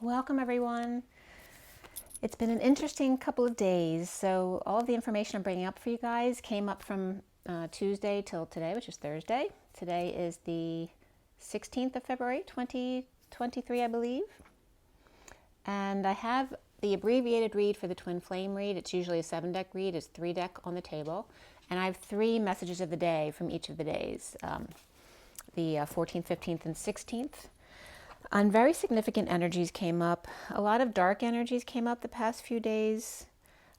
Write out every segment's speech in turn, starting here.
Welcome everyone. It's been an interesting couple of days. So all of the information I'm bringing up for you guys came up from Tuesday till today, which is Thursday. Today is the 16th of February, 2023, I believe. And I have the abbreviated read for the Twin Flame read. It's usually a 7-deck read. It's 3-deck on the table. And I have 3 messages of the day from each of the days, the 14th, 15th, and 16th. And very significant energies came up. A lot of dark energies came up the past few days.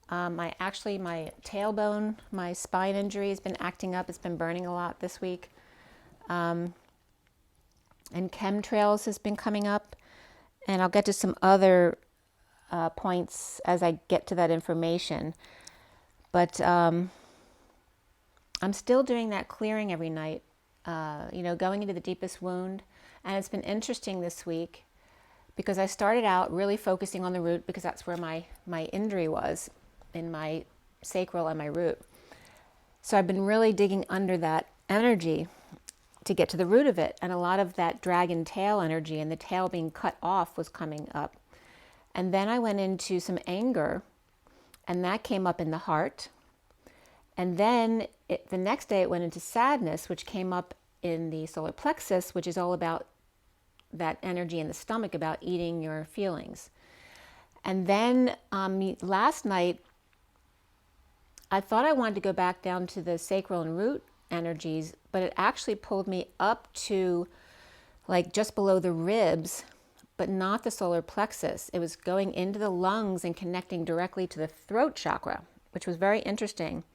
My tailbone, my spine injury has been acting up. It's been burning a lot this week. And chemtrails has been coming up. And I'll get to some other points as I get to that information. But I'm still doing that clearing every night, going into the deepest wound. And it's been interesting this week because I started out really focusing on the root because that's where my injury was, in my sacral and my root. So I've been really digging under that energy to get to the root of it. And a lot of that dragon tail energy and the tail being cut off was coming up. And then I went into some anger, and that came up in the heart. And then the next day it went into sadness, which came up in the solar plexus, which is all about that energy in the stomach, about eating your feelings. And then last night, I thought I wanted to go back down to the sacral and root energies, but it actually pulled me up to like just below the ribs, but not the solar plexus. It was going into the lungs and connecting directly to the throat chakra, which was very interesting.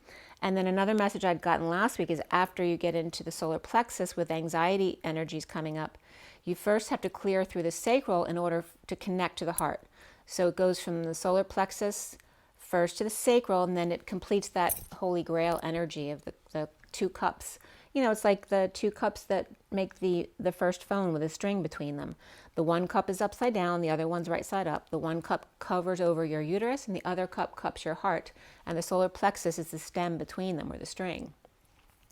And then another message I'd gotten last week is after you get into the solar plexus with anxiety energies coming up, you first have to clear through the sacral in order to connect to the heart. So it goes from the solar plexus first to the sacral, and then it completes that holy grail energy of the 2 cups. It's like the 2 cups that make the first phone with a string between them. The one cup is upside down, the other one's right side up. The one cup covers over your uterus, and the other cup cups your heart. And the solar plexus is the stem between them, or the string.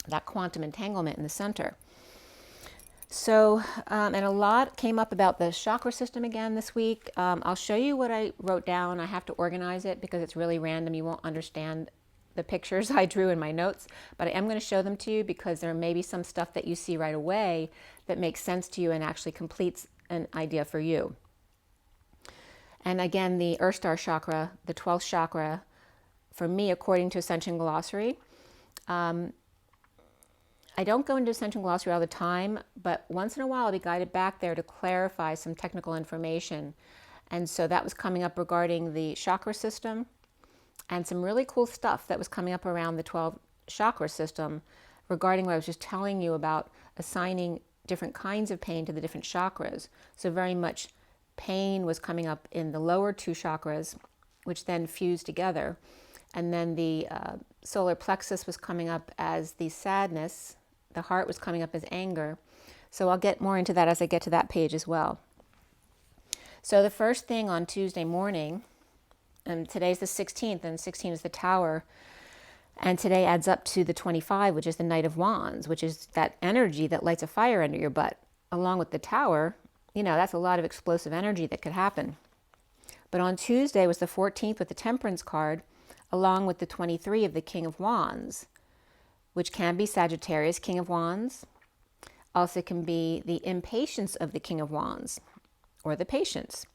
That quantum entanglement in the center. So, and a lot came up about the chakra system again this week. I'll show you what I wrote down. I have to organize it because it's really random. You won't understand the pictures I drew in my notes, but I am going to show them to you because there may be some stuff that you see right away that makes sense to you and actually completes an idea for you. And again, the Earth Star chakra, the 12th chakra, for me, according to Ascension Glossary, I don't go into Ascension Glossary all the time, but once in a while I'll be guided back there to clarify some technical information. And so that was coming up regarding the chakra system and some really cool stuff that was coming up around the 12 chakra system regarding what I was just telling you about assigning different kinds of pain to the different chakras. So very much pain was coming up in the lower 2 chakras, which then fused together. And then the solar plexus was coming up as the sadness. The heart was coming up as anger. So I'll get more into that as I get to that page as well. So the first thing on Tuesday morning, and today's the 16th, and 16 is the Tower, and today adds up to the 25, which is the Knight of Wands, which is that energy that lights a fire under your butt. Along with the Tower, that's a lot of explosive energy that could happen. But on Tuesday was the 14th with the Temperance card, along with the 23 of the King of Wands, which can be Sagittarius, King of Wands. Also can be the impatience of the King of Wands, or the patience.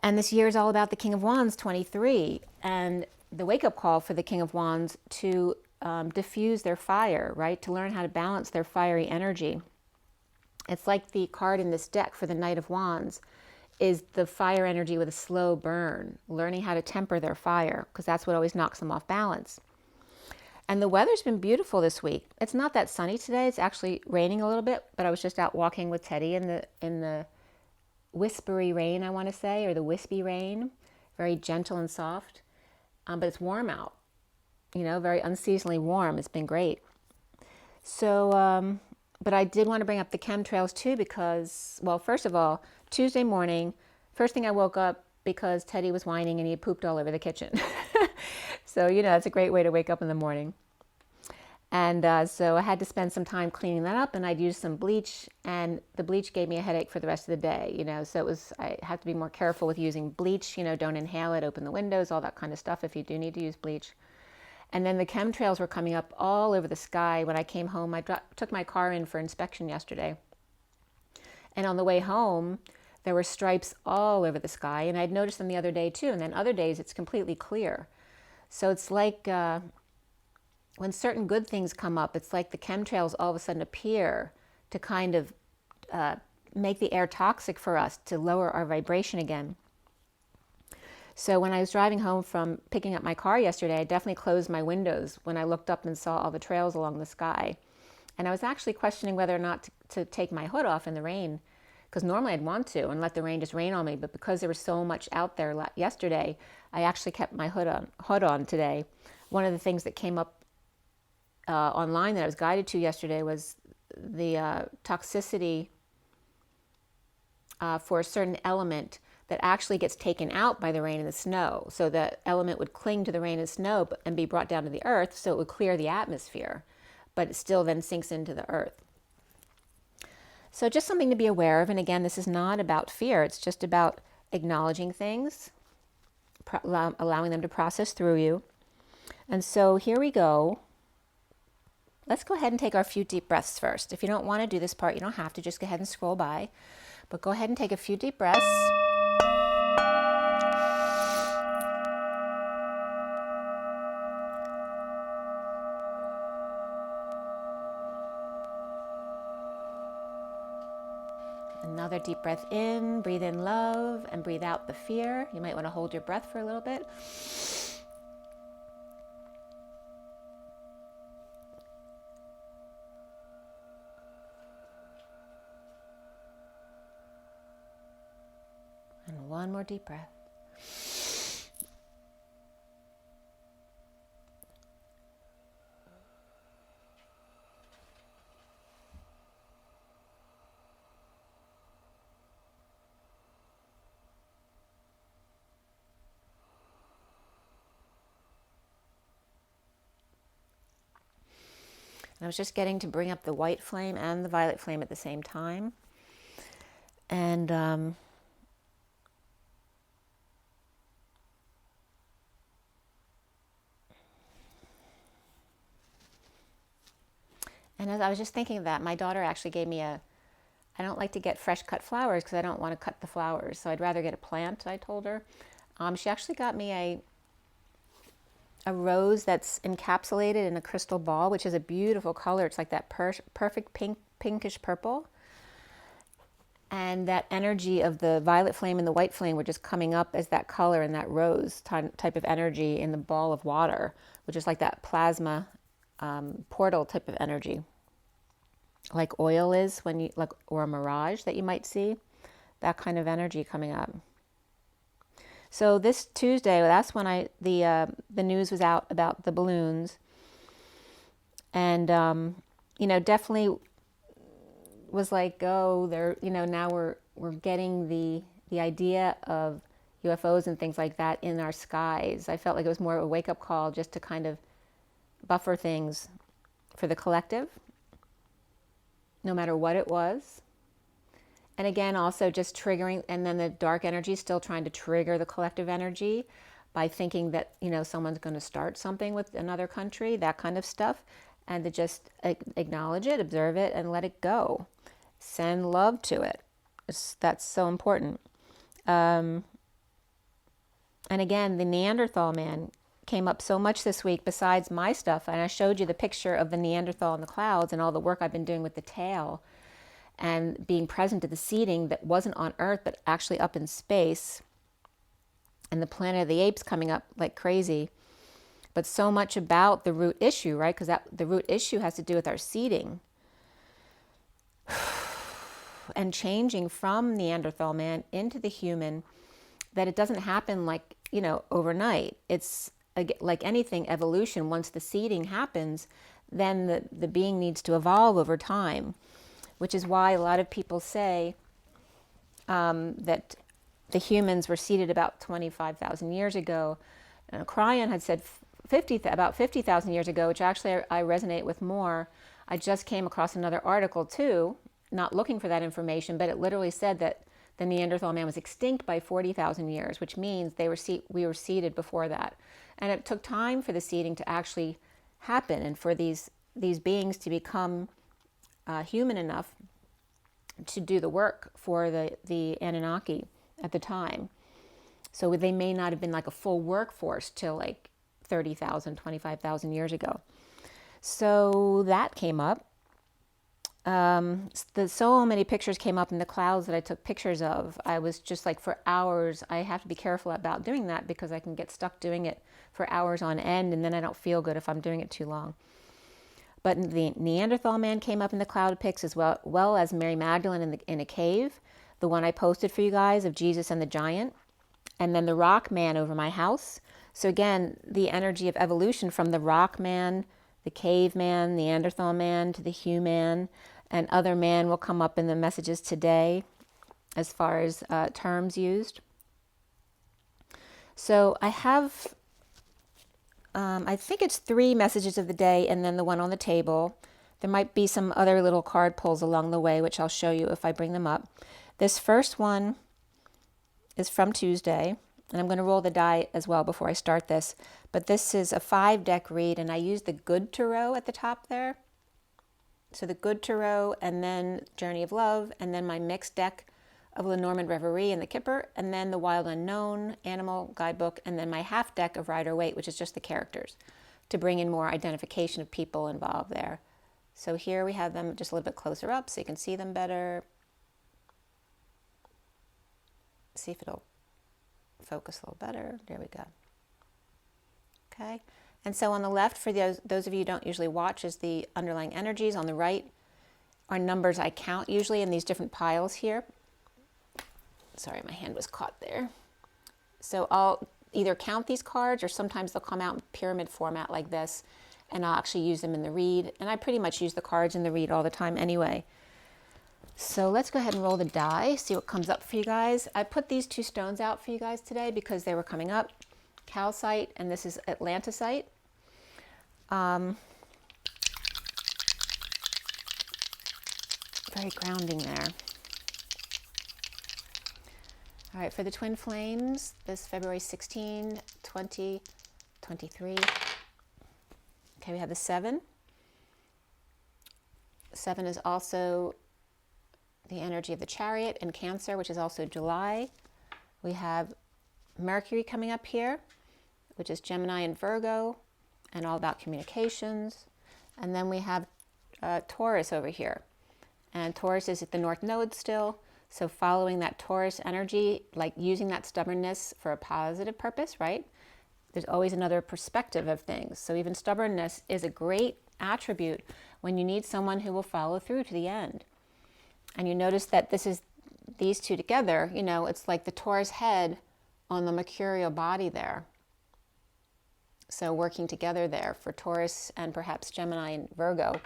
And this year is all about the King of Wands, 23, and the wake-up call for the King of Wands to diffuse their fire, right? To learn how to balance their fiery energy. It's like the card in this deck for the Knight of Wands is the fire energy with a slow burn, learning how to temper their fire, because that's what always knocks them off balance. And the weather's been beautiful this week. It's not that sunny today. It's actually raining a little bit, but I was just out walking with Teddy in the whispery rain, I want to say, or the wispy rain, very gentle and soft. But it's warm out, very unseasonably warm. It's been great. So, but I did want to bring up the chemtrails too because, well, first of all, Tuesday morning, first thing I woke up because Teddy was whining and he had pooped all over the kitchen. So, that's a great way to wake up in the morning. And so I had to spend some time cleaning that up, and I'd used some bleach, and the bleach gave me a headache for the rest of the day, you know, so it was, I have to be more careful with using bleach, you know, don't inhale it, open the windows, all that kind of stuff if you do need to use bleach. And then the chemtrails were coming up all over the sky. When I came home, I took my car in for inspection yesterday, and on the way home, there were stripes all over the sky, and I'd noticed them the other day too, and then other days it's completely clear. So it's like, when certain good things come up, it's like the chemtrails all of a sudden appear to kind of make the air toxic for us, to lower our vibration again. So when I was driving home from picking up my car yesterday, I definitely closed my windows when I looked up and saw all the trails along the sky. And I was actually questioning whether or not to take my hood off in the rain, because normally I'd want to and let the rain just rain on me, but because there was so much out there yesterday, I actually kept my hood on today. One of the things that came up online that I was guided to yesterday was the toxicity for a certain element that actually gets taken out by the rain and the snow. So the element would cling to the rain and snow and be brought down to the earth, so it would clear the atmosphere, but it still then sinks into the earth. So just something to be aware of. And again, this is not about fear. It's just about acknowledging things, allowing them to process through you. And so here we go. Let's go ahead and take our few deep breaths first. If you don't want to do this part, you don't have to. Just go ahead and scroll by. But go ahead and take a few deep breaths. Another deep breath in. Breathe in love and breathe out the fear. You might want to hold your breath for a little bit. And one more deep breath. And I was just getting to bring up the white flame and the violet flame at the same time. And as I was just thinking of that, my daughter actually gave me I don't like to get fresh cut flowers because I don't want to cut the flowers. So I'd rather get a plant, I told her. She actually got me a rose that's encapsulated in a crystal ball, which is a beautiful color. It's like that perfect pinkish purple. And that energy of the violet flame and the white flame were just coming up as that color and that rose type of energy in the ball of water, which is like that plasma portal type of energy, like oil is when you or a mirage that you might see, that kind of energy coming up. So this Tuesday, that's when the news was out about the balloons, and you know, definitely was like, oh, they're, you know, now we're getting the idea of UFOs and things like that in our skies. I felt like it was more of a wake-up call just to kind of buffer things for the collective, no matter what it was. And again, also just triggering, and then the dark energy still trying to trigger the collective energy by thinking that, you know, someone's going to start something with another country, that kind of stuff, and to just acknowledge it, observe it, and let it go. Send love to it. That's so important. And again, the Neanderthal man came up so much this week besides my stuff, and I showed you the picture of the Neanderthal in the clouds and all the work I've been doing with the tail and being present to the seeding that wasn't on Earth but actually up in space, and the Planet of the Apes coming up like crazy. But so much about the root issue, right? Because the root issue has to do with our seeding and changing from Neanderthal man into the human, that it doesn't happen like, you know, overnight. It's like anything, evolution. Once the seeding happens, then the being needs to evolve over time, which is why a lot of people say that the humans were seeded about 25,000 years ago. And Cryon had said about 50,000 years ago, which actually I resonate with more. I just came across another article too, not looking for that information, but it literally said that the Neanderthal man was extinct by 40,000 years, which means we were seeded before that. And it took time for the seeding to actually happen and for these beings to become human enough to do the work for the Anunnaki at the time. So they may not have been like a full workforce till like 30,000, 25,000 years ago. So that came up. So many pictures came up in the clouds that I took pictures of. I was just like for hours. I have to be careful about doing that because I can get stuck doing it for hours on end, and then I don't feel good if I'm doing it too long. But the Neanderthal man came up in the cloud pics, as well as Mary Magdalene in a cave, the one I posted for you guys of Jesus and the giant, and then the rock man over my house. So again, the energy of evolution from the rock man, the cave man, Neanderthal man, to the human, and other man will come up in the messages today as far as terms used. So I have, I think it's 3 messages of the day and then the one on the table. There might be some other little card pulls along the way, which I'll show you if I bring them up. This first one is from Tuesday, and I'm going to roll the die as well before I start this. But this is a 5-deck read, and I use the Good Tarot at the top there. So the Good Tarot, and then Journey of Love, and then my mixed deck of LENORMAND, REVERIE, and the KIPPER, and then the Wild Unknown, Animal Guidebook, and then my half deck of Rider-Waite, which is just the characters, to bring in more identification of people involved there. So here we have them just a little bit closer up so you can see them better. See if it'll focus a little better. There we go. Okay. And so on the left, for those of you who don't usually watch, is the underlying energies. On the right are numbers I count usually in these different piles here. Sorry, my hand was caught there. So I'll either count these cards or sometimes they'll come out in pyramid format like this, and I'll actually use them in the read. And I pretty much use the cards in the read all the time anyway. So let's go ahead and roll the die, see what comes up for you guys. I put these 2 stones out for you guys today because they were coming up. Calcite, and this is Atlantisite. Very grounding there. All right, for the twin flames, this February 16, 2023. Okay, we have the 7. 7 is also the energy of the Chariot and Cancer, which is also July. We have Mercury coming up here, which is Gemini and Virgo, and all about communications. And then we have Taurus over here. And Taurus is at the North Node still. So following that Taurus energy, like using that stubbornness for a positive purpose, right? There's always another perspective of things. So even stubbornness is a great attribute when you need someone who will follow through to the end. And you notice that this is these 2 together, you know, it's like the Taurus head on the mercurial body there. So working together there for Taurus and perhaps Gemini and Virgo.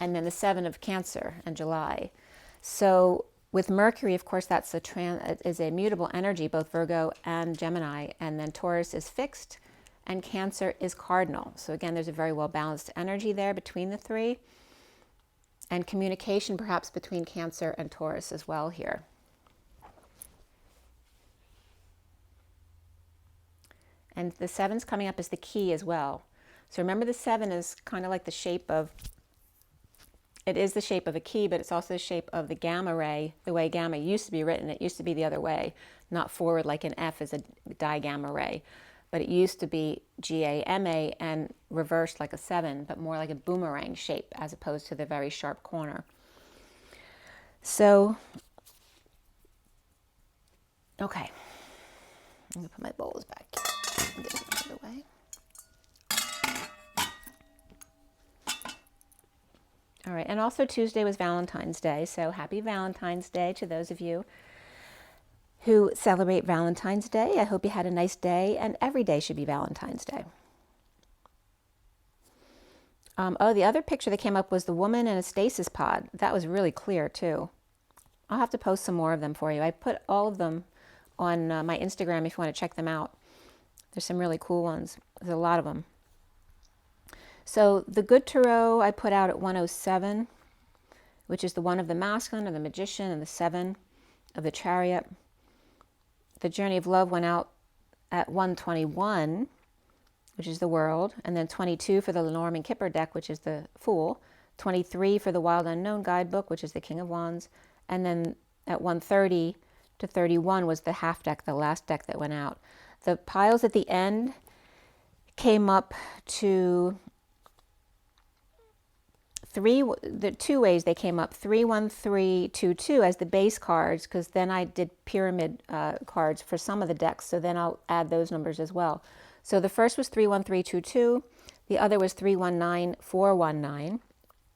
And then the 7 of Cancer and July. So with Mercury, of course, that's is a mutable energy, both Virgo and Gemini. And then Taurus is fixed and Cancer is cardinal. So again, there's a very well balanced energy there between the 3. And communication perhaps between Cancer and Taurus as well here. And the 7's coming up as the key as well. So remember, the 7 is kind of like the shape of, it is the shape of a key, but it's also the shape of the gamma ray, the way gamma used to be written. It used to be the other way, not forward like an F is a digamma ray, but it used to be G-A-M-A and reversed like a 7, but more like a boomerang shape as opposed to the very sharp corner. So, okay, I'm gonna put my bowls back and get them out of the way. All right, and also Tuesday was Valentine's Day, so happy Valentine's Day to those of you who celebrate Valentine's Day. I hope you had a nice day, and every day should be Valentine's Day. Oh, the other picture that came up was the woman in a stasis pod. That was really clear too. I'll have to post some more of them for you. I put all of them on my Instagram if you want to check them out. There's some really cool ones. There's a lot of them. So the Good Tarot I put out at 107, which is the 1 of the Masculine, of the Magician, and the 7 of the Chariot. The Journey of Love went out at 121, which is the World, and then 22 for the Lenormand KIPPER deck, which is the Fool, 23 for the Wild Unknown Guidebook, which is the King of Wands, and then at 130 to 31 was the half deck, the last deck that went out. The piles at the end came up to the 2 ways they came up, 3, 1, 3, 2, 2 as the base cards, because then I did pyramid cards for some of the decks, so then I'll add those numbers as well. So the first was 3, 1, 3, 2, 2. The other was 3, 1, 9, 4, 1, 9,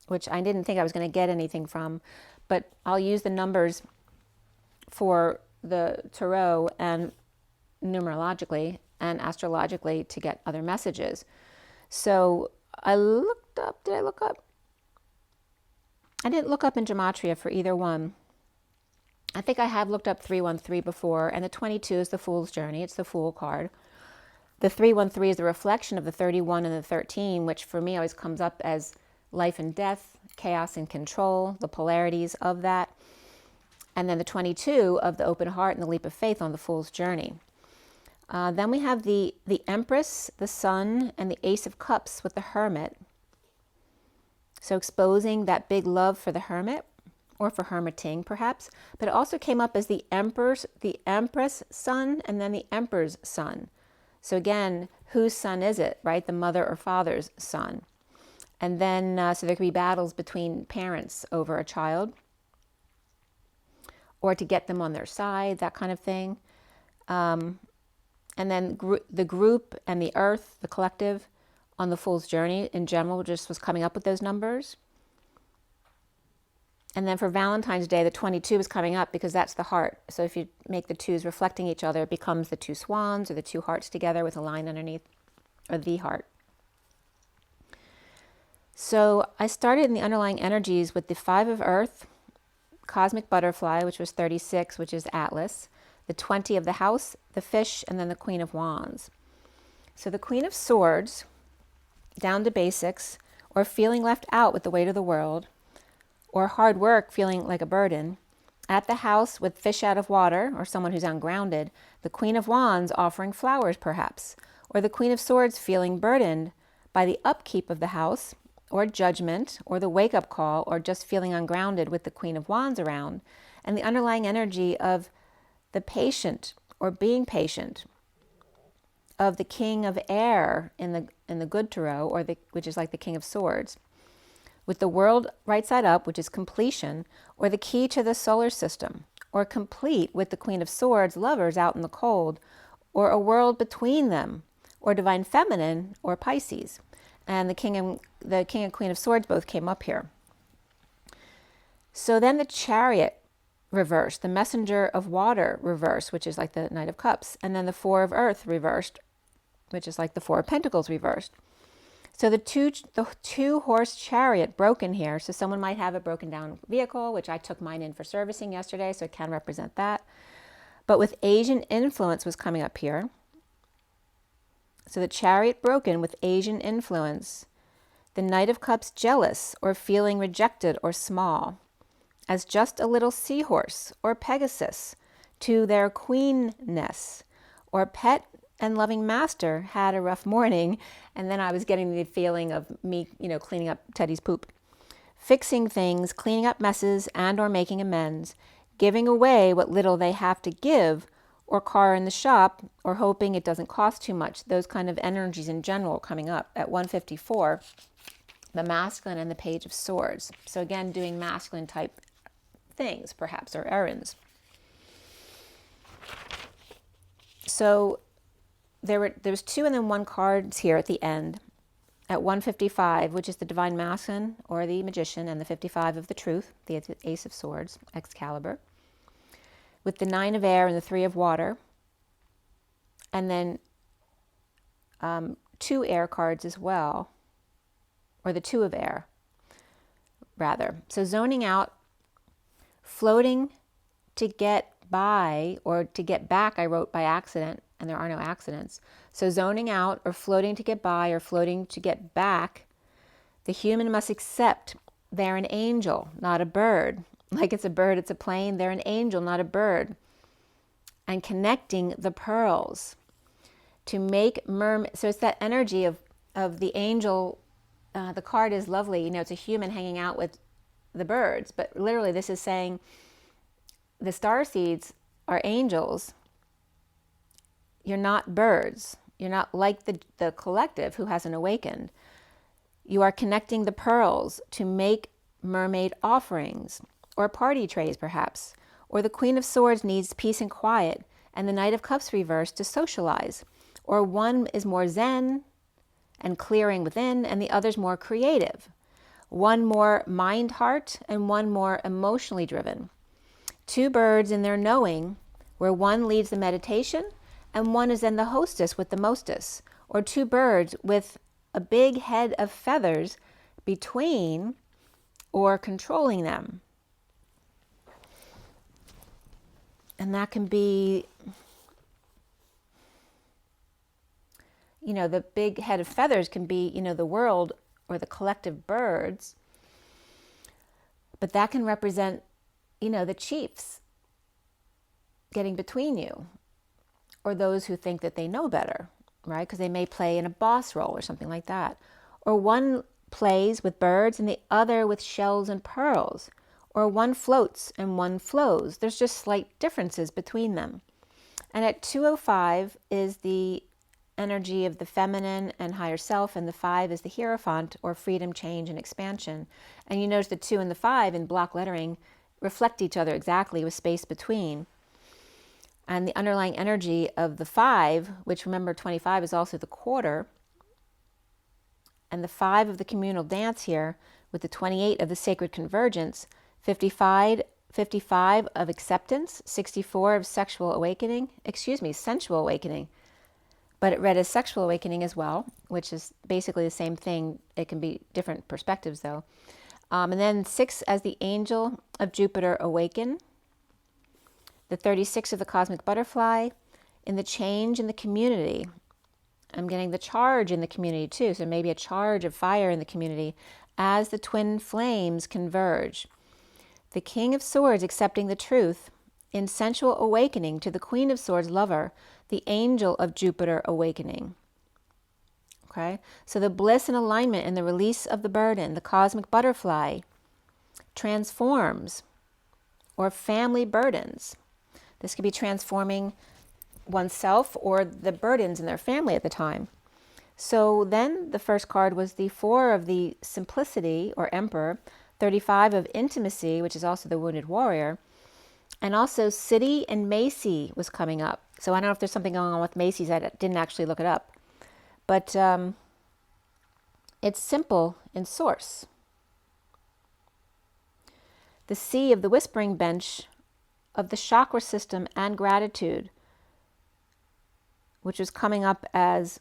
which I didn't think I was going to get anything from, but I'll use the numbers for the tarot and numerologically and astrologically to get other messages. So I looked up, did I look up? I didn't look up in gematria for either one. I think I have looked up 313 before, and the 22 is the Fool's Journey. It's the Fool card. The 313 is the reflection of the 31 and the 13, which for me always comes up as life and death, chaos and control, the polarities of that. And then the 22 of the open heart and the leap of faith on the Fool's Journey. Then we have the Empress, the Sun, and the Ace of Cups with the Hermit. So exposing that big love for the Hermit, or for hermiting perhaps, but it also came up as the Empress Sun, and then the Emperor's Son. So again, whose son is it, right? The mother or father's son. And then, so there could be battles between parents over a child, or to get them on their side, that kind of thing. And then the group and the earth, the collective, on the Fool's Journey in general just was coming up with those numbers. And then for Valentine's Day, the 22 is coming up because that's the heart. So if you make the 2s reflecting each other, it becomes the 2 swans or the 2 hearts together with a line underneath, or the heart. So I started in the underlying energies with the 5 of Earth, Cosmic Butterfly, which was 36, which is Atlas, the 20 of the House, the Fish, and then the Queen of Wands. So the Queen of Swords, down to basics, or feeling left out with the weight of the world, or hard work feeling like a burden. At the house with fish out of water, or someone who's ungrounded, the Queen of Wands offering flowers perhaps, or the Queen of Swords feeling burdened by the upkeep of the house, or judgment, or the wake-up call, or just feeling ungrounded with the Queen of Wands around, and the underlying energy of the patient, or being patient, of the King of Air in the Good Tarot, or which is like the King of Swords, with the world right side up, which is completion, or the key to the solar system, or complete with the Queen of Swords, lovers out in the cold, or a world between them, or divine feminine, or Pisces. And the King and Queen of Swords both came up here. So then the Chariot reversed, the Messenger of Water reversed, which is like the Knight of Cups, and then the 4 of Earth reversed, which is like the 4 of Pentacles reversed. So the two horse chariot broken here. So someone might have a broken down vehicle, which I took mine in for servicing yesterday, so it can represent that. But with Asian influence was coming up here. So the Chariot broken with Asian influence. The Knight of Cups jealous or feeling rejected or small, as just a little seahorse or Pegasus to their queenness, or pet and loving master had a rough morning, and then I was getting the feeling of me, cleaning up Teddy's poop. Fixing things, cleaning up messes, and or making amends, giving away what little they have to give, or car in the shop, or hoping it doesn't cost too much. Those kind of energies in general coming up at 154, the Masculine and the Page of Swords. So again, doing masculine type things, perhaps, or errands. So there was 2 and then 1 cards here at the end at 155, which is the Divine Masculine or the Magician, and the 55 of the Truth, the Ace of Swords, Excalibur, with the 9 of Air and the 3 of Water, and then 2 air cards as well, or the 2 of Air, rather. So zoning out, floating to get by, or to get back, I wrote by accident, and there are no accidents. So zoning out or floating to get by or floating to get back, the human must accept they're an angel, not a bird. Like it's a bird, it's a plane. They're an angel, not a bird. And connecting the pearls to make so it's that energy of the angel. The card is lovely. You know, it's a human hanging out with the birds, but literally this is saying the starseeds are angels. You're not birds. You're not like the collective who hasn't awakened. You are connecting the pearls to make mermaid offerings, or party trays perhaps, or the Queen of Swords needs peace and quiet, and the Knight of Cups reversed to socialize, or one is more zen and clearing within, and the other's more creative. One more mind-heart, and one more emotionally driven. Two birds in their knowing, where one leads the meditation, and one is then the hostess with the mostess, or two birds with a big head of feathers between or controlling them. And that can be, you know, the big head of feathers can be, you know, the world or the collective birds. But that can represent, you know, the chiefs getting between you, or those who think that they know better, right? Because they may play in a boss role or something like that. Or one plays with birds and the other with shells and pearls. Or one floats and one flows. There's just slight differences between them. And at 205 is the energy of the feminine and higher self, and the 5 is the Hierophant, or freedom, change, and expansion. And you notice the 2 and the 5 in block lettering reflect each other exactly with space between. And the underlying energy of the 5, which remember 25 is also the quarter, and the 5 of the communal dance here with the 28 of the sacred convergence, 55 of acceptance, 64 of sensual awakening, but it read as sexual awakening as well, which is basically the same thing. It can be different perspectives though. And then 6 as the angel of Jupiter awaken, the 36 of the cosmic butterfly, in the change in the community. I'm getting the charge in the community too, so maybe a charge of fire in the community as the twin flames converge. The King of Swords accepting the truth in sensual awakening to the Queen of Swords lover, the angel of Jupiter awakening. Okay, so the bliss and alignment and the release of the burden, the cosmic butterfly transforms, or family burdens. This could be transforming oneself or the burdens in their family at the time. So then the first card was the 4 of the simplicity, or emperor, 35 of intimacy, which is also the wounded warrior, and also City and Macy was coming up. So I don't know if there's something going on with Macy's. I didn't actually look it up. But it's simple in source. The C of the whispering bench of the chakra system and gratitude, which is coming up as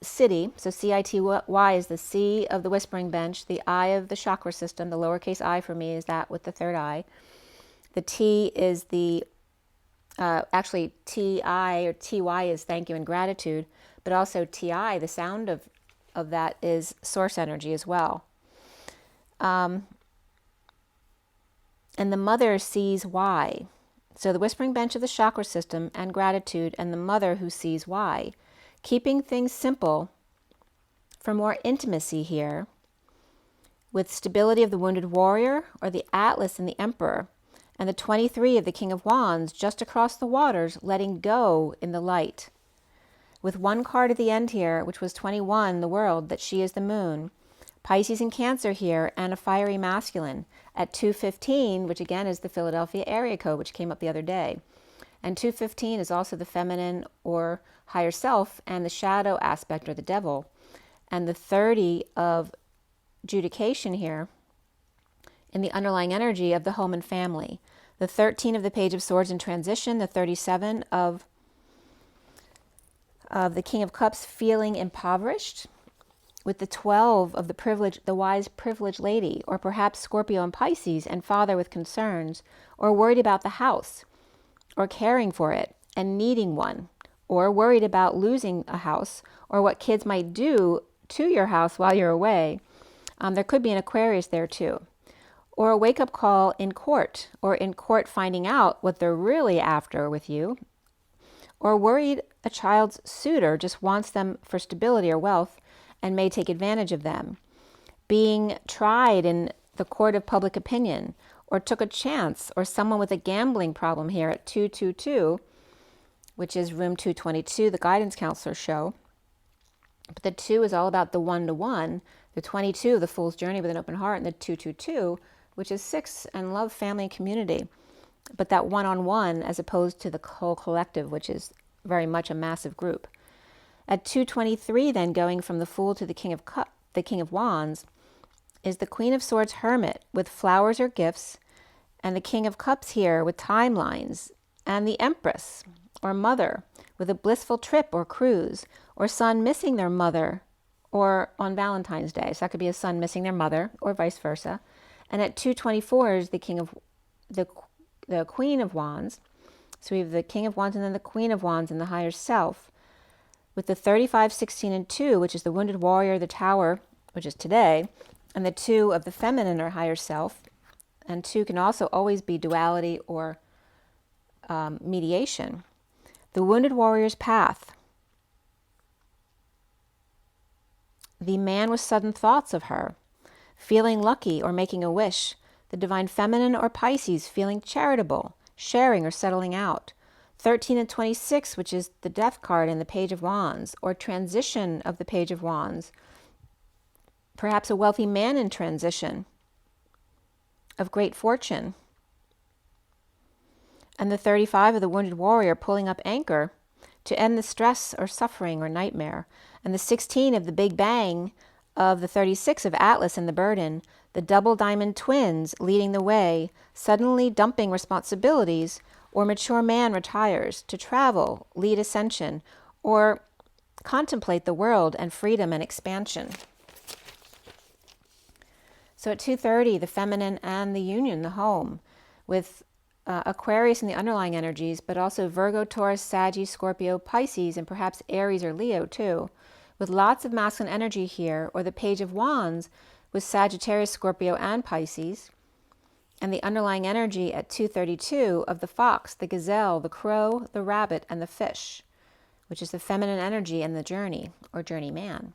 City. So C-I-T-Y is the C of the whispering bench, the I of the chakra system. The lowercase I for me is that with the third eye. The T is the, actually T-I or T-Y is thank you and gratitude, but also T-I, the sound of that is source energy as well. And the mother sees why. So the whispering bench of the chakra system and gratitude, and the mother who sees why. Keeping things simple for more intimacy here, with stability of the wounded warrior, or the Atlas and the Emperor, and the 23 of the King of Wands just across the waters, letting go in the light. With one card at the end here, which was 21, the world, that she is the moon. Pisces and Cancer here, and a fiery masculine at 215, which again is the Philadelphia area code, which came up the other day. And 215 is also the feminine or higher self, and the shadow aspect, or the devil. And the 30 of judication here in the underlying energy of the home and family. The 13 of the Page of Swords in transition, the 37 of the King of Cups feeling impoverished, with the 12 of the wise privileged lady, or perhaps Scorpio and Pisces and father with concerns, or worried about the house, or caring for it, and needing one, or worried about losing a house, or what kids might do to your house while you're away. There could be an Aquarius there too. Or a wake-up call in court, or in court finding out what they're really after with you. Or worried a child's suitor just wants them for stability or wealth and may take advantage of them. Being tried in the court of public opinion, or took a chance, or someone with a gambling problem here at 222, which is room 222, the guidance counselor show. But the 2 is all about the one-to-one, the 22, the fool's journey with an open heart, and the 222, which is 6 and love, family, and community. But that one-on-one as opposed to the whole collective, which is very much a massive group. At 223, then, going from the Fool to the King of Wands, is the Queen of Swords Hermit with flowers or gifts, and the King of Cups here with timelines, and the Empress or Mother with a blissful trip or cruise, or son missing their mother, or on Valentine's Day. So that could be a son missing their mother, or vice versa. And at 224 is the Queen of Wands. So we have the King of Wands and then the Queen of Wands in the higher self, with the 35, 16, and 2, which is the Wounded Warrior, the Tower, which is today, and the 2 of the feminine or higher self. And 2 can also always be duality or mediation. The Wounded Warrior's Path. The man with sudden thoughts of her, feeling lucky or making a wish. The Divine Feminine or Pisces, feeling charitable, sharing or settling out. 13 and 26, which is the Death card in the Page of Wands, or transition of the Page of Wands. Perhaps a wealthy man in transition, of great fortune. And the 35 of the Wounded Warrior, pulling up anchor to end the stress or suffering or nightmare. And the 16 of the Big Bang of the 36 of Atlas and the Burden, the double diamond twins leading the way, suddenly dumping responsibilities, or mature man retires to travel, lead ascension, or contemplate the world and freedom and expansion. So at 230, the feminine and the union, the home, with Aquarius in the underlying energies, but also Virgo, Taurus, Sagittarius, Scorpio, Pisces, and perhaps Aries or Leo too, with lots of masculine energy here, or the Page of Wands with Sagittarius, Scorpio, and Pisces, and the underlying energy at 232 of the fox, the gazelle, the crow, the rabbit, and the fish, which is the feminine energy and the journey, or journeyman.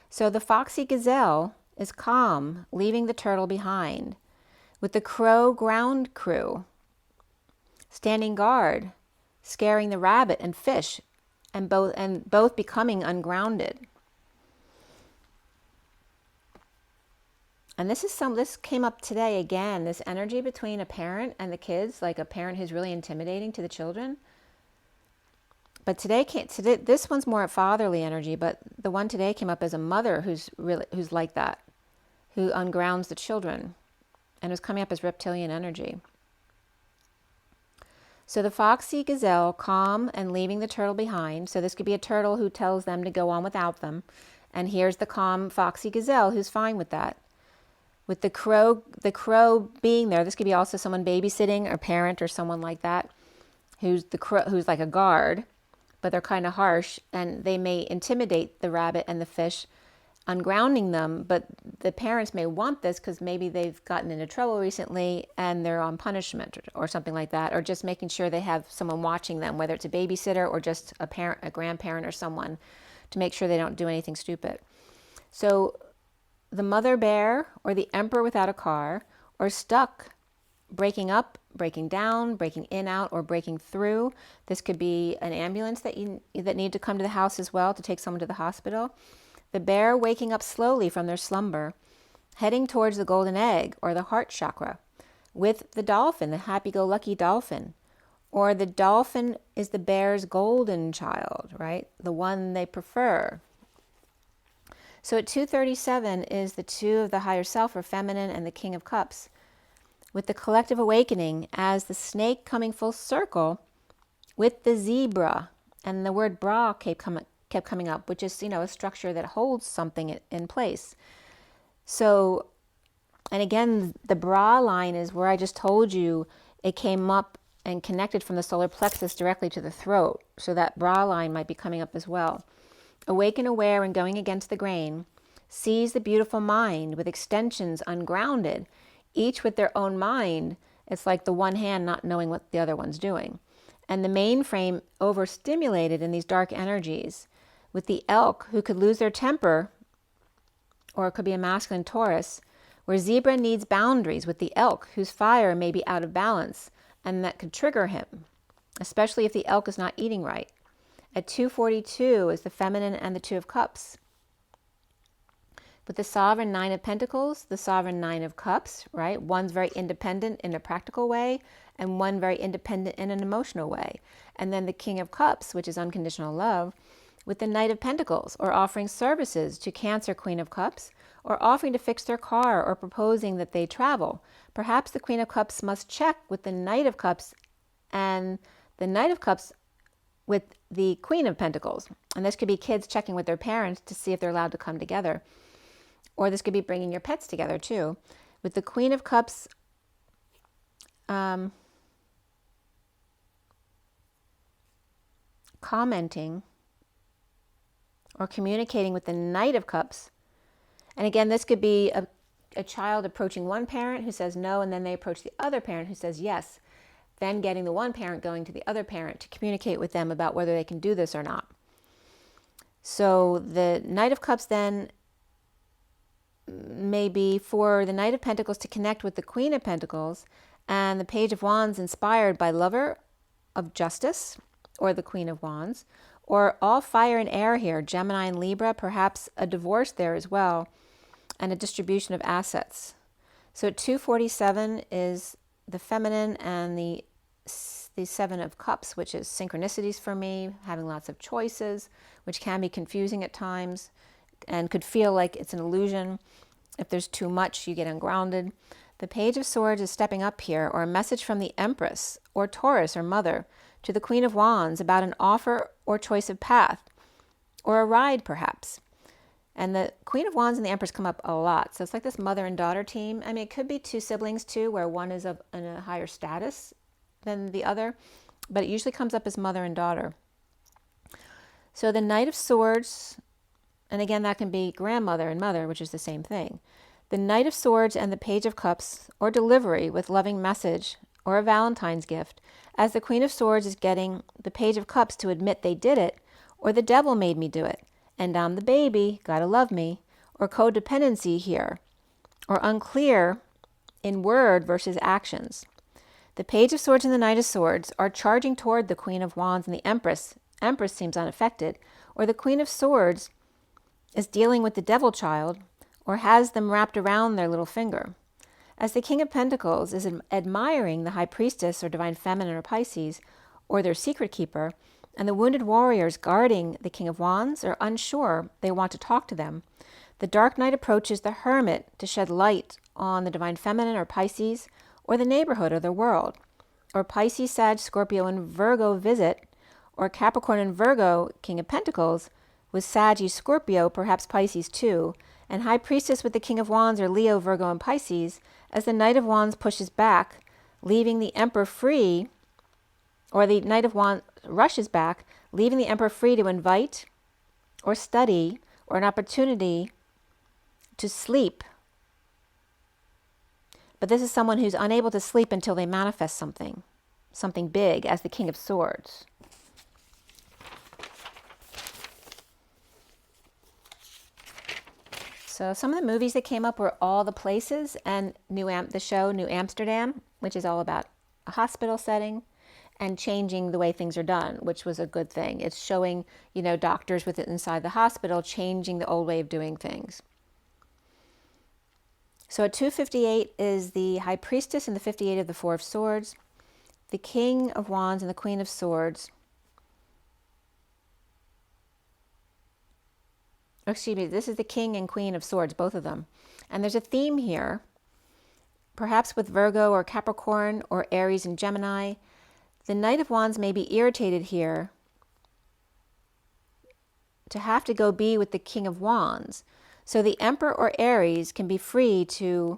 So the foxy gazelle is calm, leaving the turtle behind, with the crow ground crew standing guard, scaring the rabbit and fish, and both becoming ungrounded. And this came up today again, this energy between a parent and the kids, like a parent who's really intimidating to the children. But today this one's more fatherly energy, but the one today came up as a mother who's like that, who ungrounds the children, and was coming up as reptilian energy. So the foxy gazelle, calm and leaving the turtle behind. So this could be a turtle who tells them to go on without them. And here's the calm foxy gazelle who's fine with that. With the crow being there, this could be also someone babysitting, or parent, or someone like that, who's like a guard, but they're kind of harsh, and they may intimidate the rabbit and the fish, ungrounding them. But the parents may want this because maybe they've gotten into trouble recently and they're on punishment or something like that, or just making sure they have someone watching them, whether it's a babysitter or just a parent, a grandparent, or someone, to make sure they don't do anything stupid. So the mother bear, or the emperor without a car, or stuck, breaking up, breaking down, breaking in, out, or breaking through. This could be an ambulance that need to come to the house as well to take someone to the hospital. The bear waking up slowly from their slumber, heading towards the golden egg, or the heart chakra, with the dolphin, the happy-go-lucky dolphin. Or the dolphin is the bear's golden child, right? The one they prefer. So at 237 is the 2 of the higher self, or feminine, and the King of Cups, with the collective awakening as the snake coming full circle with the zebra. And the word bra kept coming up, which is, a structure that holds something in place. So, and again, the bra line is where I just told you it came up and connected from the solar plexus directly to the throat. So that bra line might be coming up as well. Awake and aware and going against the grain, sees the beautiful mind with extensions ungrounded, each with their own mind. It's like the one hand not knowing what the other one's doing. And the mainframe overstimulated in these dark energies, with the elk who could lose their temper, or it could be a masculine Taurus, where zebra needs boundaries with the elk whose fire may be out of balance, and that could trigger him, especially if the elk is not eating right. At 242 is the feminine and the Two of Cups. With the sovereign Nine of Pentacles, the sovereign Nine of Cups, right? One's very independent in a practical way, and one very independent in an emotional way. And then the King of Cups, which is unconditional love, with the Knight of Pentacles, or offering services to Cancer Queen of Cups, or offering to fix their car, or proposing that they travel. Perhaps the Queen of Cups must check with the Knight of Cups and the Knight of Cups with the Queen of Pentacles. And this could be kids checking with their parents to see if they're allowed to come together. Or this could be bringing your pets together too. With the Queen of Cups, commenting or communicating with the Knight of Cups. And again, this could be a child approaching one parent who says no, and then they approach the other parent who says yes. Then getting the one parent going to the other parent to communicate with them about whether they can do this or not. So the Knight of Cups then may be for the Knight of Pentacles to connect with the Queen of Pentacles, and the Page of Wands inspired by Lover of Justice, or the Queen of Wands, or all fire and air here, Gemini and Libra, perhaps a divorce there as well, and a distribution of assets. So at 247 is the feminine and the Seven of Cups, which is synchronicities for me, having lots of choices, which can be confusing at times and could feel like it's an illusion. If there's too much, you get ungrounded. The Page of Swords is stepping up here, or a message from the Empress, or Taurus, or Mother, to the Queen of Wands about an offer or choice of path, or a ride perhaps. And the Queen of Wands and the Empress come up a lot. So it's like this mother and daughter team. I mean, it could be two siblings too, where one is in a higher status than the other, but it usually comes up as mother and daughter. So the Knight of Swords, and again, that can be grandmother and mother, which is the same thing. The Knight of Swords and the Page of Cups, or delivery with loving message, or a Valentine's gift, as the Queen of Swords is getting the Page of Cups to admit they did it, or the devil made me do it, and I'm the baby, gotta love me, or codependency here, or unclear in word versus actions. The Page of Swords and the Knight of Swords are charging toward the Queen of Wands and the Empress. Empress seems unaffected, or the Queen of Swords is dealing with the devil child, or has them wrapped around their little finger. As the King of Pentacles is admiring the High Priestess or Divine Feminine or Pisces, or their secret keeper, and the wounded warriors guarding the King of Wands are unsure they want to talk to them, the Dark Knight approaches the Hermit to shed light on the Divine Feminine or Pisces, or the neighborhood or the world, or Pisces, Sag, Scorpio, and Virgo visit, or Capricorn and Virgo, King of Pentacles, with Sag, Scorpio, perhaps Pisces too, and High Priestess with the King of Wands or Leo, Virgo, and Pisces, as the Knight of Wands pushes back, leaving the Emperor free, or the Knight of Wands rushes back, leaving the Emperor free to invite or study or an opportunity to sleep. But this is someone who's unable to sleep until they manifest something big, as the King of Swords. So some of the movies that came up were All the Places and the show New Amsterdam, which is all about a hospital setting and changing the way things are done, which was a good thing. It's showing, doctors inside the hospital changing the old way of doing things. So at 258 is the High Priestess and the 58 of the Four of Swords, the King of Wands and the Queen of Swords. Excuse me, this is the King and Queen of Swords, both of them. And there's a theme here, perhaps with Virgo or Capricorn or Aries and Gemini. The Knight of Wands may be irritated here to have to go be with the King of Wands. So the Emperor or Aries can be free to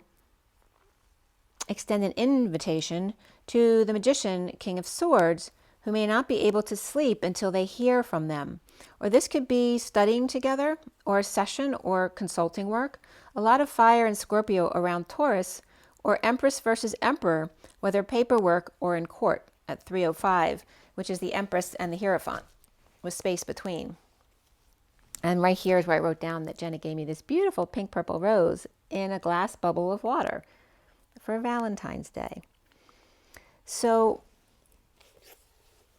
extend an invitation To the magician, King of Swords, who may not be able to sleep until they hear from them. Or this could be studying together, or a session, or consulting work. A lot of fire in Scorpio around Taurus, or Empress versus Emperor, whether paperwork or in court at 305, which is the Empress and the Hierophant, with space between. And right here is where I wrote down that Jenna gave me this beautiful pink-purple rose in a glass bubble of water for Valentine's Day. So,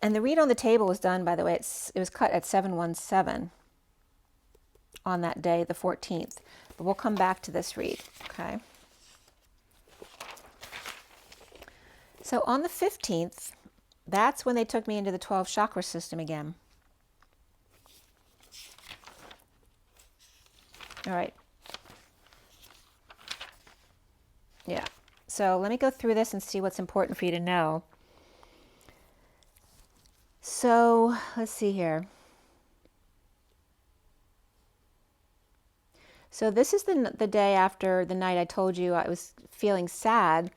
and the read on the table was done, by the way, it was cut at 717 on that day, the 14th. But we'll come back to this read, okay? So on the 15th, that's when they took me into the 12 chakra system again. All right. Yeah. So let me go through this and see what's important for you to know. So let's see here. So this is the day after the night I told you I was feeling sad,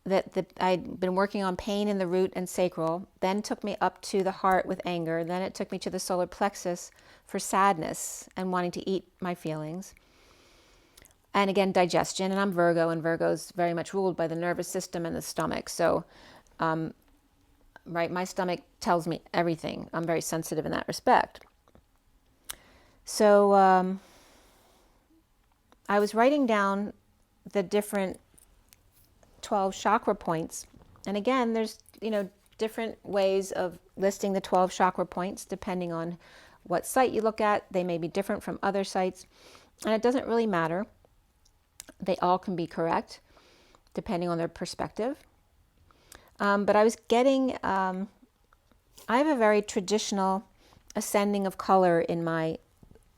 that I'd been working on pain in the root and sacral, then took me up to the heart with anger, then it took me to the solar plexus for sadness and wanting to eat my feelings. And again, digestion, and I'm Virgo, and Virgo's very much ruled by the nervous system and the stomach. So, right, my stomach tells me everything. I'm very sensitive in that respect. So, I was writing down the different 12 chakra points. And again, there's, different ways of listing the 12 chakra points depending on what site you look at. They may be different from other sites, and it doesn't really matter. They all can be correct depending on their perspective. But I was getting, I have a very traditional ascending of color in my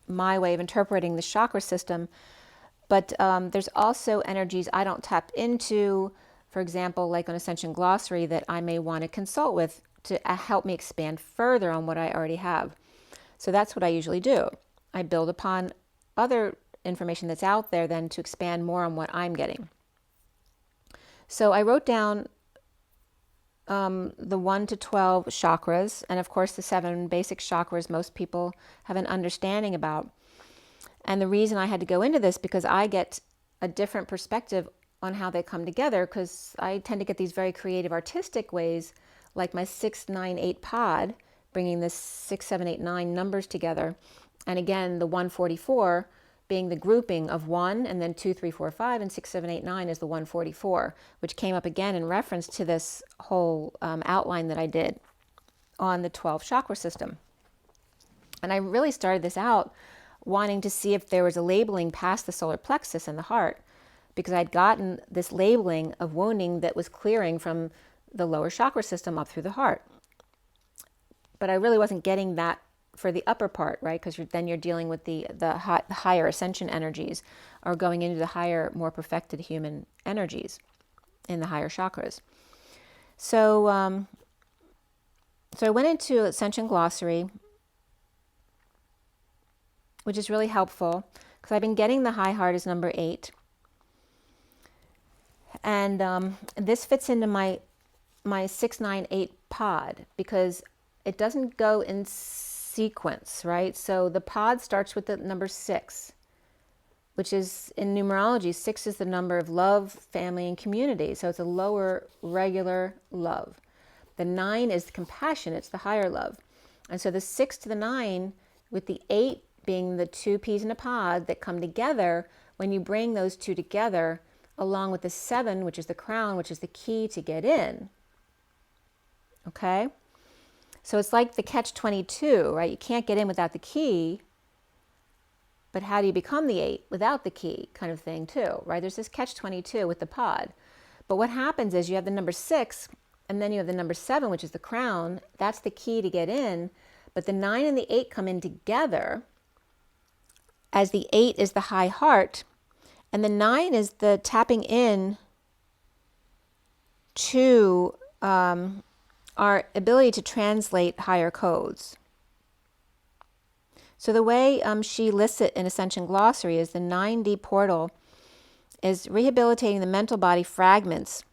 way of interpreting the chakra system. But there's also energies I don't tap into, for example, like an Ascension glossary that I may want to consult with to help me expand further on what I already have. So that's what I usually do. I build upon other information that's out there then to expand more on what I'm getting. So I wrote down the 1 to 12 chakras, and of course the 7 basic chakras most people have an understanding about. And the reason I had to go into this, because I get a different perspective on how they come together, because I tend to get these very creative artistic ways, like my 6, 9, 8 pod, bringing this 6, 7, 8, 9 numbers together. And again, the 144 being the grouping of 1, and then 2, 3, 4, 5, and 6, 7, 8, 9 is the 144, which came up again in reference to this whole outline that I did on the 12 chakra system. And I really started this out wanting to see if there was a labeling past the solar plexus and the heart, because I'd gotten this labeling of wounding that was clearing from the lower chakra system up through the heart. But I really wasn't getting that for the upper part, right? Because then you're dealing with the higher ascension energies, or going into the higher, more perfected human energies in the higher chakras. So, so I went into Ascension glossary, which is really helpful because I've been getting the high heart as number 8. And this fits into my 6, 9, 8 pod because it doesn't go in sequence, right? So the pod starts with the number 6, which is in numerology, 6 is the number of love, family, and community. So it's a lower regular love. The 9 is compassion, it's the higher love. And so the 6 to the 9 with the 8 being the 2 peas in a pod that come together, when you bring those two together, along with the 7, which is the crown, which is the key to get in. Okay? So it's like the catch-22, right? You can't get in without the key, but how do you become the 8 without the key kind of thing too, right? There's this catch-22 with the pod. But what happens is you have the number 6, and then you have the number 7, which is the crown. That's the key to get in. But the 9 and the 8 come in together, as the 8 is the high heart, and the 9 is the tapping in to our ability to translate higher codes. So the way she lists it in Ascension Glossary is the 9D portal is rehabilitating the mental body fragments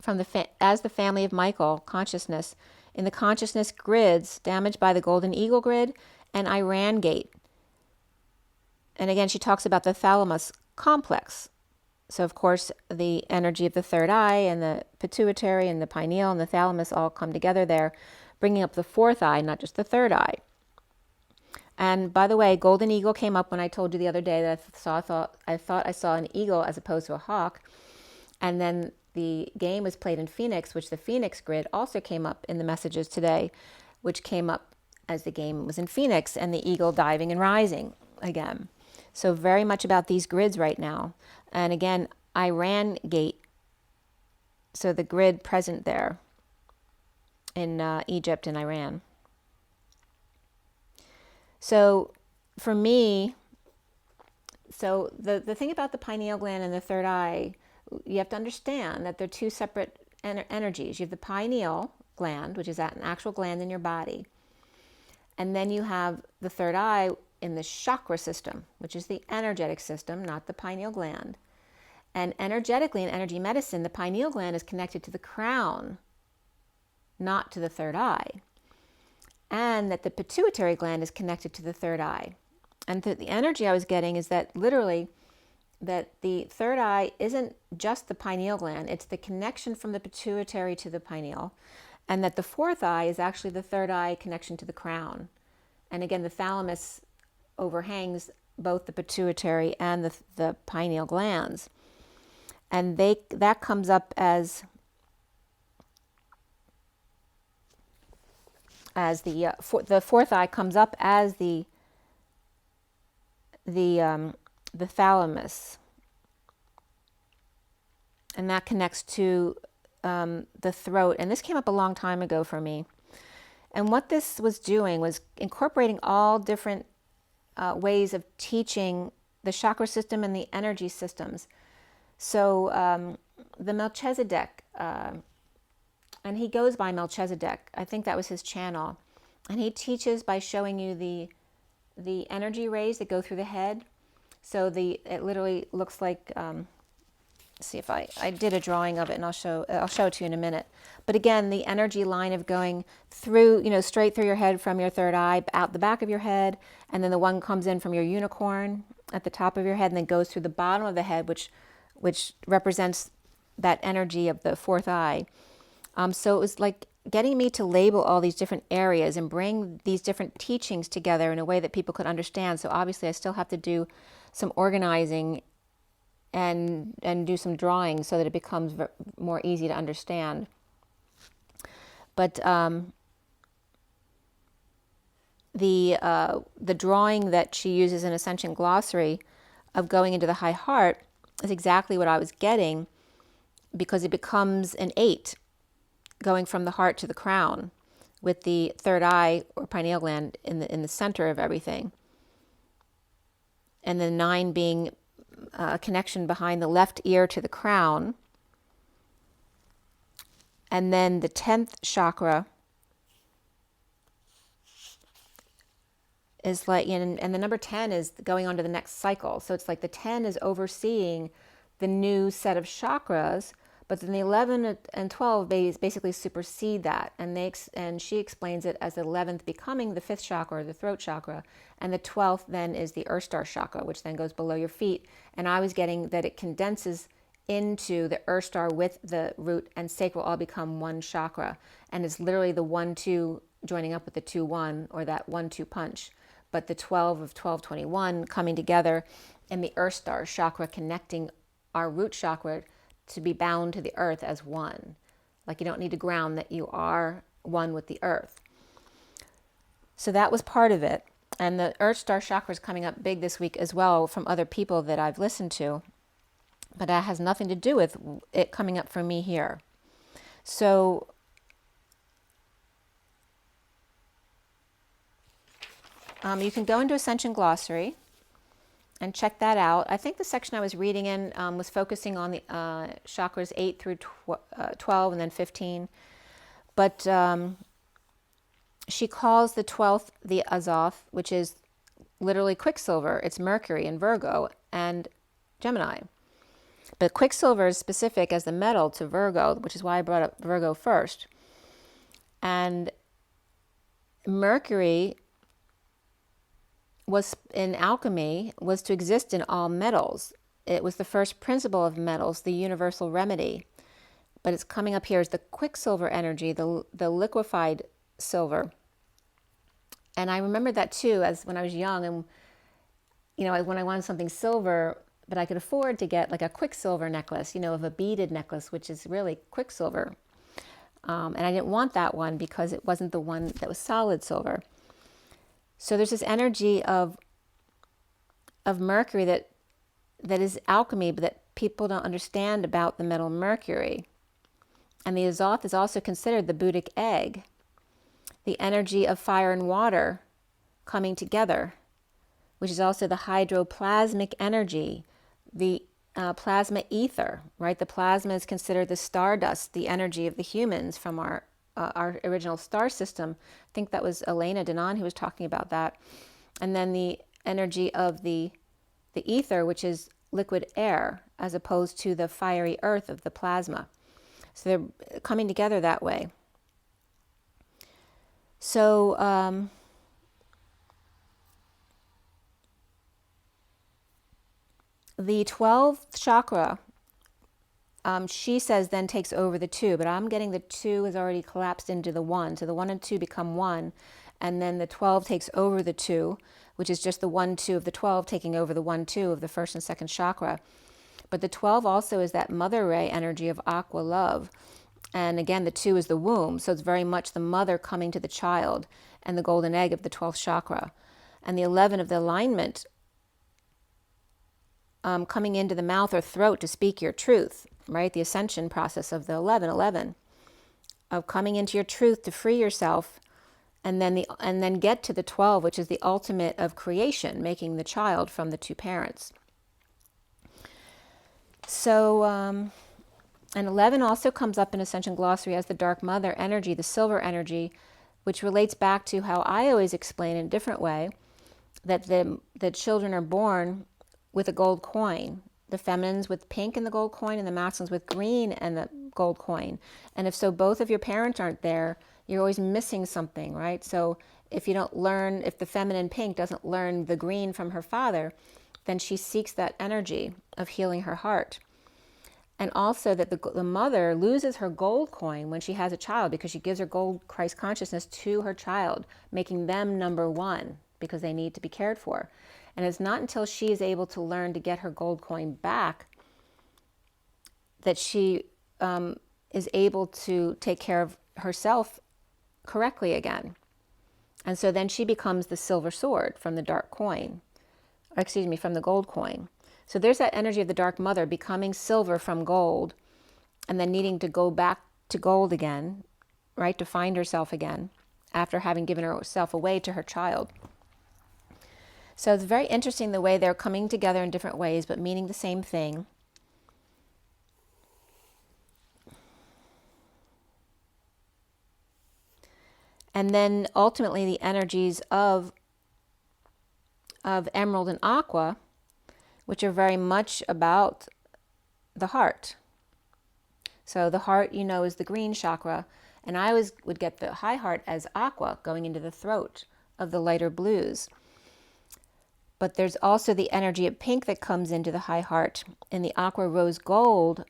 from as the family of Michael consciousness in the consciousness grids damaged by the Golden Eagle grid and Iran gate. And again, she talks about the thalamus complex. So of course, the energy of the third eye and the pituitary and the pineal and the thalamus all come together there, bringing up the fourth eye, not just the third eye. And by the way, Golden Eagle came up when I told you the other day that I thought I saw an eagle as opposed to a hawk. And then the game was played in Phoenix, which the Phoenix grid also came up in the messages today, which came up as the game was in Phoenix and the eagle diving and rising again. So very much about these grids right now. And again, Iran gate. So the grid present there in Egypt and Iran. So for me, so the thing about the pineal gland and the third eye, you have to understand that they're two separate energies. You have the pineal gland, which is an actual gland in your body. And then you have the third eye in the chakra system, which is the energetic system, not the pineal gland. And energetically, in energy medicine, the pineal gland is connected to the crown, not to the third eye. And that the pituitary gland is connected to the third eye. And the energy I was getting is that literally that the third eye isn't just the pineal gland, it's the connection from the pituitary to the pineal. And that the fourth eye is actually the third eye connection to the crown. And again, the thalamus overhangs both the pituitary and the pineal glands. And that comes up as the fourth eye comes up as the thalamus, and that connects to the throat. And this came up a long time ago for me. And what this was doing was incorporating all different ways of teaching the chakra system and the energy systems. So the Melchizedek. And he goes by Melchizedek. I think that was his channel. And he teaches by showing you the energy rays that go through the head. So it literally looks like, see if I did a drawing of it, and I'll show it to you in a minute. But again, the energy line of going through, straight through your head from your third eye, out the back of your head, and then the one comes in from your unicorn at the top of your head, and then goes through the bottom of the head, which represents that energy of the fourth eye. So it was like getting me to label all these different areas and bring these different teachings together in a way that people could understand. So obviously I still have to do some organizing and do some drawing so that it becomes more easy to understand. But the drawing that she uses in Ascension Glossary of going into the high heart is exactly what I was getting, because it becomes an 8. Going from the heart to the crown, with the third eye or pineal gland in the center of everything, and the 9 being a connection behind the left ear to the crown, and then the 10th chakra is like, and the number 10 is going on to the next cycle. So it's like the 10 is overseeing the new set of chakras. But then the 11 and 12 basically supersede that. And she explains it as the 11th becoming the 5th chakra, or the throat chakra. And the 12th then is the Earth Star chakra, which then goes below your feet. And I was getting that it condenses into the Earth Star with the root and sacral all become one chakra. And it's literally the 1-2 joining up with the 2-1, or that 1-2 punch. But the 12 of 12-21 coming together, and the Earth Star chakra connecting our root chakra to be bound to the earth as one. Like you don't need to ground, that you are one with the earth. So that was part of it. And the Earth Star chakra is coming up big this week as well from other people that I've listened to. But that has nothing to do with it coming up for me here. So you can go into Ascension Glossary and check that out. I think the section I was reading in was focusing on the chakras 8 through 12 and then 15. But she calls the 12th the Azoth, which is literally Quicksilver. It's Mercury in Virgo and Gemini. But Quicksilver is specific as the metal to Virgo, which is why I brought up Virgo first. And Mercury was in alchemy was to exist in all metals. It was the first principle of metals, the universal remedy. But it's coming up here as the Quicksilver energy, the liquefied silver. And I remember that too, as when I was young, and when I wanted something silver, but I could afford to get like a Quicksilver necklace, of a beaded necklace, which is really Quicksilver. And I didn't want that one because it wasn't the one that was solid silver. So there's this energy of Mercury that is alchemy, but that people don't understand about the metal Mercury. And the Azoth is also considered the Buddhic egg, the energy of fire and water coming together, which is also the hydroplasmic energy, the plasma ether, right? The plasma is considered the stardust, the energy of the humans from our original star system. I think that was Elena Denon who was talking about that. And then the energy of the ether, which is liquid air, as opposed to the fiery earth of the plasma. So they're coming together that way. So the 12th chakra, she says, then takes over the 2, but I'm getting the 2 has already collapsed into the 1. So the 1 and 2 become 1, and then the 12 takes over the 2, which is just the 1, 2 of the 12 taking over the 1, 2 of the 1st and 2nd chakra. But the 12 also is that mother ray energy of aqua love. And again, the 2 is the womb. So it's very much the mother coming to the child, and the golden egg of the 12th chakra. And the 11 of the alignment, coming into the mouth or throat to speak your truth, right? The ascension process of the 11, of coming into your truth to free yourself, and then get to the 12, which is the ultimate of creation, making the child from the 2 parents. So, and 11 also comes up in Ascension Glossary as the dark mother energy, the silver energy, which relates back to how I always explain in a different way, that the children are born with a gold coin, the feminines with pink and the gold coin, and the masculines with green and the gold coin. And if so, both of your parents aren't there, you're always missing something, right? So if you don't learn, if the feminine pink doesn't learn the green from her father, then she seeks that energy of healing her heart. And also that the mother loses her gold coin when she has a child, because she gives her gold Christ consciousness to her child, making them number 1, because they need to be cared for. And it's not until she is able to learn to get her gold coin back that she is able to take care of herself correctly again. And so then she becomes the silver sword from the dark coin, or excuse me, from the gold coin. So there's that energy of the dark mother becoming silver from gold, and then needing to go back to gold again, right, to find herself again after having given herself away to her child. So it's very interesting the way they're coming together in different ways, but meaning the same thing. And then ultimately the energies of emerald and aqua, which are very much about the heart. So the heart, is the green chakra, and I always would get the high heart as aqua going into the throat of the lighter blues. But there's also the energy of pink that comes into the high heart, and the aqua rose gold,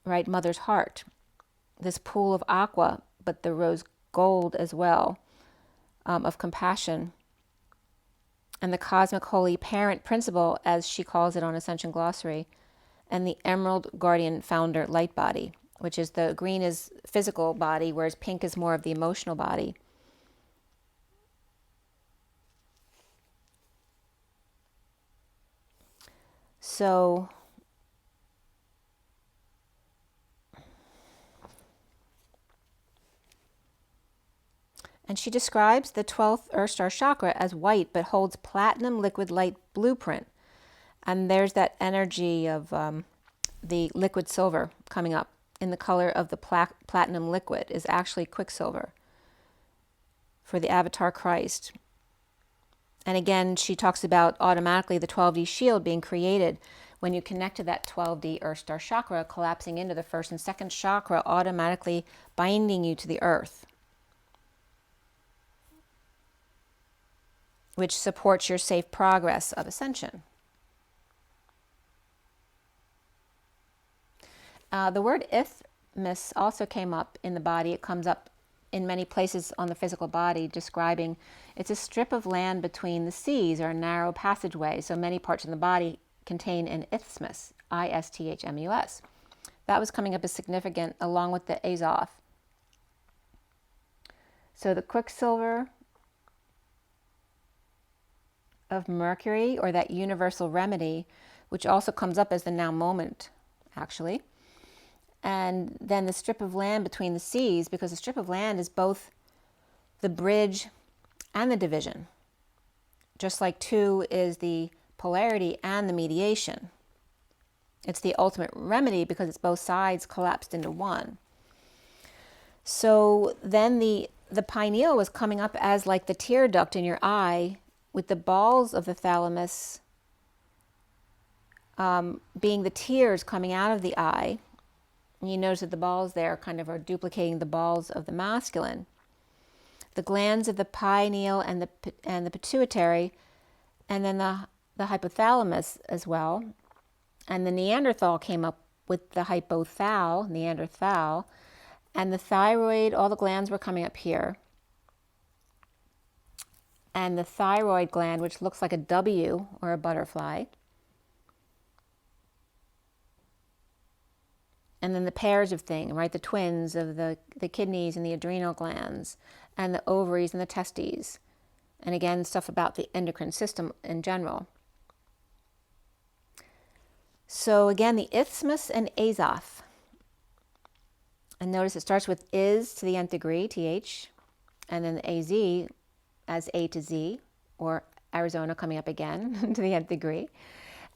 right, mother's heart. This pool of aqua, but the rose gold as well, of compassion. And the cosmic holy parent principle, as she calls it on Ascension Glossary, and the emerald guardian founder light body, which is the green is physical body, whereas pink is more of the emotional body. So and she describes the 12th Earth Star chakra as white, but holds platinum liquid light blueprint. And there's that energy of the liquid silver coming up in the color of the platinum liquid is actually Quicksilver for the Avatar Christ. And again, she talks about automatically the 12D shield being created when you connect to that 12D Earth Star Chakra, collapsing into the first and second chakra, automatically binding you to the earth, which supports your safe progress of ascension. The word isthmus also came up in the body. It comes up in many places on the physical body, describing it's a strip of land between the seas, or a narrow passageway. So many parts of the body contain an isthmus, I-S-T-H-M-U-S. That was coming up as significant, along with the Azoth. So the quicksilver of Mercury, or that universal remedy, which also comes up as the now moment, actually. And then the strip of land between the seas, because the strip of land is both the bridge and the division. Just like 2 is the polarity and the mediation. It's the ultimate remedy because it's both sides collapsed into one. So then the pineal was coming up as like the tear duct in your eye, with the balls of the thalamus being the tears coming out of the eye. And you notice that the balls there kind of are duplicating the balls of the masculine. The glands of the pineal and the pituitary, and then the hypothalamus as well. And the Neanderthal came up with the hypothal, Neanderthal, and the thyroid, all the glands were coming up here. And the thyroid gland, which looks like a W or a butterfly. And then the pairs of things, right? The twins of the kidneys and the adrenal glands, and the ovaries and the testes. And again, stuff about the endocrine system in general. So again, the isthmus and Azoth. And notice it starts with is to the nth degree, TH, and then the AZ as A to Z, or Arizona coming up again to the nth degree.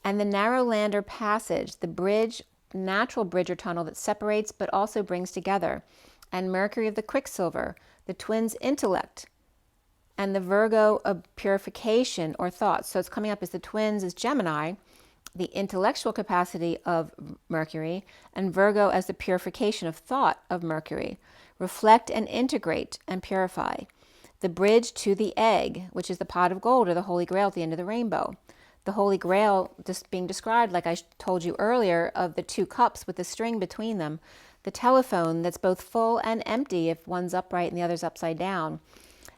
And the narrow lander passage, the bridge, natural bridge or tunnel that separates but also brings together. And Mercury of the quicksilver, the twins' intellect, and the Virgo of purification or thoughts. So it's coming up as the twins as Gemini, the intellectual capacity of Mercury, and Virgo as the purification of thought of Mercury. Reflect and integrate and purify. The bridge to the egg, which is the pot of gold or the Holy Grail at the end of the rainbow. The Holy Grail just being described, like I told you earlier, of the 2 cups with the string between them. The telephone that's both full and empty if one's upright and the other's upside down.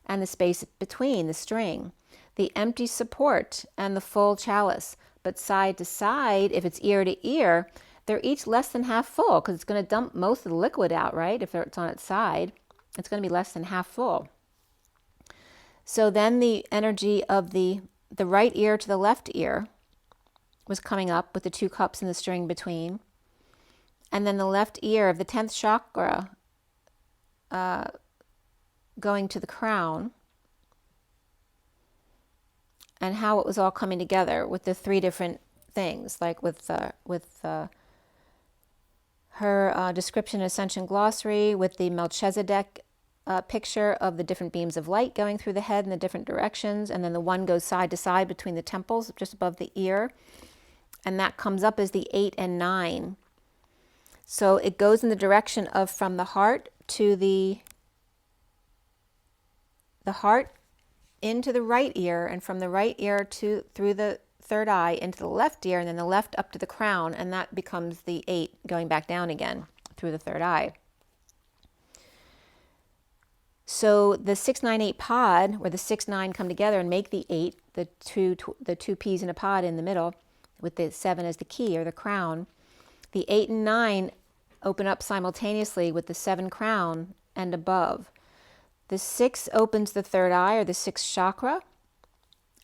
And the space between, the string. The empty support and the full chalice. But side to side, if it's ear to ear, they're each less than half full, because it's going to dump most of the liquid out, right? If it's on its side, it's going to be less than half full. So then the energy of the right ear to the left ear was coming up with the 2 cups and the string between. And then the left ear of the 10th chakra going to the crown. And how it was all coming together with the 3 different things, like with her description Ascension Glossary, with the Melchizedek picture of the different beams of light going through the head in the different directions, and then the one goes side to side between the temples, just above the ear, and that comes up as the 8 and 9. So it goes in the direction of from the heart to the heart into the right ear, and from the right ear to through the third eye into the left ear, and then the left up to the crown, and that becomes the 8 going back down again through the third eye. So the 6-9-8 pod, where the 6-9 come together and make the 8, the two peas in a pod in the middle, with the 7 as the key or the crown. The 8 and 9 open up simultaneously with the 7 crown and above. The 6 opens the third eye or the 6th chakra,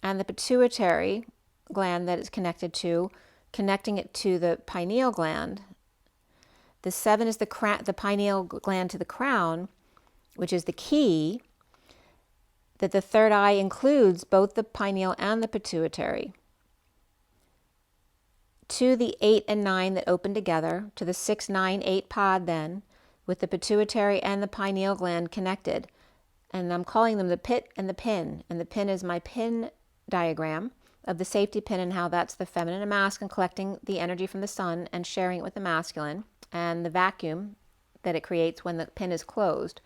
and the pituitary gland that it's connected to, connecting it to the pineal gland. The 7 is the pineal gland to the crown, which is the key, that the third eye includes both the pineal and the pituitary. To the 8 and 9 that open together, to the 6-9-8 pod then, with the pituitary and the pineal gland connected. And I'm calling them the pit and the pin. And the pin is my pin diagram of the safety pin and how that's the feminine and masculine collecting the energy from the sun and sharing it with the masculine, and the vacuum that it creates when the pin is closed.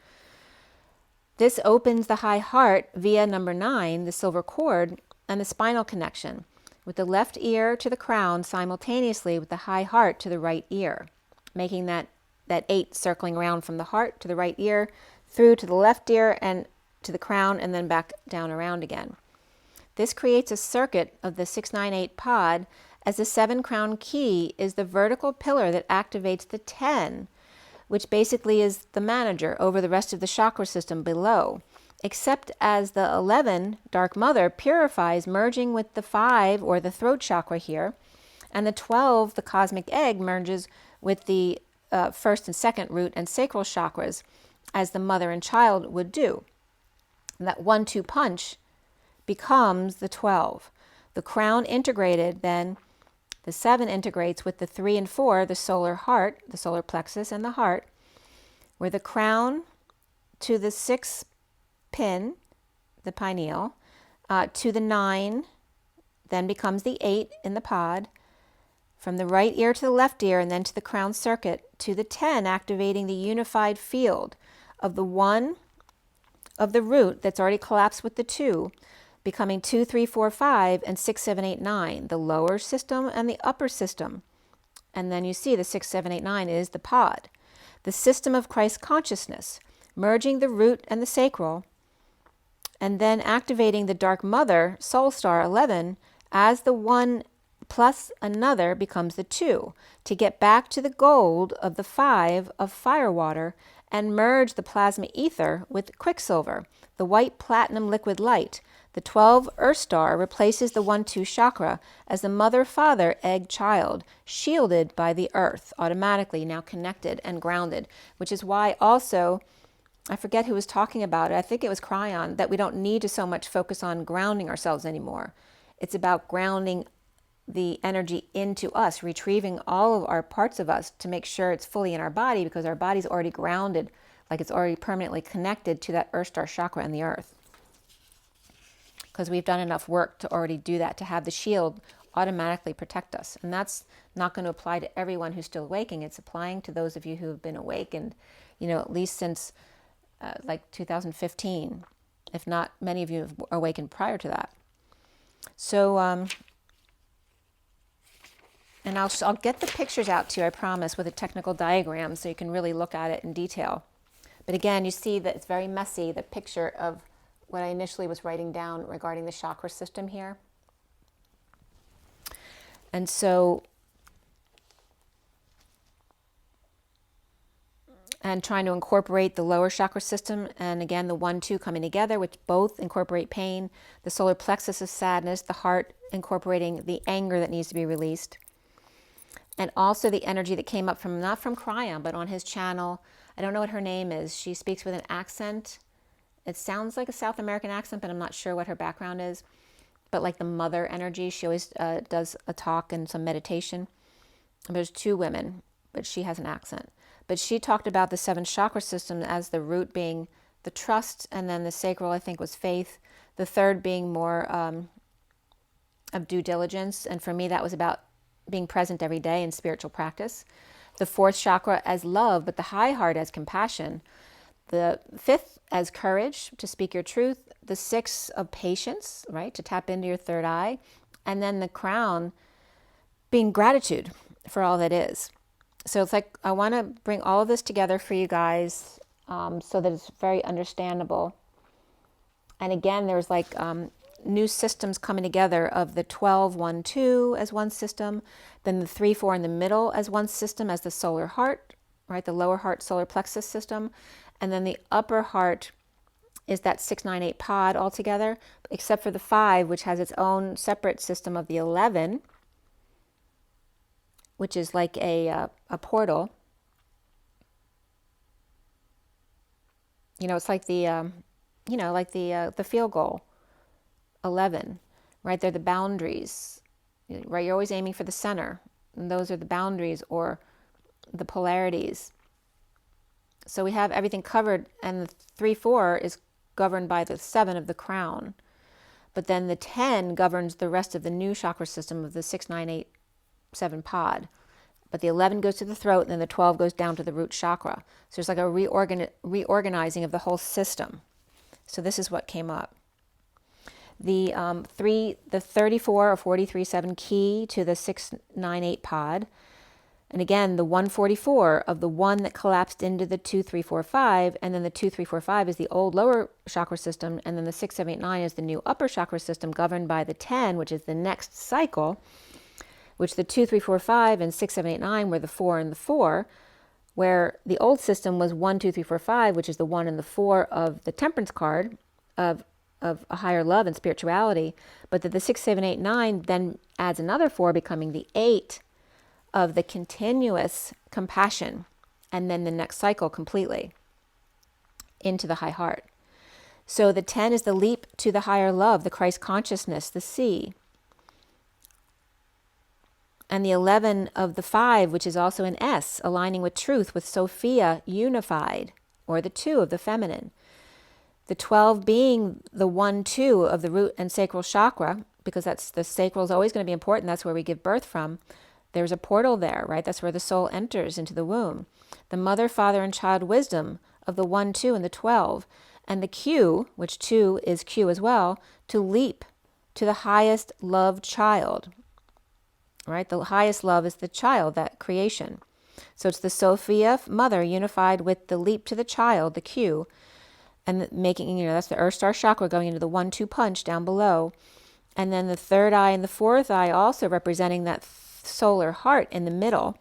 This opens the high heart via number 9, the silver cord, and the spinal connection, with the left ear to the crown simultaneously with the high heart to the right ear, making that 8 circling around from the heart to the right ear, through to the left ear and to the crown, and then back down around again. This creates a circuit of the 698 pod, as the 7 crown key is the vertical pillar that activates the 10, which basically is the manager over the rest of the chakra system below, except as the 11, Dark Mother, purifies, merging with the 5, or the throat chakra here, and the 12, the cosmic egg, merges with the first and second root and sacral chakras, as the mother and child would do. And that 1-2 punch becomes the 12. The crown integrated, then the 7 integrates with the 3 and 4, the solar heart, the solar plexus and the heart, where the crown to the 6 pin, the pineal, to the 9, then becomes the 8 in the pod, from the right ear to the left ear, and then to the crown circuit, to the 10, activating the unified field of the 1 of the root that's already collapsed with the 2, becoming 2, 3, 4, 5, and 6, 7, 8, 9, the lower system and the upper system. And then you see the 6, 7, 8, 9 is the pod, the system of Christ consciousness, merging the root and the sacral, and then activating the Dark Mother, Soul Star 11, as the 1 plus another becomes the 2, to get back to the gold of the 5 of fire water and merge the plasma ether with quicksilver, the white platinum liquid light. The 12 Earth Star replaces the 1-2 chakra as the mother, father, egg, child, shielded by the earth, automatically now connected and grounded, which is why also, I forget who was talking about it, I think it was Cryon, that we don't need to so much focus on grounding ourselves anymore. It's about grounding the energy into us, retrieving all of our parts of us to make sure it's fully in our body, because our body's already grounded, like it's already permanently connected to that Earth Star chakra and the earth. Because we've done enough work to already do that, to have the shield automatically protect us. And that's not going to apply to everyone who's still waking. It's applying to those of you who have been awakened, at least since like 2015, if not many of you have awakened prior to that. So, and I'll get the pictures out to you, I promise, with a technical diagram so you can really look at it in detail. But again, you see that it's very messy, the picture of what I initially was writing down regarding the chakra system here. And so, and trying to incorporate the lower chakra system, and again, the 1-2 coming together, which both incorporate pain, the solar plexus of sadness, the heart incorporating the anger that needs to be released, and also the energy that came up from, not from Cryon, but on his channel. I don't know what her name is. She speaks with an accent. It sounds like a South American accent, but I'm not sure what her background is. But like the mother energy, she always does a talk and some meditation. And there's 2 women, but she has an accent. But she talked about the 7 chakra system as the root being the trust, and then the sacral, I think, was faith. The third being more of due diligence. And for me, that was about being present every day in spiritual practice. The 4th chakra as love, but the high heart as compassion. The 5th as courage, to speak your truth. The 6th of patience, right, to tap into your third eye. And then the crown being gratitude for all that is. So it's like, I want to bring all of this together for you guys so that it's very understandable. And again, there's like new systems coming together of the 12-1-2 as one system, then the 3-4 in the middle as one system, as the solar heart, right, the lower heart solar plexus system, and then the upper heart is that 698 pod altogether, except for the 5, which has its own separate system of the 11, which is like a portal. It's like the the field goal. 11, right? They're the boundaries, right? You're always aiming for the center, and those are the boundaries or the polarities. So we have everything covered, and the 3-4 is governed by the 7 of the crown. but then the 10 governs the rest of the new chakra system of the 6, 9, 8, 7 pod. But the 11 goes to the throat, and then the 12 goes down to the root chakra. So it's like a reorganizing of the whole system. So this is what came up. The 34 or 43-7 key to the 6, 9, 8 pod. And again, the 144 of the 1 that collapsed into the 2, 3, 4, 5, and then the 2, 3, 4, 5 is the old lower chakra system, and then the 6, 7, 8, 9 is the new upper chakra system governed by the 10, which is the next cycle, which the 2, 3, 4, 5 and 6, 7, 8, 9 were the 4 and the 4, where the old system was 1, 2, 3, 4, 5, which is the 1 and the 4 of the temperance card of a higher love and spirituality, but that the 6, 7, 8, 9 then adds another 4, becoming the 8 of the continuous compassion, and then the next cycle completely into the high heart. So the 10 is the leap to the higher love, the Christ consciousness, the C. And the 11 of the 5, which is also an S, aligning with truth, with Sophia unified, or the 2 of the feminine. The 12 being the 1, 2 of the root and sacral chakra, because that's the sacral is always going to be important. That's where we give birth from. There's a portal there, right? That's where the soul enters into the womb. The mother, father, and child wisdom of the 1, 2, and the 12. And the Q, which 2 is Q as well, to leap to the highest loved child, right? The highest love is the child, that creation. So it's the Sophia mother unified with the leap to the child, the Q, and making, that's the Earth Star chakra going into the 1, 2 punch down below. And then the third eye and the fourth eye also representing that solar heart in the middle,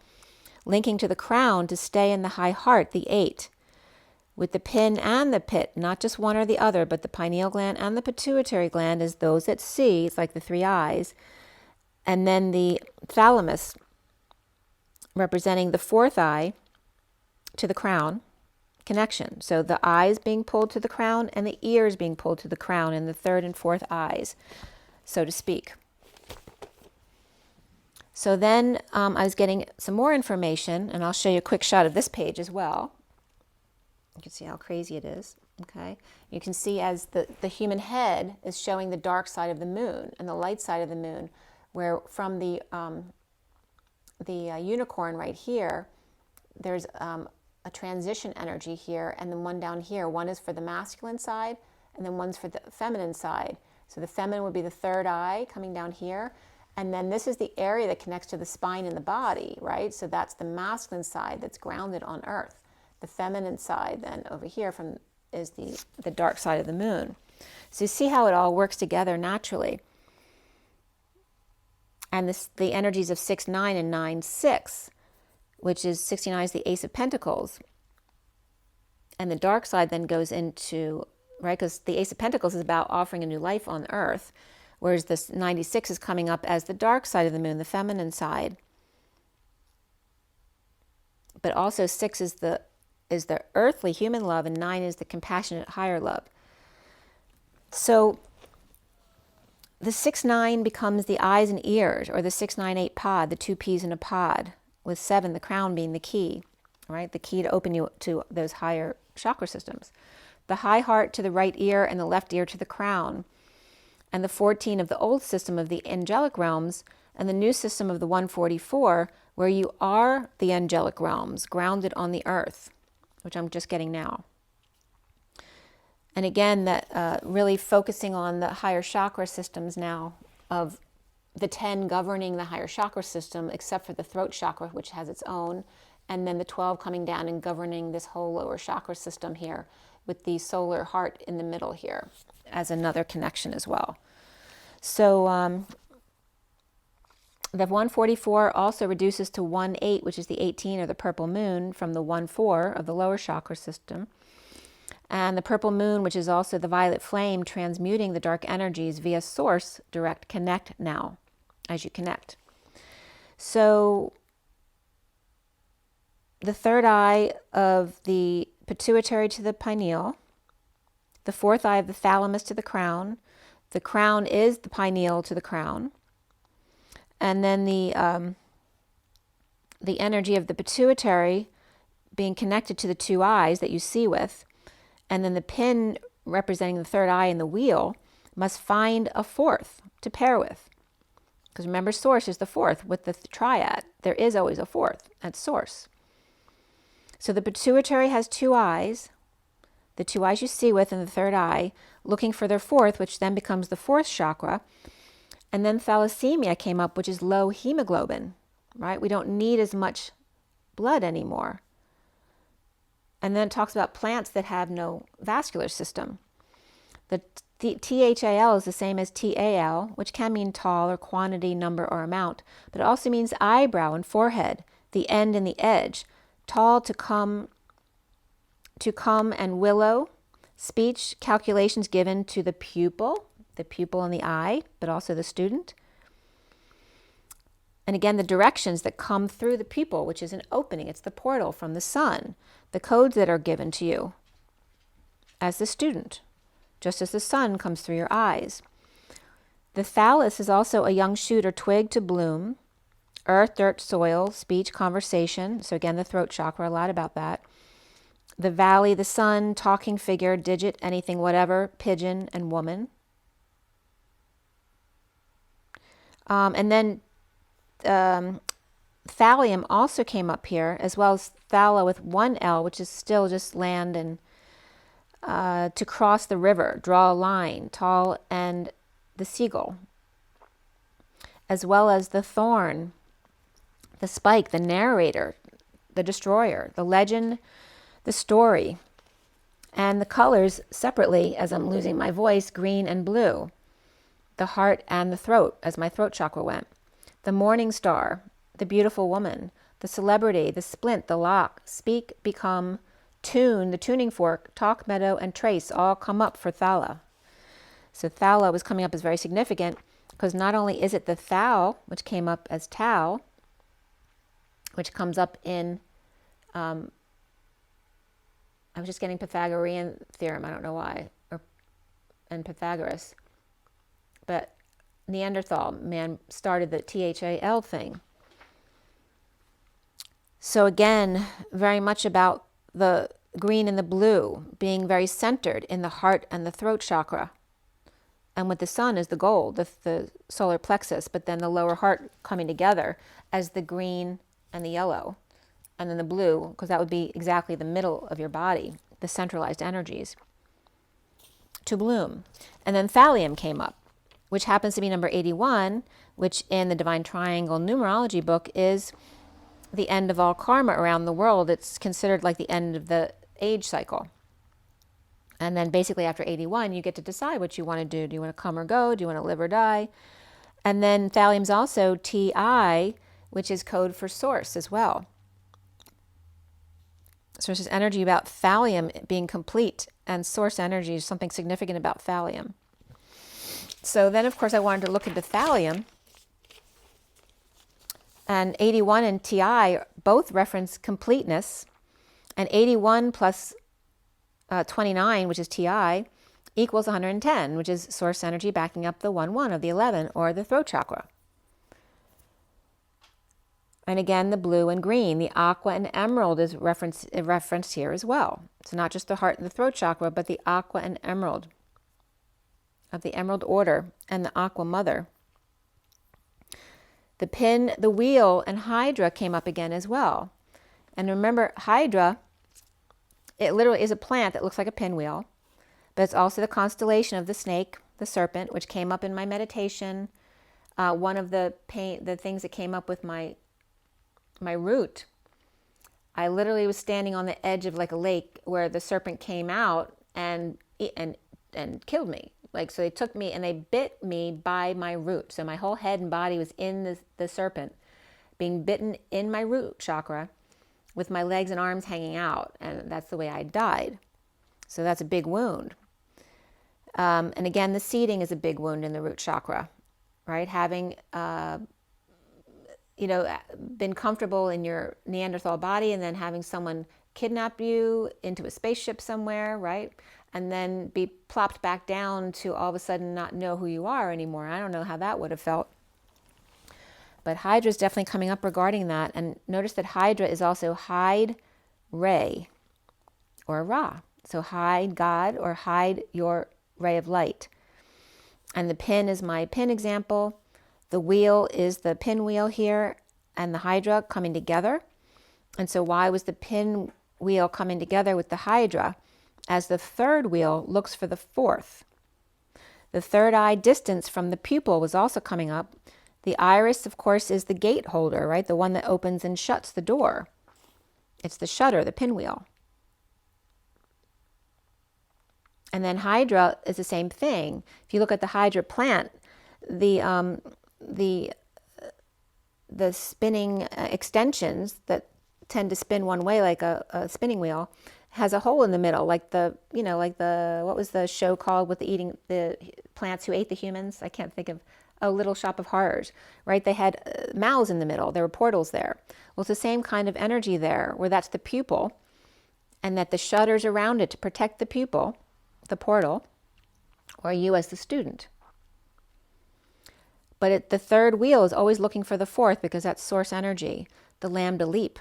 linking to the crown to stay in the high heart, the 8, with the pin and the pit, not just one or the other, but the pineal gland and the pituitary gland is those that see. It's like the 3 eyes. And then the thalamus representing the 4th eye to the crown connection. So the eyes being pulled to the crown and the ears being pulled to the crown in the 3rd and 4th eyes, so to speak. So then I was getting some more information, and I'll show you a quick shot of this page as well. You can see how crazy it is. Okay, you can see as the human head is showing the dark side of the moon and the light side of the moon, where from the unicorn right here, there's a transition energy here, and then one down here. One is for the masculine side, and then one's for the feminine side. So the feminine would be the 3rd eye coming down here. And then this is the area that connects to the spine and the body, right? So that's the masculine side that's grounded on earth. The feminine side then over here is the dark side of the moon. So you see how it all works together naturally. And the energies of 6, 9 and 9, 6, which is 69 is the Ace of Pentacles. And the dark side then goes into, right, because the Ace of Pentacles is about offering a new life on earth. Whereas this 96 is coming up as the dark side of the moon, the feminine side. But also 6 is the earthly human love, and 9 is the compassionate higher love. So the 6, 9 becomes the eyes and ears, or the 6, 9, 8 pod, the 2 peas in a pod, with 7, the crown being the key, right? The key to open you to those higher chakra systems. The high heart to the right ear and the left ear to the crown. And the 14 of the old system of the angelic realms, and the new system of the 144, where you are the angelic realms, grounded on the earth, which I'm just getting now. And again, that really focusing on the higher chakra systems now, of the 10 governing the higher chakra system, except for the throat chakra, which has its own, and then the 12 coming down and governing this whole lower chakra system here, with the solar heart in the middle here as another connection as well. So the 144 also reduces to 1-8, which is the 18 or the purple moon, from the 1-4 of the lower chakra system. And the purple moon, which is also the violet flame, transmuting the dark energies via source direct connect now as you connect. So the 3rd eye of the pituitary to the pineal, the 4th eye of the thalamus to the crown. The crown is the pineal to the crown. And then the energy of the pituitary being connected to the 2 eyes that you see with. And then the pin representing the 3rd eye in the wheel, must find a fourth to pair with. Because remember, source is the fourth with the triad. There is always a fourth at source. So the pituitary has 2 eyes, the 2 eyes you see with in the third eye, looking for their fourth, which then becomes the 4th chakra. And then thalassemia came up, which is low hemoglobin, right? We don't need as much blood anymore. And then it talks about plants that have no vascular system. The THAL is the same as TAL, which can mean tall or quantity, number, or amount, but it also means eyebrow and forehead, the end and the edge, tall to come and willow, speech, calculations given to the pupil in the eye, but also the student. And again, the directions that come through the pupil, which is an opening, it's the portal from the sun, the codes that are given to you as the student, just as the sun comes through your eyes. The thallus is also a young shoot or twig to bloom, earth, dirt, soil, speech, conversation. So again, the throat chakra, a lot about that. The valley, the sun, talking figure, digit, anything, whatever, pigeon, and woman. And then thallium also came up here, as well as thala with 1 L, which is still just land and to cross the river, draw a line, tall, and the seagull, as well as the thorn, the spike, the narrator, the destroyer, the legend, the story, and the colors separately, as I'm losing my voice, green and blue, the heart and the throat, as my throat chakra went, the morning star, the beautiful woman, the celebrity, the splint, the lock, speak, become, tune, the tuning fork, talk, meadow, and trace all come up for thala. So thala was coming up as very significant because not only is it the thal, which came up as tau, which comes up in, I was just getting Pythagorean theorem, I don't know why, and Pythagoras, but Neanderthal man started the THAL thing. So again, very much about the green and the blue being very centered in the heart and the throat chakra. And with the sun is the gold, the solar plexus, but then the lower heart coming together as the green and the yellow. And then the blue, because that would be exactly the middle of your body, the centralized energies, to bloom. And then thallium came up, which happens to be number 81, which in the Divine Triangle numerology book is the end of all karma around the world. It's considered like the end of the age cycle. And then basically after 81, you get to decide what you want to do. Do you want to come or go? Do you want to live or die? And then thallium's also TI, which is code for source as well. Source is energy about thallium being complete, and source energy is something significant about thallium. So then, of course, I wanted to look into thallium. And 81 and TI both reference completeness. And 81 plus 29, which is TI, equals 110, which is source energy backing up the 1-1 of the 11, or the throat chakra. And again, the blue and green, the aqua and emerald is referenced here as well. So not just the heart and the throat chakra, but the aqua and emerald of the emerald order and the aqua mother. The pin, the wheel, and Hydra came up again as well. And remember, Hydra, it literally is a plant that looks like a pinwheel, but it's also the constellation of the snake, the serpent, which came up in my meditation. One of the things that came up with my root, I literally was standing on the edge of like a lake where the serpent came out and killed me. Like, so they took me and they bit me by my root. So my whole head and body was in the serpent, being bitten in my root chakra with my legs and arms hanging out. And that's the way I died. So that's a big wound. And again, the seeding is a big wound in the root chakra, right? Having, been comfortable in your Neanderthal body and then having someone kidnap you into a spaceship somewhere, right? And then be plopped back down to all of a sudden not know who you are anymore. I don't know how that would have felt. But Hydra is definitely coming up regarding that. And notice that Hydra is also hide ray or Ra. So hide God or hide your ray of light. And the pin is my pin example. The wheel is the pinwheel here and the Hydra coming together. And so why was the pinwheel coming together with the Hydra? As the third wheel looks for the fourth. The third eye distance from the pupil was also coming up. The iris, of course, is the gate holder, right? The one that opens and shuts the door. It's the shutter, the pinwheel. And then Hydra is the same thing. If you look at the Hydra plant, the spinning extensions that tend to spin one way like a spinning wheel has a hole in the middle, like what was the show called with the plants who ate the humans? I can't think of. Oh, Little Shop of Horrors, right? They had mouths in the middle. There were portals there. Well, it's the same kind of energy there, where that's the pupil, and that the shutters around it to protect the pupil, the portal, or you as the student. But the third wheel is always looking for the fourth, because that's source energy, the lambda leap,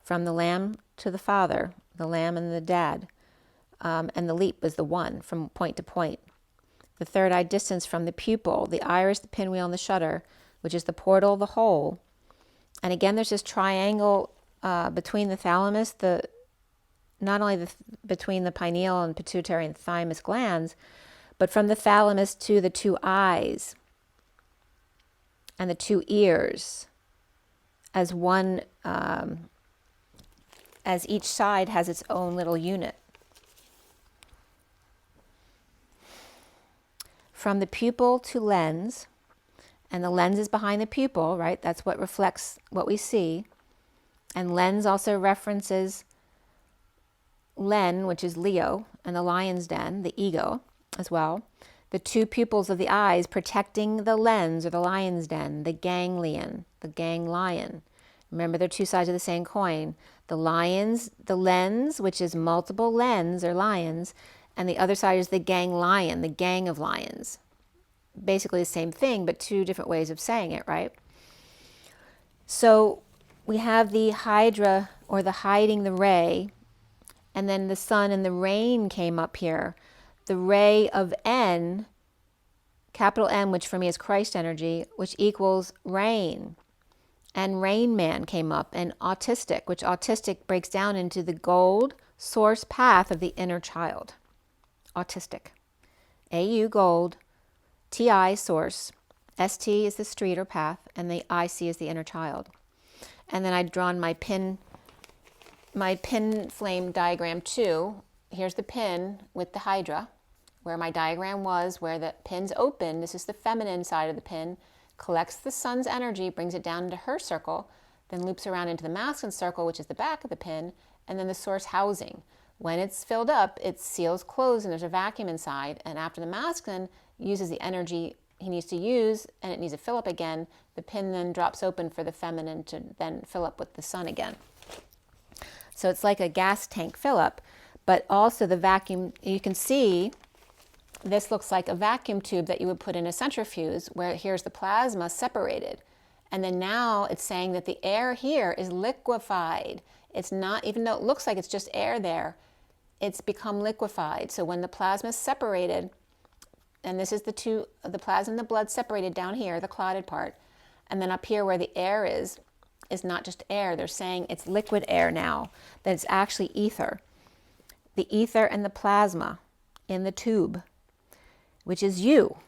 from the lamb to the father, the lamb and the dad, and the leap is the one from point to point. The third eye distance from the pupil, the iris, the pinwheel, and the shutter, which is the portal, the hole. And again, there's this triangle between the thalamus, not only between the pineal and pituitary and thymus glands, but from the thalamus to the two eyes and the two ears as one, as each side has its own little unit. From the pupil to lens, and the lens is behind the pupil, right? That's what reflects what we see. And lens also references Len, which is Leo, and the lion's den, the ego, as well. The two pupils of the eyes protecting the lens, or the lion's den, the ganglion, the ganglion. Remember, they're two sides of the same coin. The lens, which is multiple lens, or lions, and the other side is the ganglion, the gang of lions. Basically the same thing, but two different ways of saying it, right? So we have the Hydra, or the hiding the ray, and then the sun and the rain came up here. The ray of N, capital N, which for me is Christ energy, which equals rain. And Rain Man came up, and autistic, which autistic breaks down into the gold source path of the inner child. Autistic. AU gold, TI source, ST is the street or path, and the IC is the inner child. And then I'd drawn my pin flame diagram too. Here's the pin with the Hydra, where my diagram was, where the pin's open. This is the feminine side of the pin, collects the sun's energy, brings it down into her circle, then loops around into the masculine circle, which is the back of the pin, and then the source housing. When it's filled up, it seals closed and there's a vacuum inside. And after the masculine uses the energy he needs to use and it needs to fill up again, the pin then drops open for the feminine to then fill up with the sun again. So it's like a gas tank fill up, but also the vacuum, you can see this looks like a vacuum tube that you would put in a centrifuge, where here's the plasma separated. And then now it's saying that the air here is liquefied. It's not, even though it looks like it's just air there, it's become liquefied. So when the plasma is separated, and this is the plasma and the blood separated down here, the clotted part, and then up here where the air is not just air. They're saying it's liquid air now, that it's actually ether. The ether and the plasma in the tube, which is you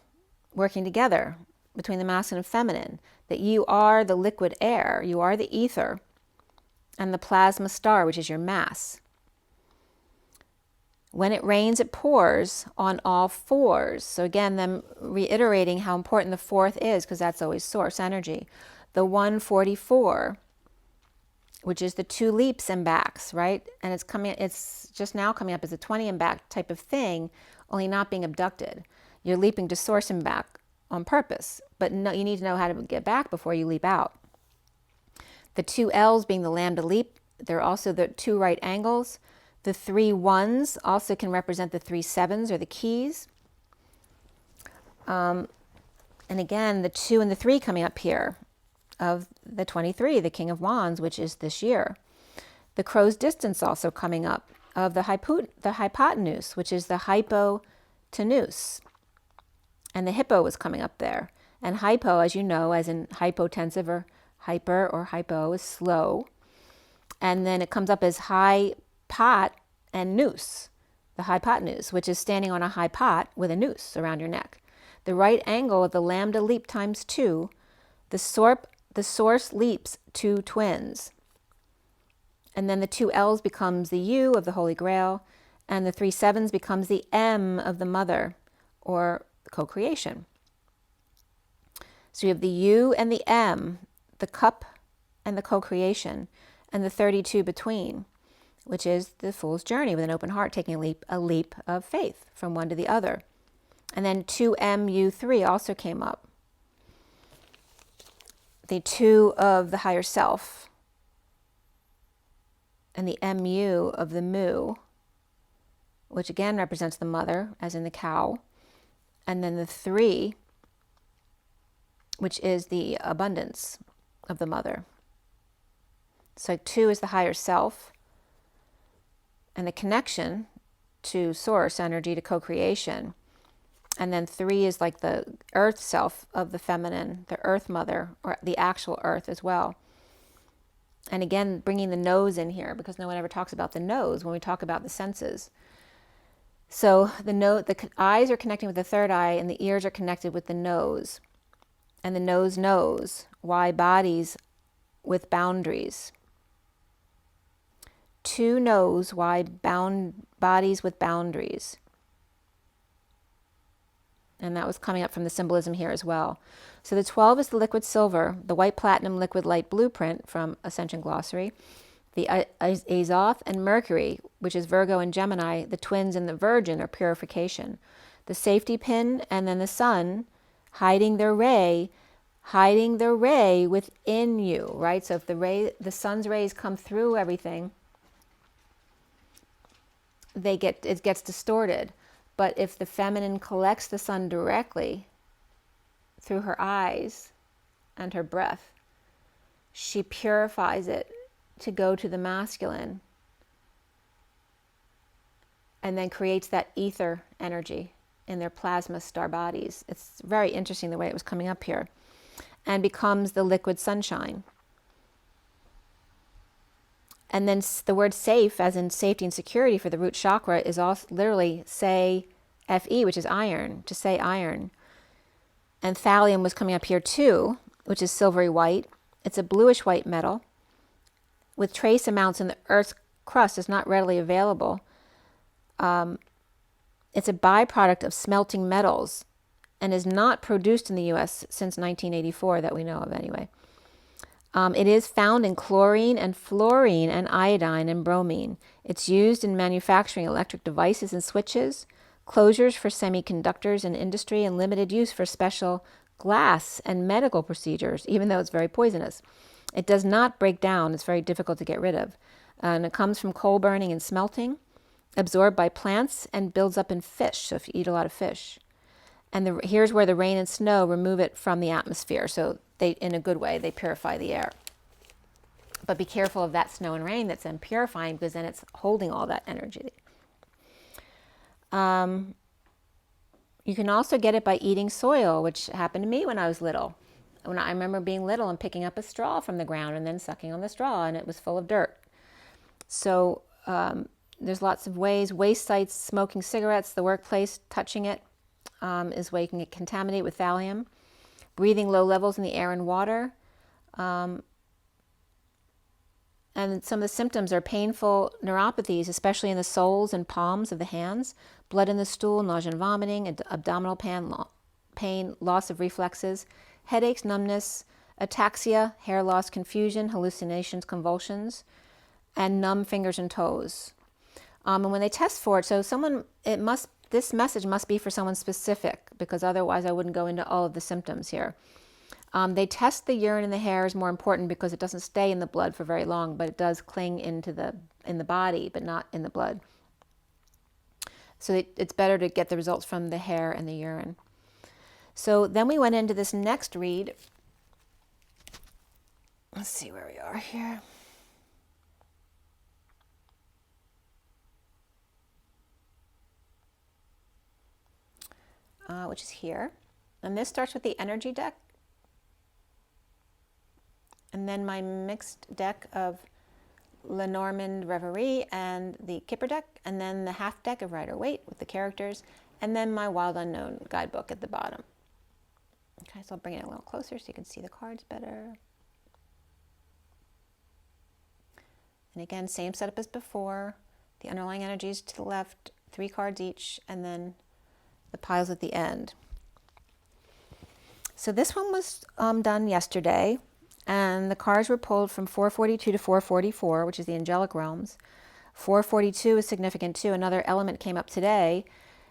working together between the masculine and feminine, that you are the liquid air, you are the ether, and the plasma star, which is your mass. When it rains, it pours on all fours. So again, them reiterating how important the fourth is, because that's always source energy. The 144, which is the two leaps and backs, right? And it's just now coming up as a 20 and back type of thing, only not being abducted. You're leaping to source and back on purpose, but no, you need to know how to get back before you leap out. The two L's being the lambda leap, they're also the two right angles. The 3 1s also can represent the 3 7s or the keys. And again, the 2 and the 3 coming up here of the 23, the King of Wands, which is this year. The crow's distance also coming up of the hypotenuse, which is the hypotenuse. And the hippo was coming up there. And hypo, as you know, as in hypotensive or hyper or hypo, is slow. And then it comes up as high pot and noose, the hypotenuse, which is standing on a high pot with a noose around your neck. The right angle of the lambda leap times 2, the source leaps 2 twins. And then the 2 L's becomes the U of the Holy Grail, and the 3 sevens becomes the M of the mother, or co-creation. So you have the U and the M, the cup and the co-creation, and the 32 between, which is the fool's journey with an open heart, taking a leap of faith from one to the other. And then 2MU3 also came up. The 2 of the higher self, and the MU of the mu, which again represents the mother, as in the cow. And then the 3, which is the abundance of the mother. So 2 is the higher self, and the connection to source energy, to co-creation. And then 3 is like the earth self of the feminine, the earth mother, or the actual earth as well. And again, bringing the nose in here, because no one ever talks about the nose when we talk about the senses. So the eyes are connecting with the third eye, and the ears are connected with the nose. And the nose knows why bodies with boundaries. 2 knows why bodies with boundaries. And that was coming up from the symbolism here as well. So the 12 is the liquid silver, the white platinum liquid light blueprint from Ascension Glossary. The Azoth and Mercury, which is Virgo and Gemini, the twins and the Virgin, or purification. The safety pin, and then the sun, hiding the ray within you, right? So if the sun's rays come through everything, it gets distorted. But if the feminine collects the sun directly through her eyes and her breath, she purifies it to go to the masculine, and then creates that ether energy in their plasma star bodies. It's very interesting the way it was coming up here. And becomes the liquid sunshine. And then the word safe, as in safety and security for the root chakra, is also literally say Fe, which is iron, to say iron. And thallium was coming up here too, which is silvery white. It's a bluish white metal with trace amounts in the Earth's crust, is not readily available. It's a byproduct of smelting metals and is not produced in the U.S. since 1984 that we know of anyway. It is found in chlorine and fluorine and iodine and bromine. It's used in manufacturing electric devices and switches, closures for semiconductors and industry, and limited use for special glass and medical procedures, even though it's very poisonous. It does not break down. It's very difficult to get rid of. And it comes from coal burning and smelting, absorbed by plants, and builds up in fish, so if you eat a lot of fish. And here's where the rain and snow remove it from the atmosphere. So they, in a good way, they purify the air. But be careful of that snow and rain that's then purifying, because then it's holding all that energy. You can also get it by eating soil, which happened to me when I was little. I remember being little and picking up a straw from the ground and then sucking on the straw, and it was full of dirt. So there's lots of ways. Waste sites, smoking cigarettes, the workplace, touching it is where you can get contaminated with thallium. Breathing low levels in the air and water. And some of the symptoms are painful neuropathies, especially in the soles and palms of the hands, blood in the stool, nausea and vomiting, abdominal pain, loss of reflexes, headaches, numbness, ataxia, hair loss, confusion, hallucinations, convulsions, and numb fingers and toes. And when they test for it, so this message must be for someone specific, because otherwise I wouldn't go into all of the symptoms here. They test the urine and the hair is more important because it doesn't stay in the blood for very long, but it does cling in the body, but not in the blood. So it's better to get the results from the hair and the urine. So then we went into this next read. Let's see where we are here. which is here. And this starts with the energy deck. And then my mixed deck of LENORMAND, REVERIE, and the KIPPER deck. And then the half deck of Rider-Waite with the characters. And then my Wild Unknown guidebook at the bottom. Okay, so I'll bring it a little closer so you can see the cards better. And again, same setup as before. The underlying energies to the left, 3 cards each, and then the piles at the end. So this one was done yesterday, and the cards were pulled from 442 to 444, which is the angelic realms. 442 is significant too. Another element came up today,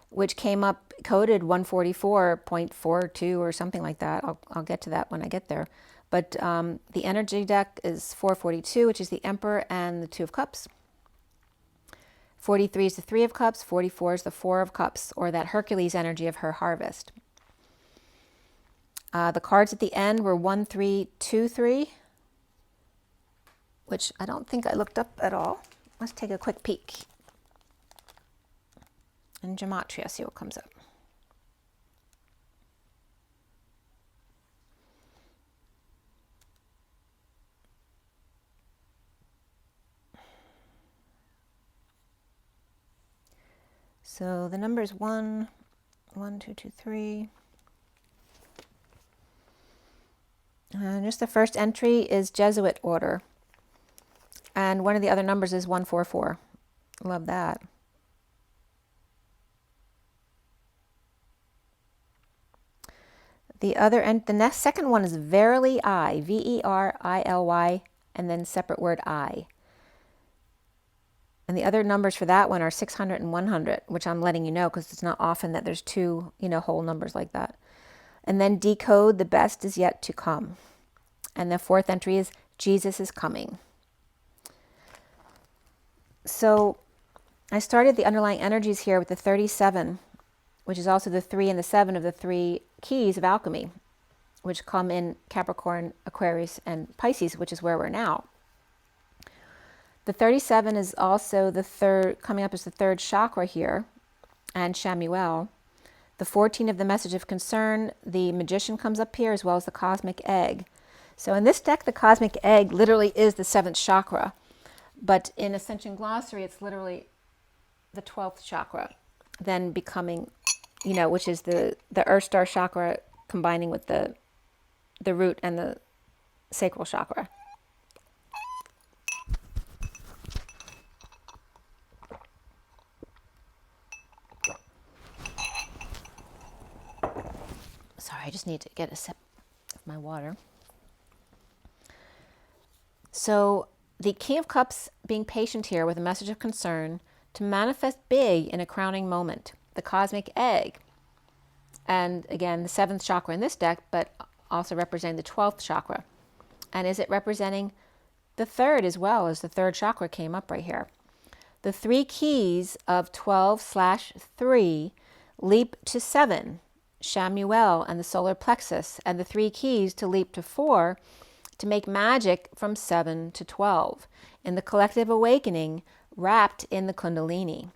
which came up coded 144.42 or something like that. I'll get to that when I get there. But the energy deck is 442, which is the Emperor and the 2 of Cups. 43 is the 3 of Cups. 44 is the 4 of Cups, or that Hercules energy of her harvest. The cards at the end were 1, 3, 2, 3, which I don't think I looked up at all. Let's take a quick peek. And gematria, see what comes up. So the number is 1, 1, 2, 2, 3. Just the first entry is Jesuit order. And one of the other numbers is 144. Love that. The next second one is Verily I, V-E-R-I-L-Y, and then separate word I. And the other numbers for that one are 600 and 100, which I'm letting you know because it's not often that there's 2, whole numbers like that. And then decode, the best is yet to come. And the 4th entry is Jesus is coming. So I started the underlying energies here with the 37, which is also the 3 and the 7 of the 3 keys of alchemy, which come in Capricorn, Aquarius, and Pisces, which is where we're now. The 37 is also the third, coming up as the 3rd chakra here, and Shamuel. The 14 of the message of concern, the magician comes up here, as well as the cosmic egg. So in this deck, the cosmic egg literally is the 7th chakra, but in Ascension Glossary, it's literally the 12th chakra, then becoming, which is the Earth Star chakra combining with the root and the sacral chakra. Sorry, I just need to get a sip of my water. So the King of Cups being patient here with a message of concern to manifest big in a crowning moment. The cosmic egg. And again, the 7th chakra in this deck, but also representing the 12th chakra. And is it representing the 3rd as well, as the 3rd chakra came up right here. The 3 keys of 12/3 leap to 7, Shamuel and the solar plexus, and the 3 keys to leap to 4 to make magic from 7 to 12 in the collective awakening wrapped in the Kundalini.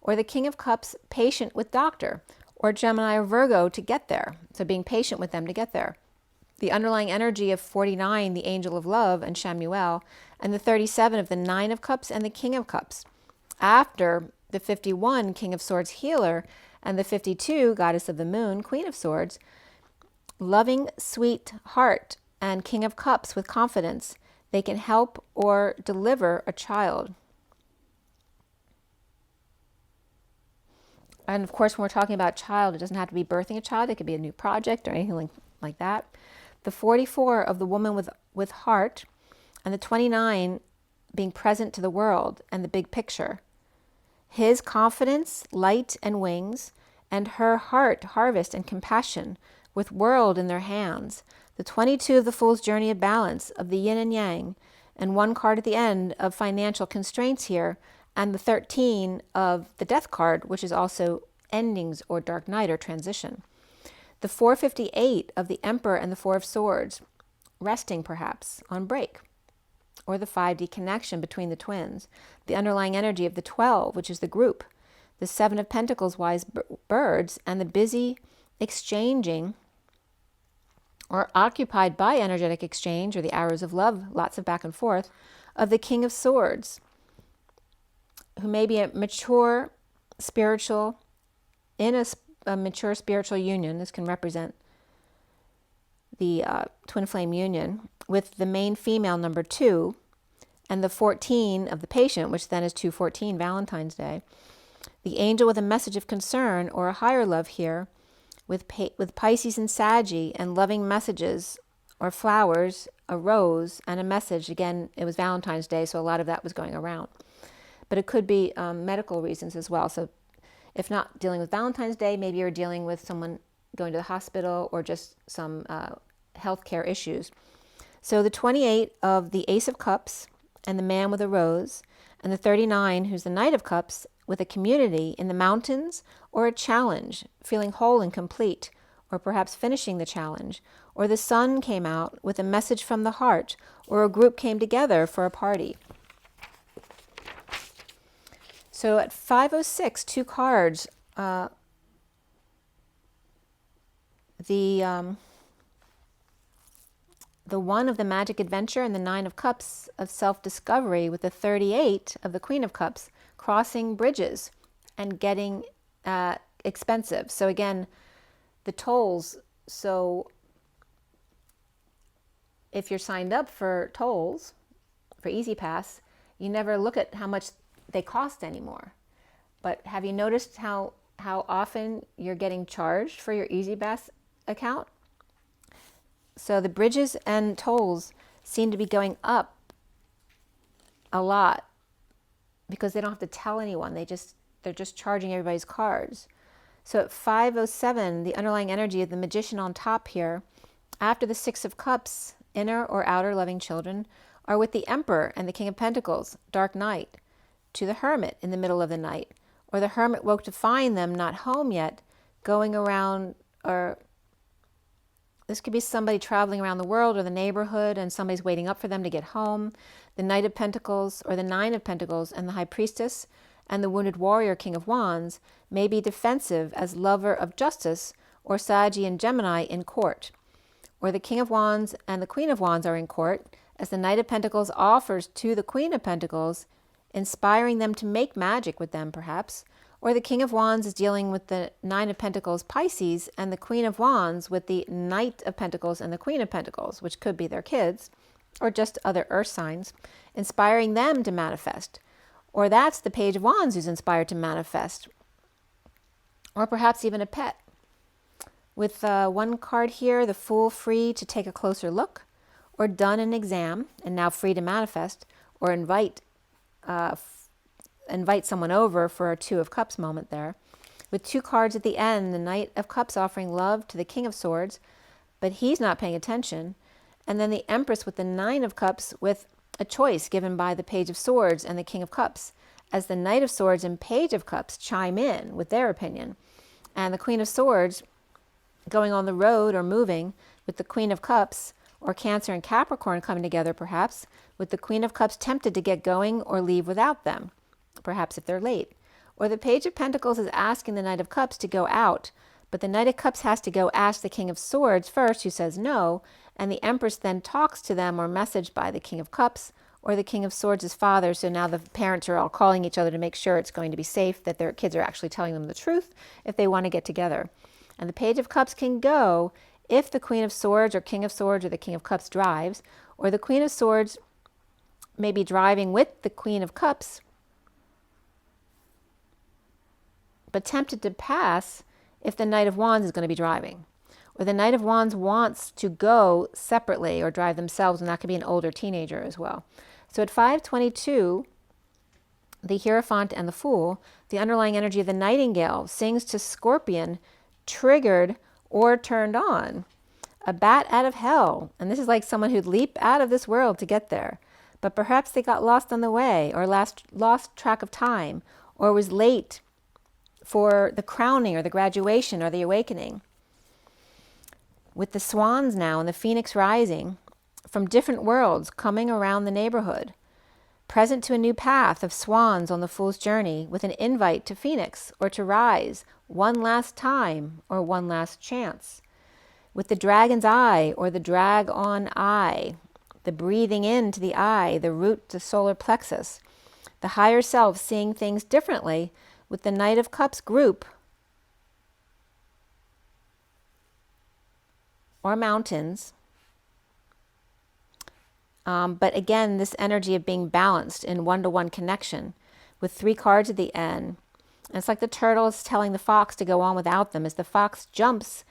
Or the King of Cups patient with Doctor, or Gemini or Virgo to get there. So being patient with them to get there. The underlying energy of 49, the Angel of Love and Shamuel, and the 37 of the 9 of Cups and the King of Cups. After the 51, King of Swords Healer, and the 52, Goddess of the Moon, Queen of Swords, loving, sweet heart, and King of Cups with confidence. They can help or deliver a child. And of course, when we're talking about child, it doesn't have to be birthing a child. It could be a new project or anything like that. The 44 of the woman with heart, and the 29 being present to the world and the big picture. His confidence, light and wings, and her heart, harvest and compassion, with world in their hands. The 22 of the Fool's Journey of Balance, of the yin and yang, and 1 card at the end of financial constraints here, and the 13 of the Death card, which is also endings or dark night or transition. The 458 of the Emperor and the 4 of Swords, resting perhaps on break. Or the 5D connection between the twins. The underlying energy of the 12, which is the group. The 7 of Pentacles, wise birds, and the busy exchanging or occupied by energetic exchange, or the arrows of love, lots of back and forth, of the King of Swords, who may be a mature spiritual, in a mature spiritual union. This can represent the twin flame union with the main female, number 2, and the 14 of the patient, which then is 214, Valentine's Day. The angel with a message of concern or a higher love here, with Pisces and Saggy, and loving messages or flowers, a rose and a message. Again, it was Valentine's Day, so a lot of that was going around. But it could be medical reasons as well. So if not dealing with Valentine's Day, maybe you're dealing with someone going to the hospital or just some healthcare issues. So the 28 of the Ace of Cups and the man with a rose, and the 39, who's the Knight of Cups, with a community in the mountains or a challenge, feeling whole and complete, or perhaps finishing the challenge, or the sun came out with a message from the heart, or a group came together for a party. So at 5:06, 2 cards, the 1 of the Magic Adventure and the 9 of Cups of self-discovery, with the 38 of the Queen of Cups, crossing bridges and getting expensive. So again, the tolls. So if you're signed up for tolls, for Easy Pass, you never look at how much they cost anymore. But have you noticed how often you're getting charged for your Easy Pass account? So the bridges and tolls seem to be going up a lot because they don't have to tell anyone. They're just charging everybody's cards. So at 5:07, the underlying energy of the Magician on top here, after the 6 of Cups, inner or outer loving children, are with the Emperor and the King of Pentacles, dark night, to the Hermit in the middle of the night, or the Hermit woke to find them not home yet, going around, or this could be somebody traveling around the world or the neighborhood, and somebody's waiting up for them to get home. The Knight of Pentacles or the 9 of Pentacles and the High Priestess and the Wounded Warrior, King of Wands, may be defensive as lover of justice, or Saggy and Gemini in court. Or the King of Wands and the Queen of Wands are in court, as the Knight of Pentacles offers to the Queen of Pentacles, inspiring them to make magic with them perhaps. Or the King of Wands is dealing with the 9 of Pentacles, Pisces, and the Queen of Wands with the Knight of Pentacles and the Queen of Pentacles, which could be their kids, or just other earth signs, inspiring them to manifest. Or that's the Page of Wands who's inspired to manifest. Or perhaps even a pet. With one card here, the Fool, free to take a closer look, or done an exam and now free to manifest, or invite someone over for a 2 of Cups moment there. With 2 cards at the end, the Knight of Cups offering love to the King of Swords, but he's not paying attention. And then the Empress with the 9 of Cups, with a choice given by the Page of Swords and the King of Cups, as the Knight of Swords and Page of Cups chime in with their opinion. And the Queen of Swords going on the road or moving, with the Queen of Cups, or Cancer and Capricorn coming together perhaps, with the Queen of Cups tempted to get going or leave without them, perhaps if they're late. Or the Page of Pentacles is asking the Knight of Cups to go out, but the Knight of Cups has to go ask the King of Swords first, who says no, and the Empress then talks to them or messaged by the King of Cups or the King of Swords' father. So now the parents are all calling each other to make sure it's going to be safe, that their kids are actually telling them the truth if they want to get together. And the Page of Cups can go if the Queen of Swords or King of Swords or the King of Cups drives, or the Queen of Swords may be driving with the Queen of Cups, but tempted to pass if the Knight of Wands is going to be driving. Or the Knight of Wands wants to go separately or drive themselves, and that could be an older teenager as well. So at 5:22, the Hierophant and the Fool, the underlying energy of the Nightingale sings to Scorpion, triggered or turned on. A bat out of hell. And this is like someone who'd leap out of this world to get there. But perhaps they got lost on the way, or lost track of time, or was late for the crowning or the graduation or the awakening. With the swans now and the phoenix rising from different worlds coming around the neighborhood. present to a new path of swans on the fool's journey, with an invite to Phoenix or to rise one last time or one last chance, with the dragon's eye or the drag on eye, the breathing into the eye, the root to solar plexus, the higher self seeing things differently with the Knight of Cups group or mountains. But again, this energy of being balanced in one-to-one connection with 3 cards at the end. And it's like the turtle is telling the fox to go on without them as the fox jumps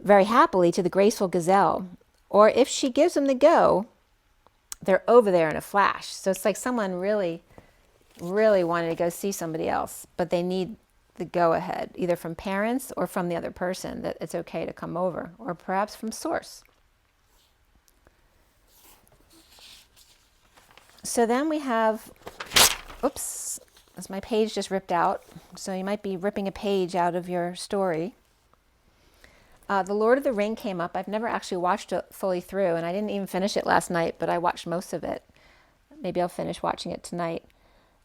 very happily to the graceful gazelle. Or if she gives them the go, they're over there in a flash. So it's like someone really, really wanted to go see somebody else, but they need the go-ahead, either from parents or from the other person, that it's okay to come over, or perhaps from source. So then we have, oops, as my page just ripped out, so you might be ripping a page out of your story. The Lord of the Ring came up. I've never actually watched it fully through, and I didn't even finish it last night, but I watched most of it. Maybe I'll finish watching it tonight.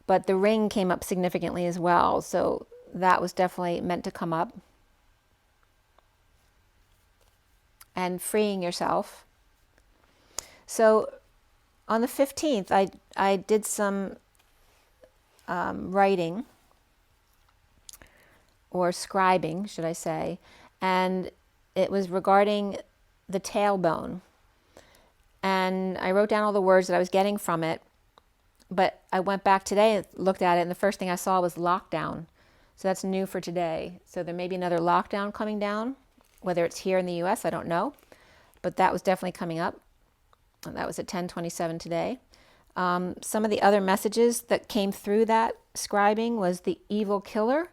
But the ring came up significantly as well, so that was definitely meant to come up. And freeing yourself. So on the 15th, I did some writing, or scribing, should I say, and it was regarding the tailbone. And I wrote down all the words that I was getting from it, but I went back today and looked at it, and the first thing I saw was lockdown. So that's new for today. So there may be another lockdown coming down, whether it's here in the US, I don't know, but that was definitely coming up. And that was at 10:27 today. Some of the other messages that came through that scribing was the evil killer,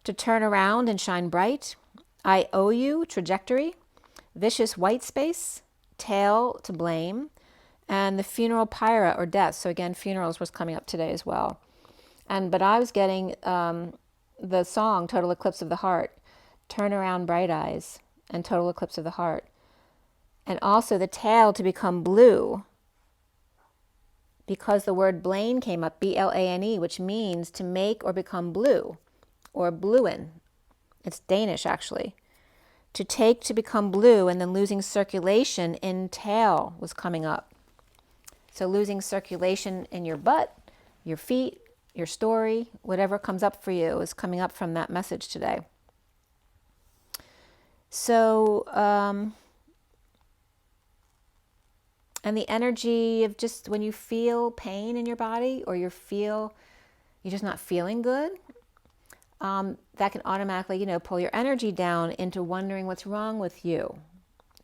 to turn around and shine bright, I owe you, trajectory, vicious white space, tail to blame, and the funeral pyra, or death. So again, funerals was coming up today as well. But I was getting the song Total Eclipse of the Heart, turn around bright eyes, and total eclipse of the heart. And also the tail to become blue, because the word blane came up, B-L-A-N-E, which means to make or become blue, or bluin. It's Danish, actually. To take, to become blue, and then losing circulation in tail was coming up. So losing circulation in your butt, your feet, your story, whatever comes up for you is coming up from that message today. So, and the energy of just when you feel pain in your body, or you're just not feeling good, that can automatically, pull your energy down into wondering what's wrong with you,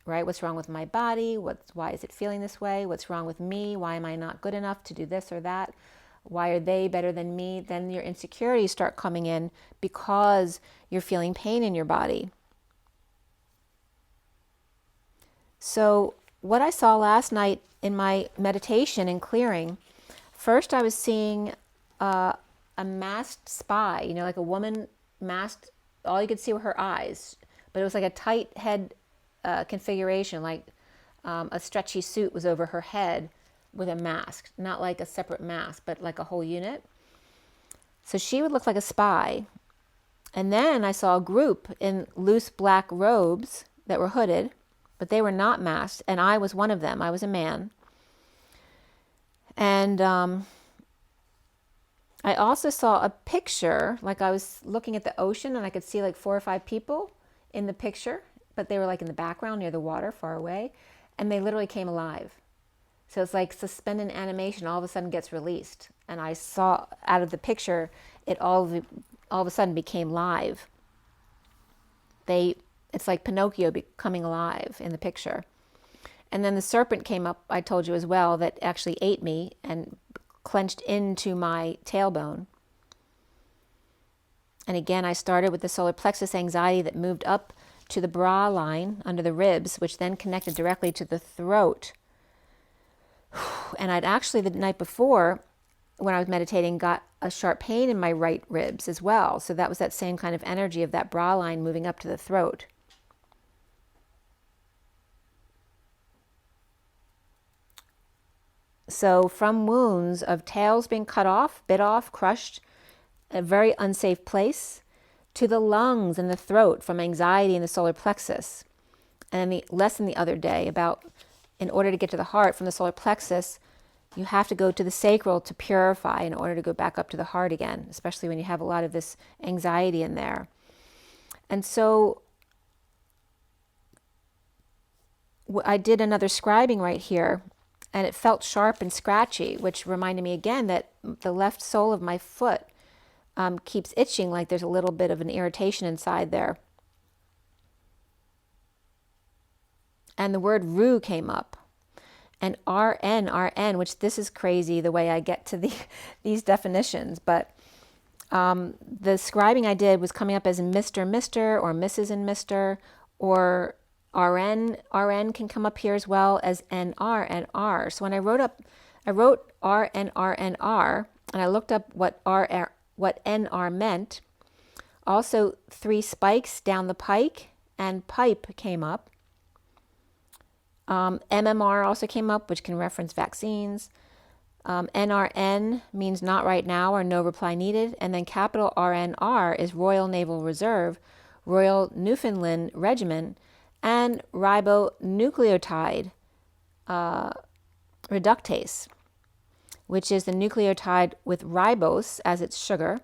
right? What's wrong with my body? Why is it feeling this way? What's wrong with me? Why am I not good enough to do this or that? Why are they better than me? Then your insecurities start coming in because you're feeling pain in your body. So what I saw last night in my meditation and clearing, first I was seeing a masked spy, like a woman masked. All you could see were her eyes, but it was like a tight head configuration, like a stretchy suit was over her head with a mask, not like a separate mask, but like a whole unit. So she would look like a spy. And then I saw a group in loose black robes that were hooded, but they were not masked, and I was one of them. I was a man. And I also saw a picture, like I was looking at the ocean, and I could see like 4 or 5 people in the picture, but they were like in the background near the water, far away, and they literally came alive. So it's like suspended animation all of a sudden gets released. And I saw out of the picture, it all of a sudden became live. It's like Pinocchio becoming alive in the picture. And then the serpent came up, I told you as well, that actually ate me and clenched into my tailbone. And again, I started with the solar plexus anxiety that moved up to the bra line under the ribs, which then connected directly to the throat. And I'd actually, the night before, when I was meditating, got a sharp pain in my right ribs as well. So that was that same kind of energy of that bra line moving up to the throat. So from wounds of tails being cut off, bit off, crushed, a very unsafe place, to the lungs and the throat from anxiety in the solar plexus. And the lesson the other day about, in order to get to the heart from the solar plexus, you have to go to the sacral to purify in order to go back up to the heart again, especially when you have a lot of this anxiety in there. And so I did another scribing right here, and it felt sharp and scratchy, which reminded me again that the left sole of my foot keeps itching, like there's a little bit of an irritation inside there. And the word rue came up. And RN, which this is crazy the way I get to these definitions, but the scribing I did was coming up as Mr., Mr., or Mrs. and Mr., or RN. RN can come up here as well as NR and R. So when I wrote RNR, and I looked up what NR meant. Also, 3 spikes down the pike, and pipe came up. MMR also came up, which can reference vaccines. NRN means not right now or no reply needed. And then capital RNR is Royal Naval Reserve, Royal Newfoundland Regiment, and ribonucleotide reductase, which is the nucleotide with ribose as its sugar,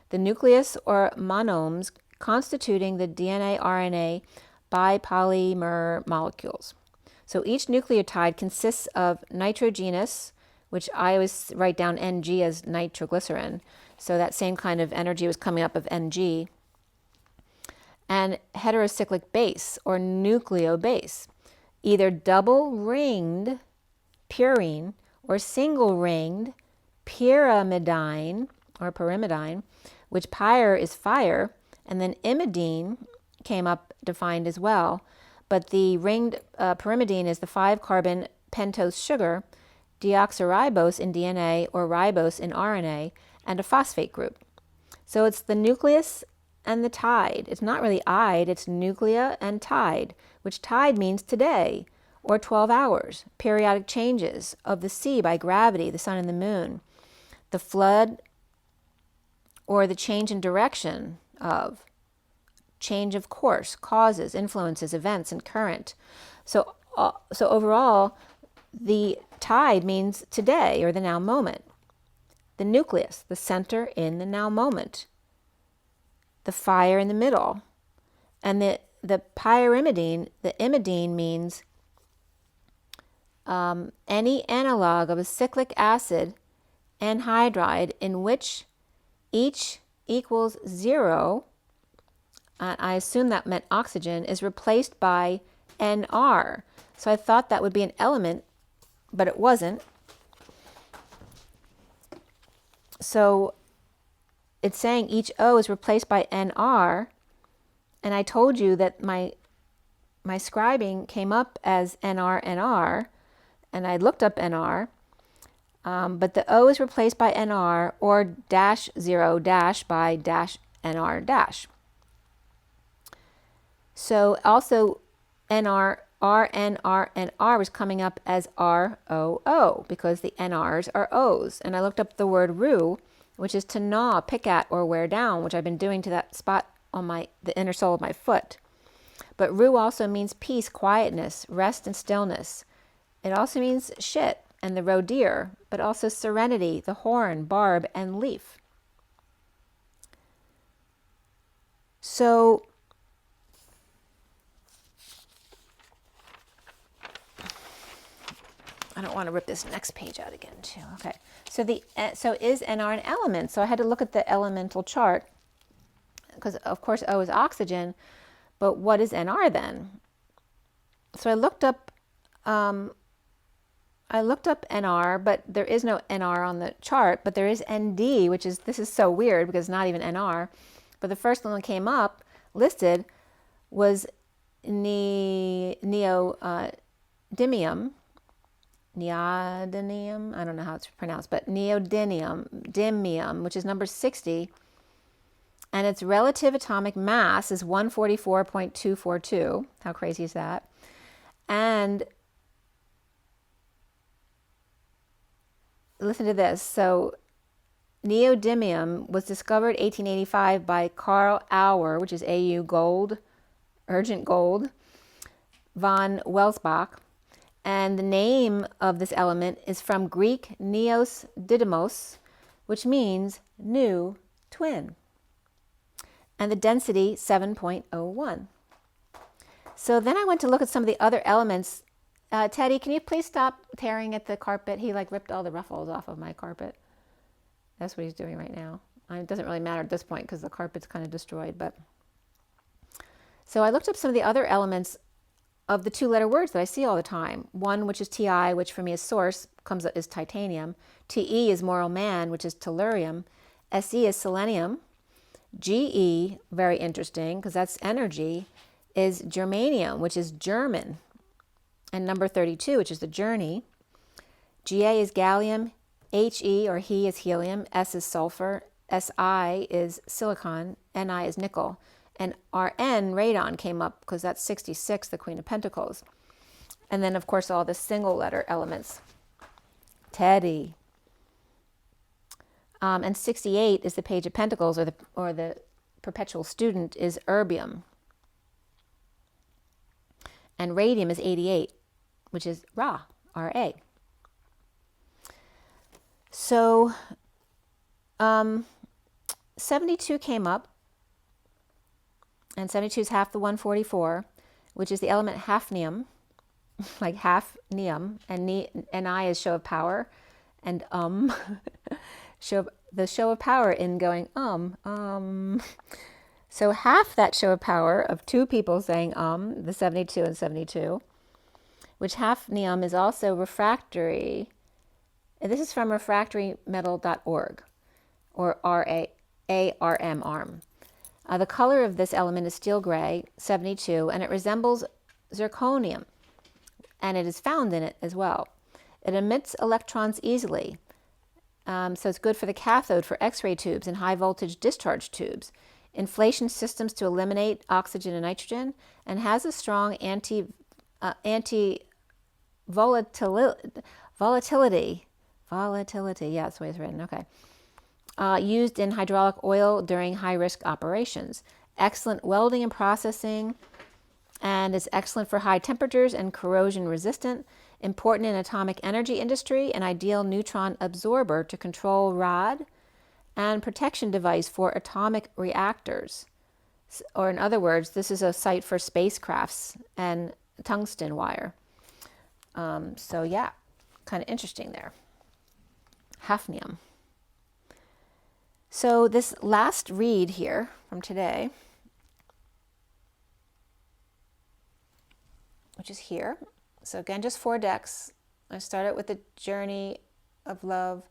the nucleus or monomes constituting the DNA RNA bipolymer molecules. So each nucleotide consists of nitrogenous, which I always write down Ng as nitroglycerin, so that same kind of energy was coming up of Ng, and heterocyclic base or nucleobase, either double-ringed purine or single-ringed pyrimidine or pyrimidine, which pyre is fire, and then imidine came up defined as well. But the ringed pyrimidine is the 5-carbon pentose sugar, deoxyribose in DNA or ribose in RNA, and a phosphate group. So it's the nucleus and the tide. It's not really "ide," it's nuclea and tide, which tide means today or 12 hours, periodic changes of the sea by gravity, the sun and the moon, the flood or the change in direction of, change of course, causes, influences, events, and current. So overall, the tide means today or the now moment. The nucleus, the center in the now moment. The fire in the middle. And the pyrimidine, the imidine means any analog of a cyclic acid anhydride in which each equals 0, I assume that meant oxygen, is replaced by NR. So I thought that would be an element, but it wasn't. So it's saying each O is replaced by NR, and I told you that my scribing came up as NR, NR, and I looked up NR, but the O is replaced by NR or -0 dash by -NR dash. So also NR, RNR, and R was coming up as ROO because the NRs are O's. And I looked up the word rue, which is to gnaw, pick at, or wear down, which I've been doing to that spot on the inner sole of my foot. But rue also means peace, quietness, rest, and stillness. It also means shit and the roe deer, but also serenity, the horn, barb, and leaf. So I don't want to rip this next page out again too. Okay, so is NR an element? So I had to look at the elemental chart because of course O is oxygen, but what is NR then? So I looked up NR, but there is no NR on the chart, but there is ND, which is, this is so weird because it's not even NR. But the first one that came up listed was neodymium. Neodymium, I don't know how it's pronounced, but neodymium, which is number 60, and its relative atomic mass is 144.242. How crazy is that? And listen to this. So neodymium was discovered 1885 by Carl Auer, which is AU gold, urgent gold, von Welsbach. And the name of this element is from Greek neos didymos, which means new twin. And the density 7.01. So then I went to look at some of the other elements. Teddy, can you please stop tearing at the carpet? He like ripped all the ruffles off of my carpet. That's what he's doing right now. It doesn't really matter at this point because the carpet's kind of destroyed. But so I looked up some of the other elements of the 2-letter words that I see all the time. One, which is Ti, which for me is source, comes up as titanium. Te is moral man, which is tellurium. Se is selenium. Ge, very interesting because that's energy, is germanium, which is German. And number 32, which is the journey. Ga is gallium. He or he is helium. S is sulfur. Si is silicon. Ni is nickel. And Rn, radon, came up because that's 66, the Queen of Pentacles. And then, of course, all the single letter elements. Teddy. And 68 is the Page of Pentacles, or the perpetual student is erbium. And radium is 88, which is Ra, R-A. So 72 came up. And 72 is half the 144, which is the element hafnium, like hafnium, and Ni is show of power, and the show of power in going So half that show of power of 2 people saying the 72 and 72, which hafnium is also refractory. And this is from refractorymetal.org, or ARM, ARM. The color of this element is steel gray, 72, and it resembles zirconium, and it is found in it as well. It emits electrons easily, so it's good for the cathode for X-ray tubes and high-voltage discharge tubes, inflation systems to eliminate oxygen and nitrogen, and has a strong volatility. Yeah, that's the way it's written. Okay. Used in hydraulic oil during high-risk operations. Excellent welding and processing, and is excellent for high temperatures and corrosion resistant. Important in atomic energy industry, an ideal neutron absorber to control rod and protection device for atomic reactors. Or in other words, this is a site for spacecrafts and tungsten wire. So yeah, kind of interesting there. Hafnium. So this last read here from today, which is here. So again, just 4 decks. I started with the Journey of Love,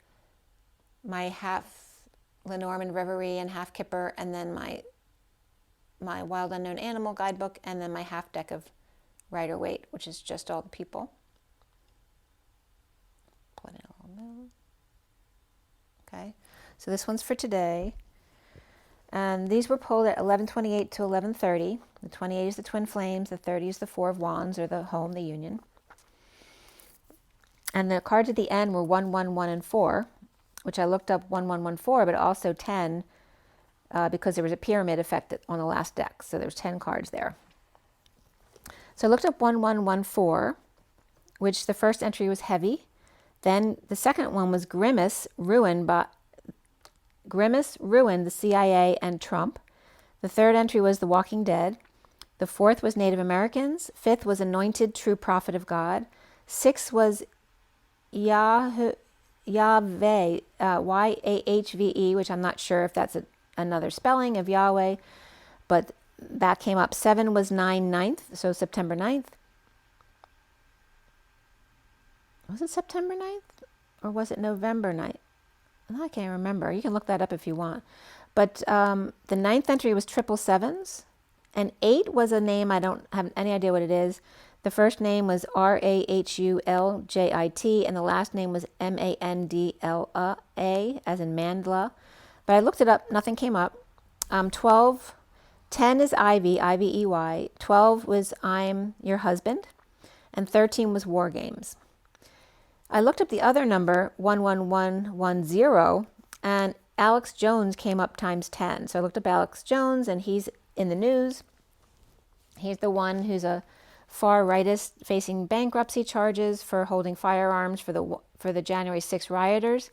my half Lenormand Reverie and half Kipper, and then my Wild Unknown Animal guidebook, and then my half deck of Rider-Waite, which is just all the people. Put in a little moon. Okay. So this one's for today. And these were pulled at 11:28 to 11:30. The 28 is the twin flames. The 30 is the 4 of wands, or the home, the union. And the cards at the end were 1, 1, 1, and 4, which I looked up 1, 1, 1, 4, but also 10 because there was a pyramid effect on the last deck. So there's 10 cards there. So I looked up 1, 1, 1, 4, which the first entry was heavy. Then the second one was Grimace ruined the CIA and Trump. The third entry was The Walking Dead. The fourth was Native Americans. Fifth was Anointed True Prophet of God. Sixth was Yahweh, Y-A-H-V-E, which I'm not sure if that's another spelling of Yahweh, but that came up. 7 was 9/9, so September 9th. Was it September 9th? Or was it November 9th? I can't remember. You can look that up if you want. But the 9th entry was 777s. And 8 was a name, I don't have any idea what it is. The first name was R-A-H-U-L-J-I-T, and the last name was M-A-N-D-L-A, as in Mandla. But I looked it up, nothing came up. 10 is Ivy, I-V-E-Y. 12 was I'm Your Husband. And 13 was War Games. I looked up the other number, 11110, and Alex Jones came up times 10. So I looked up Alex Jones, and he's in the news. He's the one who's a far rightist facing bankruptcy charges for holding firearms for the January 6 rioters,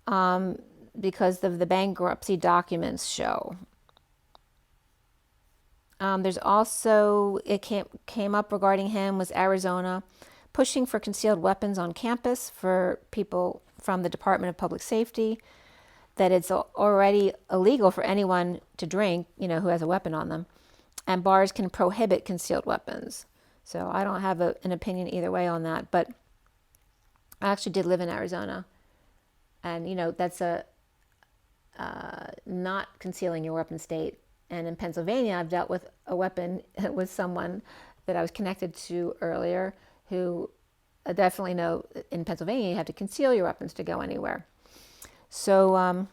because of the bankruptcy documents show. There's also, it came up regarding him, was Arizona pushing for concealed weapons on campus for people from the Department of Public Safety, that it's already illegal for anyone to drink, who has a weapon on them, and bars can prohibit concealed weapons. So I don't have an opinion either way on that, but I actually did live in Arizona, and that's a not concealing your weapon state. And in Pennsylvania, I've dealt with a weapon with someone that I was connected to earlier, who definitely know in Pennsylvania you have to conceal your weapons to go anywhere. So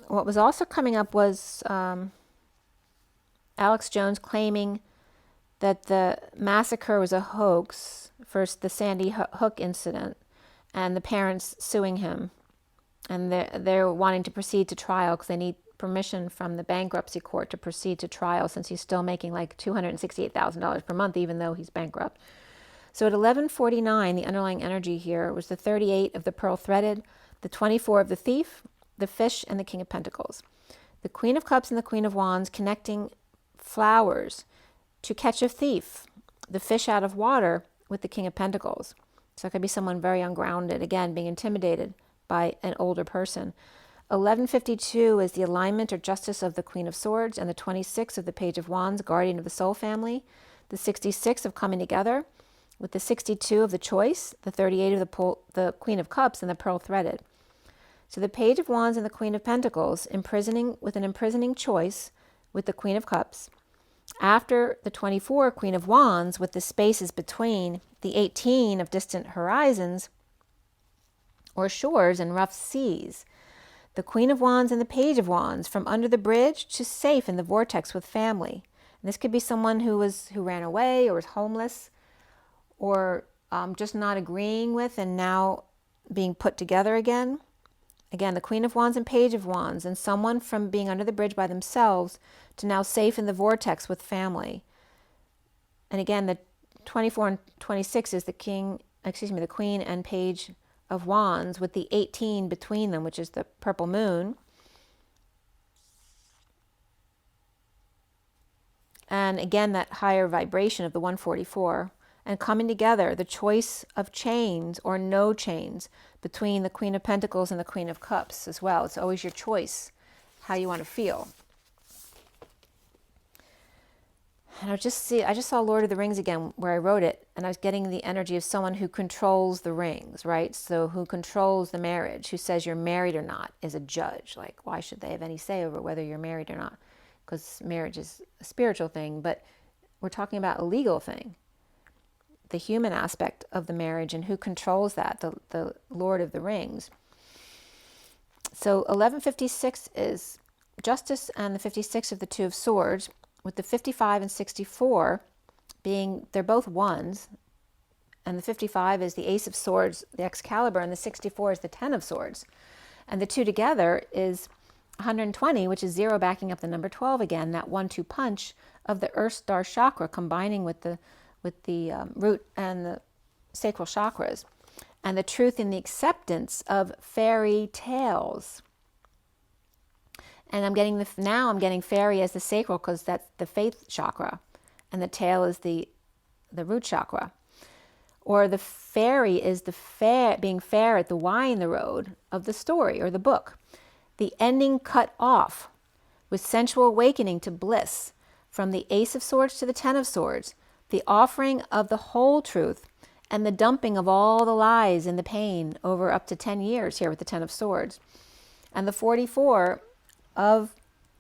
what was also coming up was Alex Jones claiming that the massacre was a hoax for the Sandy Hook incident, and the parents suing him. And they're wanting to proceed to trial because they need permission from the bankruptcy court to proceed to trial, since he's still making like $268,000 per month, even though he's bankrupt. So at 11:49, the underlying energy here was the 38 of the pearl threaded, the 24 of the thief, the fish, and the King of Pentacles. The Queen of Cups and the Queen of Wands connecting flowers to catch a thief, the fish out of water with the King of Pentacles. So it could be someone very ungrounded, again, being intimidated by an older person. 11:52 is the alignment or justice of the Queen of Swords, and the 26 of the Page of Wands, guardian of the soul family, the 66 of coming together, with the 62 of the choice, the 38 of the Queen of Cups, and the pearl threaded. So the Page of Wands and the Queen of Pentacles imprisoning with an imprisoning choice with the Queen of Cups. After the 24 Queen of Wands, with the spaces between the 18 of distant horizons or shores and rough seas. The Queen of Wands and the Page of Wands, from under the bridge to safe in the vortex with family. And this could be someone who ran away or was homeless, or just not agreeing with and now being put together again. Again, the Queen of Wands and Page of Wands, and someone from being under the bridge by themselves to now safe in the vortex with family. And again, the 24 and 26 is the Queen and Page of Wands, with the 18 between them, which is the purple moon. And again, that higher vibration of the 144. And coming together, the choice of chains or no chains between the Queen of Pentacles and the Queen of Cups as well. It's always your choice, how you want to feel. And I just saw Lord of the Rings again, where I wrote it, and I was getting the energy of someone who controls the rings, right? So who controls the marriage, who says you're married or not, is a judge. Like, why should they have any say over whether you're married or not? Because marriage is a spiritual thing, but we're talking about a legal thing. The human aspect of the marriage and who controls that, the Lord of the Rings. So 11:56 is justice and the 56 of the Two of Swords, with the 55 and 64 being, they're both ones, and the 55 is the Ace of Swords, the Excalibur, and the 64 is the 10 of Swords. And the two together is 120, which is 0 backing up the number 12 again, that 1-2 punch of the Earth Star Chakra combining with the root and the sacral chakras, and the truth in the acceptance of fairy tales. And I'm getting fairy as the sacral, because that's the faith chakra, and the tail is the root chakra. Or the fairy is being fair at the Y in the road of the story or the book. The ending cut off with sensual awakening to bliss, from the Ace of Swords to the 10 of Swords, the offering of the whole truth and the dumping of all the lies and the pain over up to 10 years here with the 10 of Swords. And the 44 of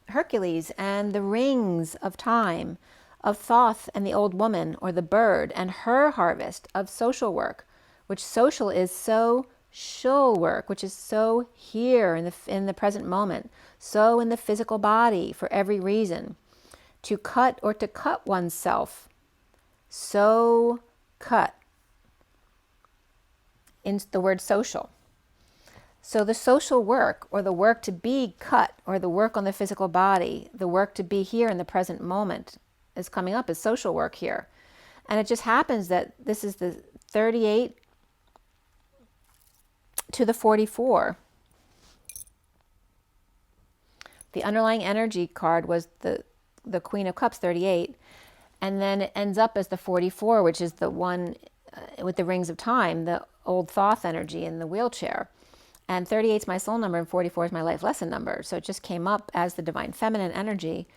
Hercules and the rings of time, of Thoth and the old woman, or the bird, and her harvest of social work, which social is social work, which is so here in the present moment, so in the physical body for every reason, to cut or to cut oneself, so cut in the word social. So the social work, or the work to be cut, or the work on the physical body, the work to be here in the present moment is coming up as social work here. And it just happens that this is the 38 to the 44. The underlying energy card was the Queen of Cups, 38. And then it ends up as the 44, which is the one with the rings of time, the old Thoth energy in the wheelchair. And 38 is my soul number and 44 is my life lesson number. So it just came up as the divine feminine energy,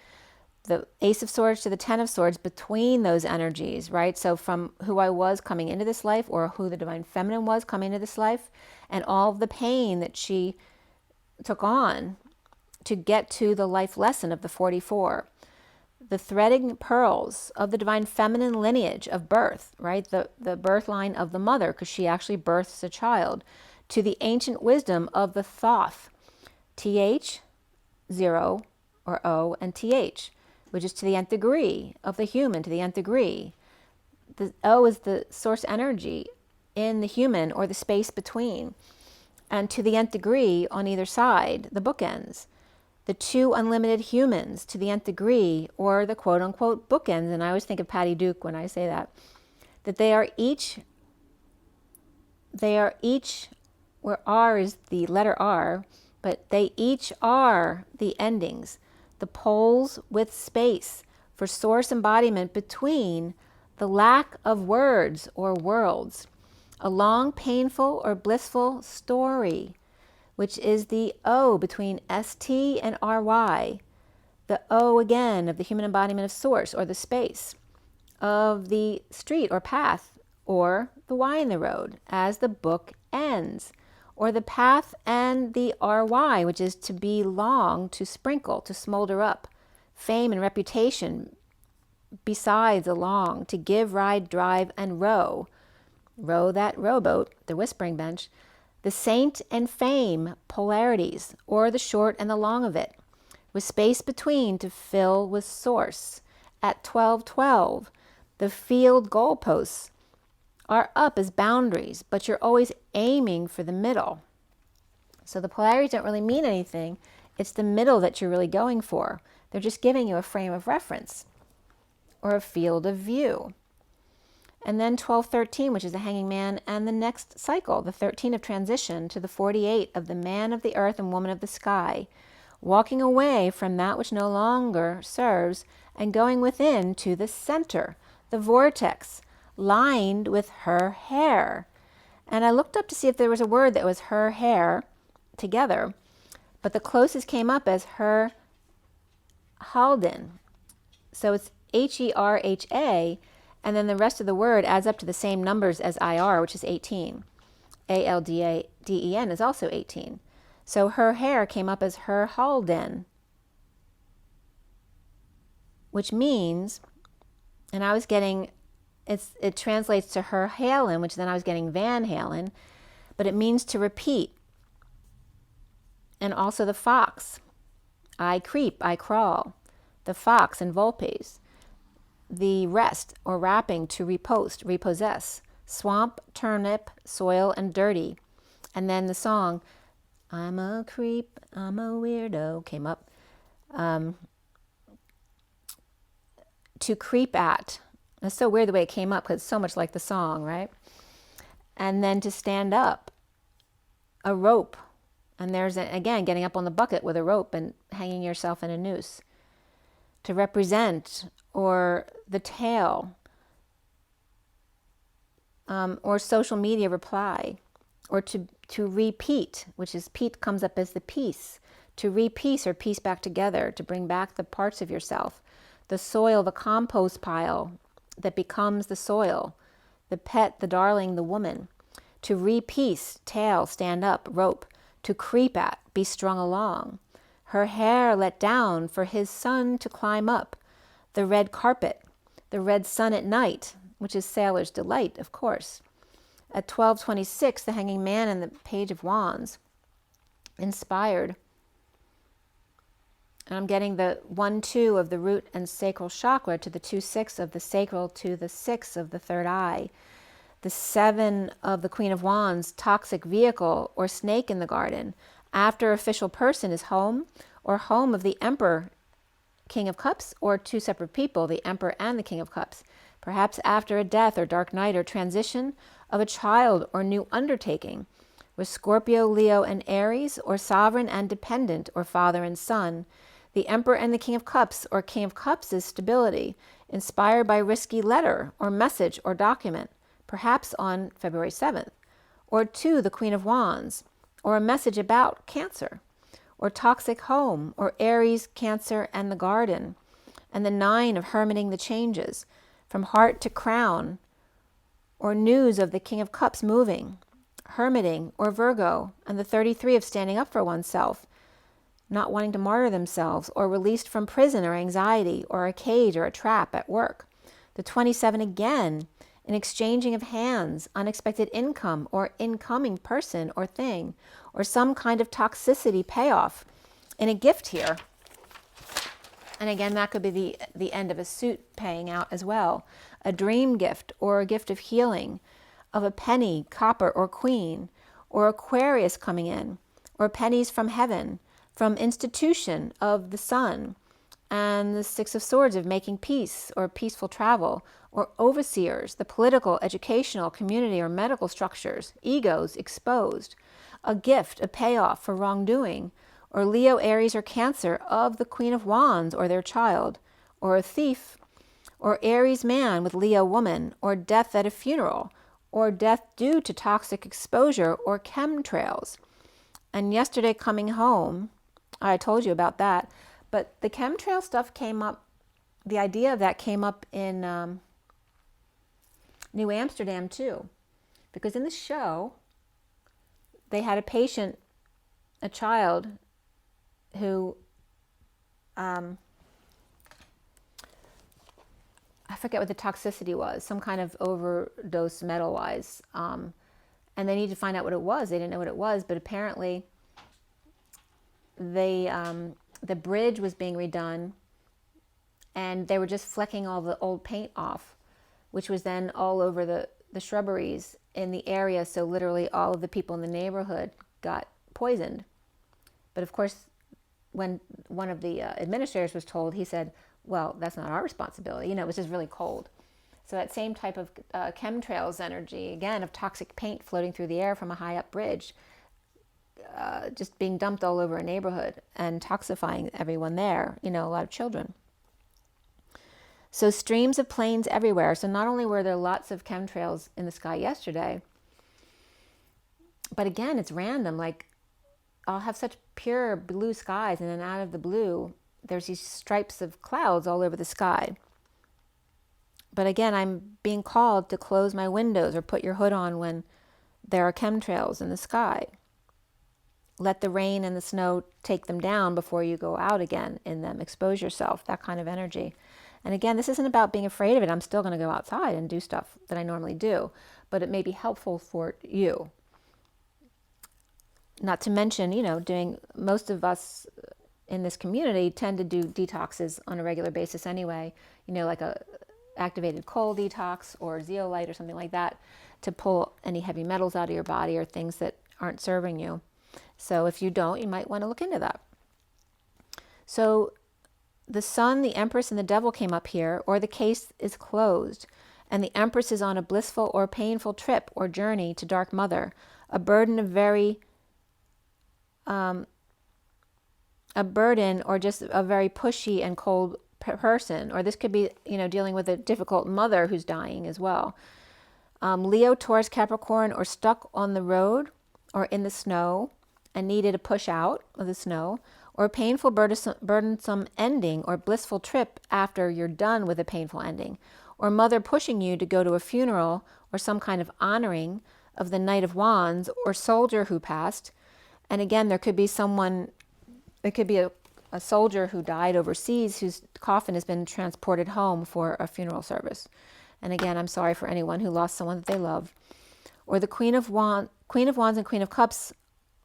the Ace of Swords to the Ten of Swords, between those energies, right? So from who I was coming into this life, or who the divine feminine was coming into this life, and all of the pain that she took on to get to the life lesson of the 44. The threading pearls of the divine feminine lineage of birth, right? The birth line of the mother, because she actually births a child, to the ancient wisdom of the Thoth, TH, 0 or O, and TH, which is to the nth degree of the human, to the nth degree. The O is the source energy in the human, or the space between, and to the nth degree on either side, the bookends. The two unlimited humans to the nth degree, or the quote-unquote bookends, and I always think of Patty Duke when I say that they are each, where R is the letter R, but they each are the endings, the poles with space for source embodiment between the lack of words or worlds, a long, painful, or blissful story, which is the O between ST and RY, the O again of the human embodiment of source, or the space of the street or path, or the Y in the road as the book ends, or the path and the RY, which is to be long, to sprinkle, to smolder up, fame and reputation besides along, to give, ride, drive, and row that rowboat, the whispering bench, the saint and fame polarities, or the short and the long of it, with space between to fill with source. At 12:12, the field goalposts are up as boundaries, but you're always aiming for the middle. So the polarities don't really mean anything. It's the middle that you're really going for. They're just giving you a frame of reference or a field of view. And then 12:13, which is the hanging man, and the next cycle, the 13 of transition, to the 48 of the man of the earth and woman of the sky, walking away from that which no longer serves and going within to the center, the vortex, lined with her hair. And I looked up to see if there was a word that was her hair together, but the closest came up as her halden. So it's HERHA, and then the rest of the word adds up to the same numbers as IR, which is 18. ALDEN is also 18. So her hair came up as her halden, which means, and I was getting, it translates to her Halen, which then I was getting Van Halen, but it means to repeat. And also the fox, I creep, I crawl, the fox and Volpes. The rest or wrapping, to repost, repossess, swamp, turnip, soil, and dirty. And then the song, I'm a creep, I'm a weirdo, came up. To creep at. It's so weird the way it came up because it's so much like the song, right? And then to stand up, a rope. And there's, again, getting up on the bucket with a rope and hanging yourself in a noose. To represent, or the tail, or social media reply, or to repeat, which is Pete comes up as the piece, to repiece or piece back together, to bring back the parts of yourself, the soil, the compost pile that becomes the soil, the pet, the darling, the woman, to repiece, tail, stand up, rope, to creep at, be strung along, her hair let down for his son to climb up, the red carpet, the red sun at night, which is sailor's delight, of course. At 12:26, the hanging man and the page of wands, inspired. And I'm getting the 1-2 of the root and sacral chakra to the 2-6 of the sacral to the 6 of the third eye. The 7 of the Queen of Wands, toxic vehicle or snake in the garden. After official person is home, or home of the Emperor, King of Cups, or two separate people, the Emperor and the King of Cups. Perhaps after a death or dark night or transition of a child or new undertaking. With Scorpio, Leo, and Aries, or sovereign and dependent, or father and son. The Emperor and the King of Cups, or King of Cups, is stability, inspired by risky letter, or message, or document, perhaps on February 7th. Or 2, the Queen of Wands, or a message about Cancer, or toxic home, or Aries, Cancer, and the garden. And the 9 of hermiting the changes, from heart to crown, or news of the King of Cups moving, hermiting, or Virgo. And the 33 of standing up for oneself, not wanting to martyr themselves, or released from prison or anxiety, or a cage or a trap at work. The 27 again, an exchanging of hands, unexpected income, or incoming person or thing, or some kind of toxicity payoff in a gift here. And again, that could be the end of a suit paying out as well. A dream gift, or a gift of healing, of a penny, copper, or queen, or Aquarius coming in, or pennies from heaven, from institution of the sun, and the 6 of Swords of making peace or peaceful travel, or overseers, the political, educational, community, or medical structures, egos exposed, a gift, a payoff for wrongdoing, or Leo, Aries, or Cancer of the Queen of Wands or their child, or a thief, or Aries man with Leo woman, or death at a funeral, or death due to toxic exposure or chemtrails. And yesterday coming home, I told you about that, but the chemtrail stuff came up, the idea of that came up in New Amsterdam too, because in the show, they had a patient, a child, who, I forget what the toxicity was, some kind of overdose metal-wise, and they needed to find out what it was. They didn't know what it was, but apparently the bridge was being redone, and they were just flecking all the old paint off, which was then all over the shrubberies in the area, so literally all of the people in the neighborhood got poisoned. But of course, when one of the administrators was told, he said, well, that's not our responsibility. You know, it was just really cold. So that same type of chemtrails energy, again, of toxic paint floating through the air from a high up bridge, just being dumped all over a neighborhood and toxifying everyone there, you know, a lot of children. So streams of planes everywhere. So not only were there lots of chemtrails in the sky yesterday, but again, it's random. Like, I'll have such pure blue skies, and then out of the blue, there's these stripes of clouds all over the sky. But again, I'm being called to close my windows or put your hood on when there are chemtrails in the sky. Let the rain and the snow take them down before you go out again in them. Expose yourself, that kind of energy. And again, this isn't about being afraid of it. I'm still going to go outside and do stuff that I normally do, but it may be helpful for you. Not to mention, you know, most of us in this community tend to do detoxes on a regular basis anyway, you know, like a activated coal detox or zeolite or something like that, to pull any heavy metals out of your body or things that aren't serving you. So if you don't, you might want to look into that. So the Sun, the Empress, and the Devil came up here, or the case is closed, and the Empress is on a blissful or painful trip or journey to Dark Mother, a burden or just a very pushy and cold person. Or this could be, you know, dealing with a difficult mother who's dying as well. Leo, Taurus, Capricorn, or stuck on the road or in the snow and needed a push out of the snow, or a painful, burdensome ending or blissful trip after you're done with a painful ending, or mother pushing you to go to a funeral or some kind of honoring of the Knight of Wands or soldier who passed. And again, there could be someone, it could be a soldier who died overseas whose coffin has been transported home for a funeral service. And again, I'm sorry for anyone who lost someone that they love. Or the Queen of Wands and Queen of Cups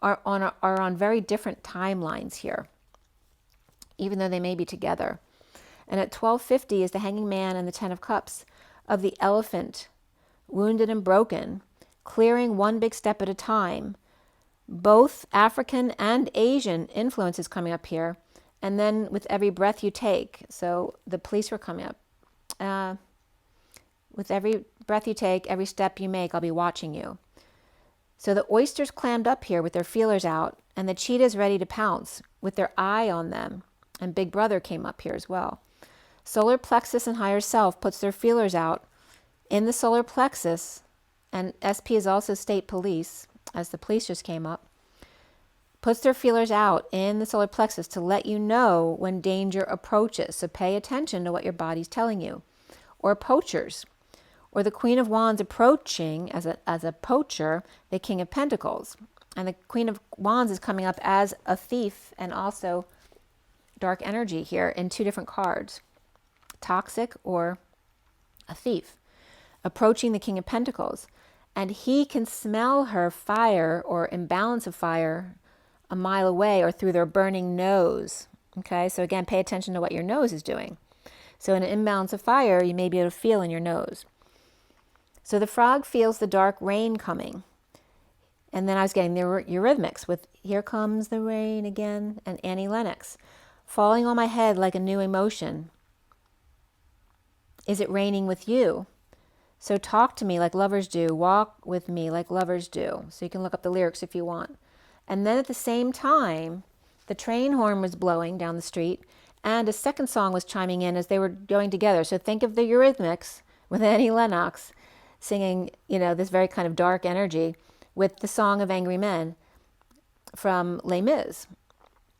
are on very different timelines here. even though they may be together. And at 12:50 is the Hanging Man and the Ten of Cups of the Elephant, wounded and broken, clearing one big step at a time. Both African and Asian influences coming up here. And then with every breath you take, so the police were coming up. With every breath you take, every step you make, I'll be watching you. So the oysters clammed up here with their feelers out, and the cheetahs ready to pounce with their eye on them. And Big Brother came up here as well. Solar plexus and higher self puts their feelers out in the solar plexus, and SP is also state police, as the police just came up, puts their feelers out in the solar plexus to let you know when danger approaches. So pay attention to what your body's telling you. Or poachers, or the Queen of Wands approaching as a poacher, the King of Pentacles. And the Queen of Wands is coming up as a thief and also dark energy here in two different cards. Toxic or a thief, approaching the King of Pentacles. And he can smell her fire or imbalance of fire a mile away or through their burning nose. Okay, so again, pay attention to what your nose is doing. So in an imbalance of fire, you may be able to feel in your nose. So the frog feels the dark rain coming. And then I was getting the Eurythmics with Here Comes the Rain Again and Annie Lennox. Falling on my head like a new emotion. Is it raining with you? So talk to me like lovers do. Walk with me like lovers do. So you can look up the lyrics if you want. And then at the same time, the train horn was blowing down the street and a second song was chiming in as they were going together. So think of the Eurythmics with Annie Lennox singing, this very kind of dark energy with the Song of Angry Men from Les Mis.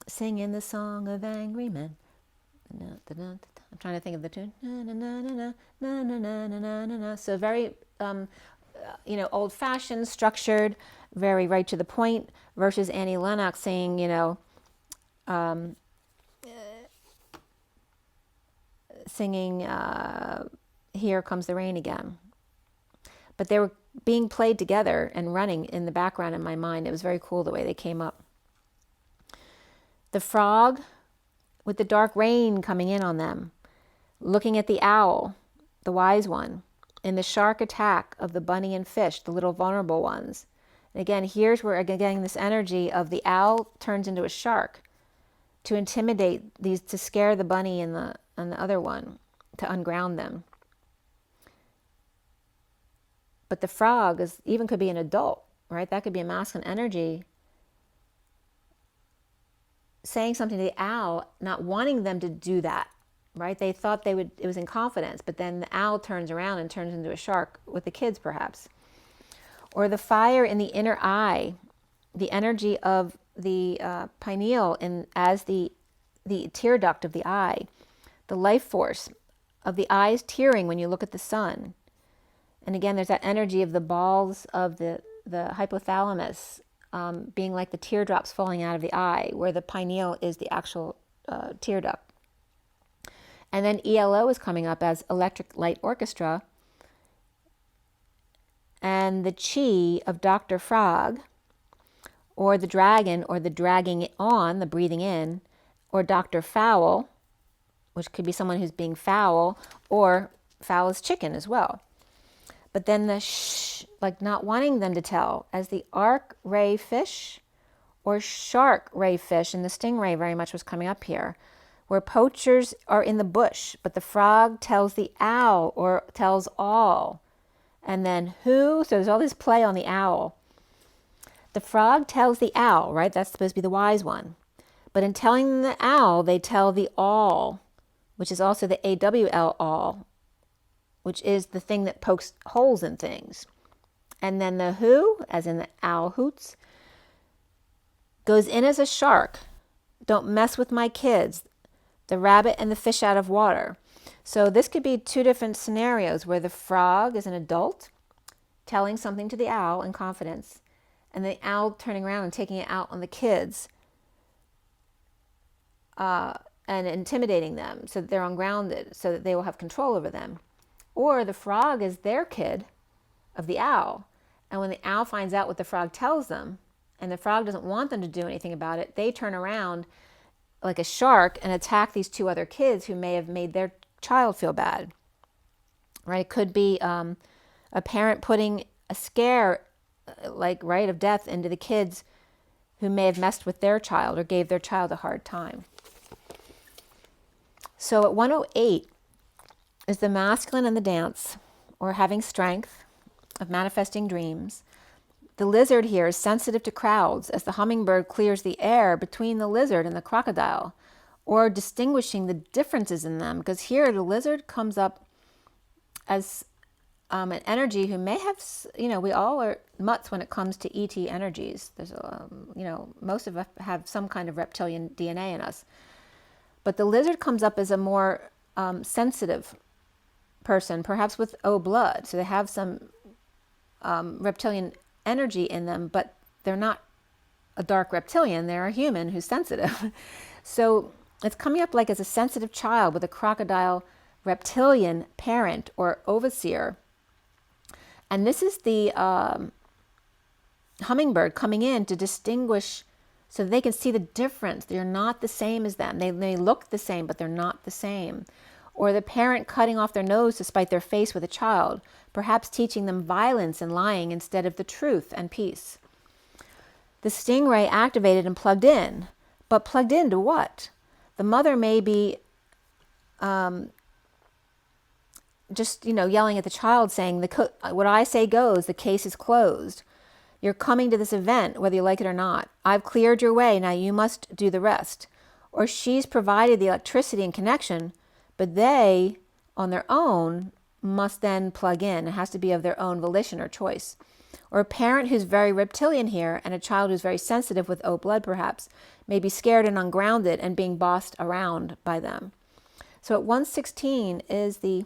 Singing the Song of Angry Men. I'm trying to think of the tune. So very, old-fashioned, structured, very right to the point, versus Annie Lennox saying, singing Here Comes the Rain Again. But they were being played together and running in the background in my mind. It was very cool the way they came up. The frog with the dark rain coming in on them, looking at the owl, the wise one, in the shark attack of the bunny and fish, the little vulnerable ones. And again, here's where again getting this energy of the owl turns into a shark to intimidate these, to scare the bunny and the other one, to unground them. But the frog even could be an adult, right? That could be a masculine energy saying something to the owl, not wanting them to do that, right? They thought it was in confidence, but then the owl turns around and turns into a shark with the kids perhaps. Or the fire in the inner eye, the energy of the pineal as the tear duct of the eye, the life force of the eyes tearing when you look at the sun. And again, there's that energy of the balls of the hypothalamus being like the teardrops falling out of the eye, where the pineal is the actual tear duct. And then ELO is coming up as Electric Light Orchestra. And the chi of Dr. Frog, or the dragon, or the dragging on, the breathing in, or Dr. Fowl, which could be someone who's being foul, or foul as chicken as well. But then the shh, like not wanting them to tell, as the arc ray fish or shark ray fish, and the stingray very much was coming up here, where poachers are in the bush, but the frog tells the owl or tells all. And then who? So there's all this play on the owl. The frog tells the owl, right? That's supposed to be the wise one. But in telling the owl, they tell the all, which is also the AWL all, which is the thing that pokes holes in things. And then the who, as in the owl hoots, goes in as a shark. Don't mess with my kids. The rabbit and the fish out of water. So this could be two different scenarios where the frog is an adult telling something to the owl in confidence, and the owl turning around and taking it out on the kids and intimidating them so that they're ungrounded, so that they will have control over them. Or the frog is their kid of the owl, and when the owl finds out what the frog tells them, and the frog doesn't want them to do anything about it, they turn around like a shark and attack these two other kids who may have made their child feel bad, right? It could be a parent putting a scare, like, right, of death into the kids who may have messed with their child or gave their child a hard time. So at 108 is the masculine in the dance, or having strength of manifesting dreams. The lizard here is sensitive to crowds as the hummingbird clears the air between the lizard and the crocodile, or distinguishing the differences in them, because here the lizard comes up as an energy who may have, we all are mutts when it comes to ET energies. There's, most of us have some kind of reptilian DNA in us. But the lizard comes up as a more sensitive person, perhaps with O blood. So they have some reptilian energy in them, but they're not a dark reptilian. They're a human who's sensitive. So it's coming up like as a sensitive child with a crocodile reptilian parent or overseer. And this is the hummingbird coming in to distinguish so they can see the difference. They're not the same as them. They may look the same, but they're not the same. Or the parent cutting off their nose to spite their face with a child, perhaps teaching them violence and lying instead of the truth and peace. The stingray activated and plugged in, but plugged into what? The mother may be just, yelling at the child saying, what I say goes, the case is closed. You're coming to this event, whether you like it or not. I've cleared your way, now you must do the rest. Or she's provided the electricity and connection, but they, on their own, must then plug in. It has to be of their own volition or choice. Or a parent who's very reptilian here and a child who's very sensitive with O blood perhaps may be scared and ungrounded and being bossed around by them. So at 116 is the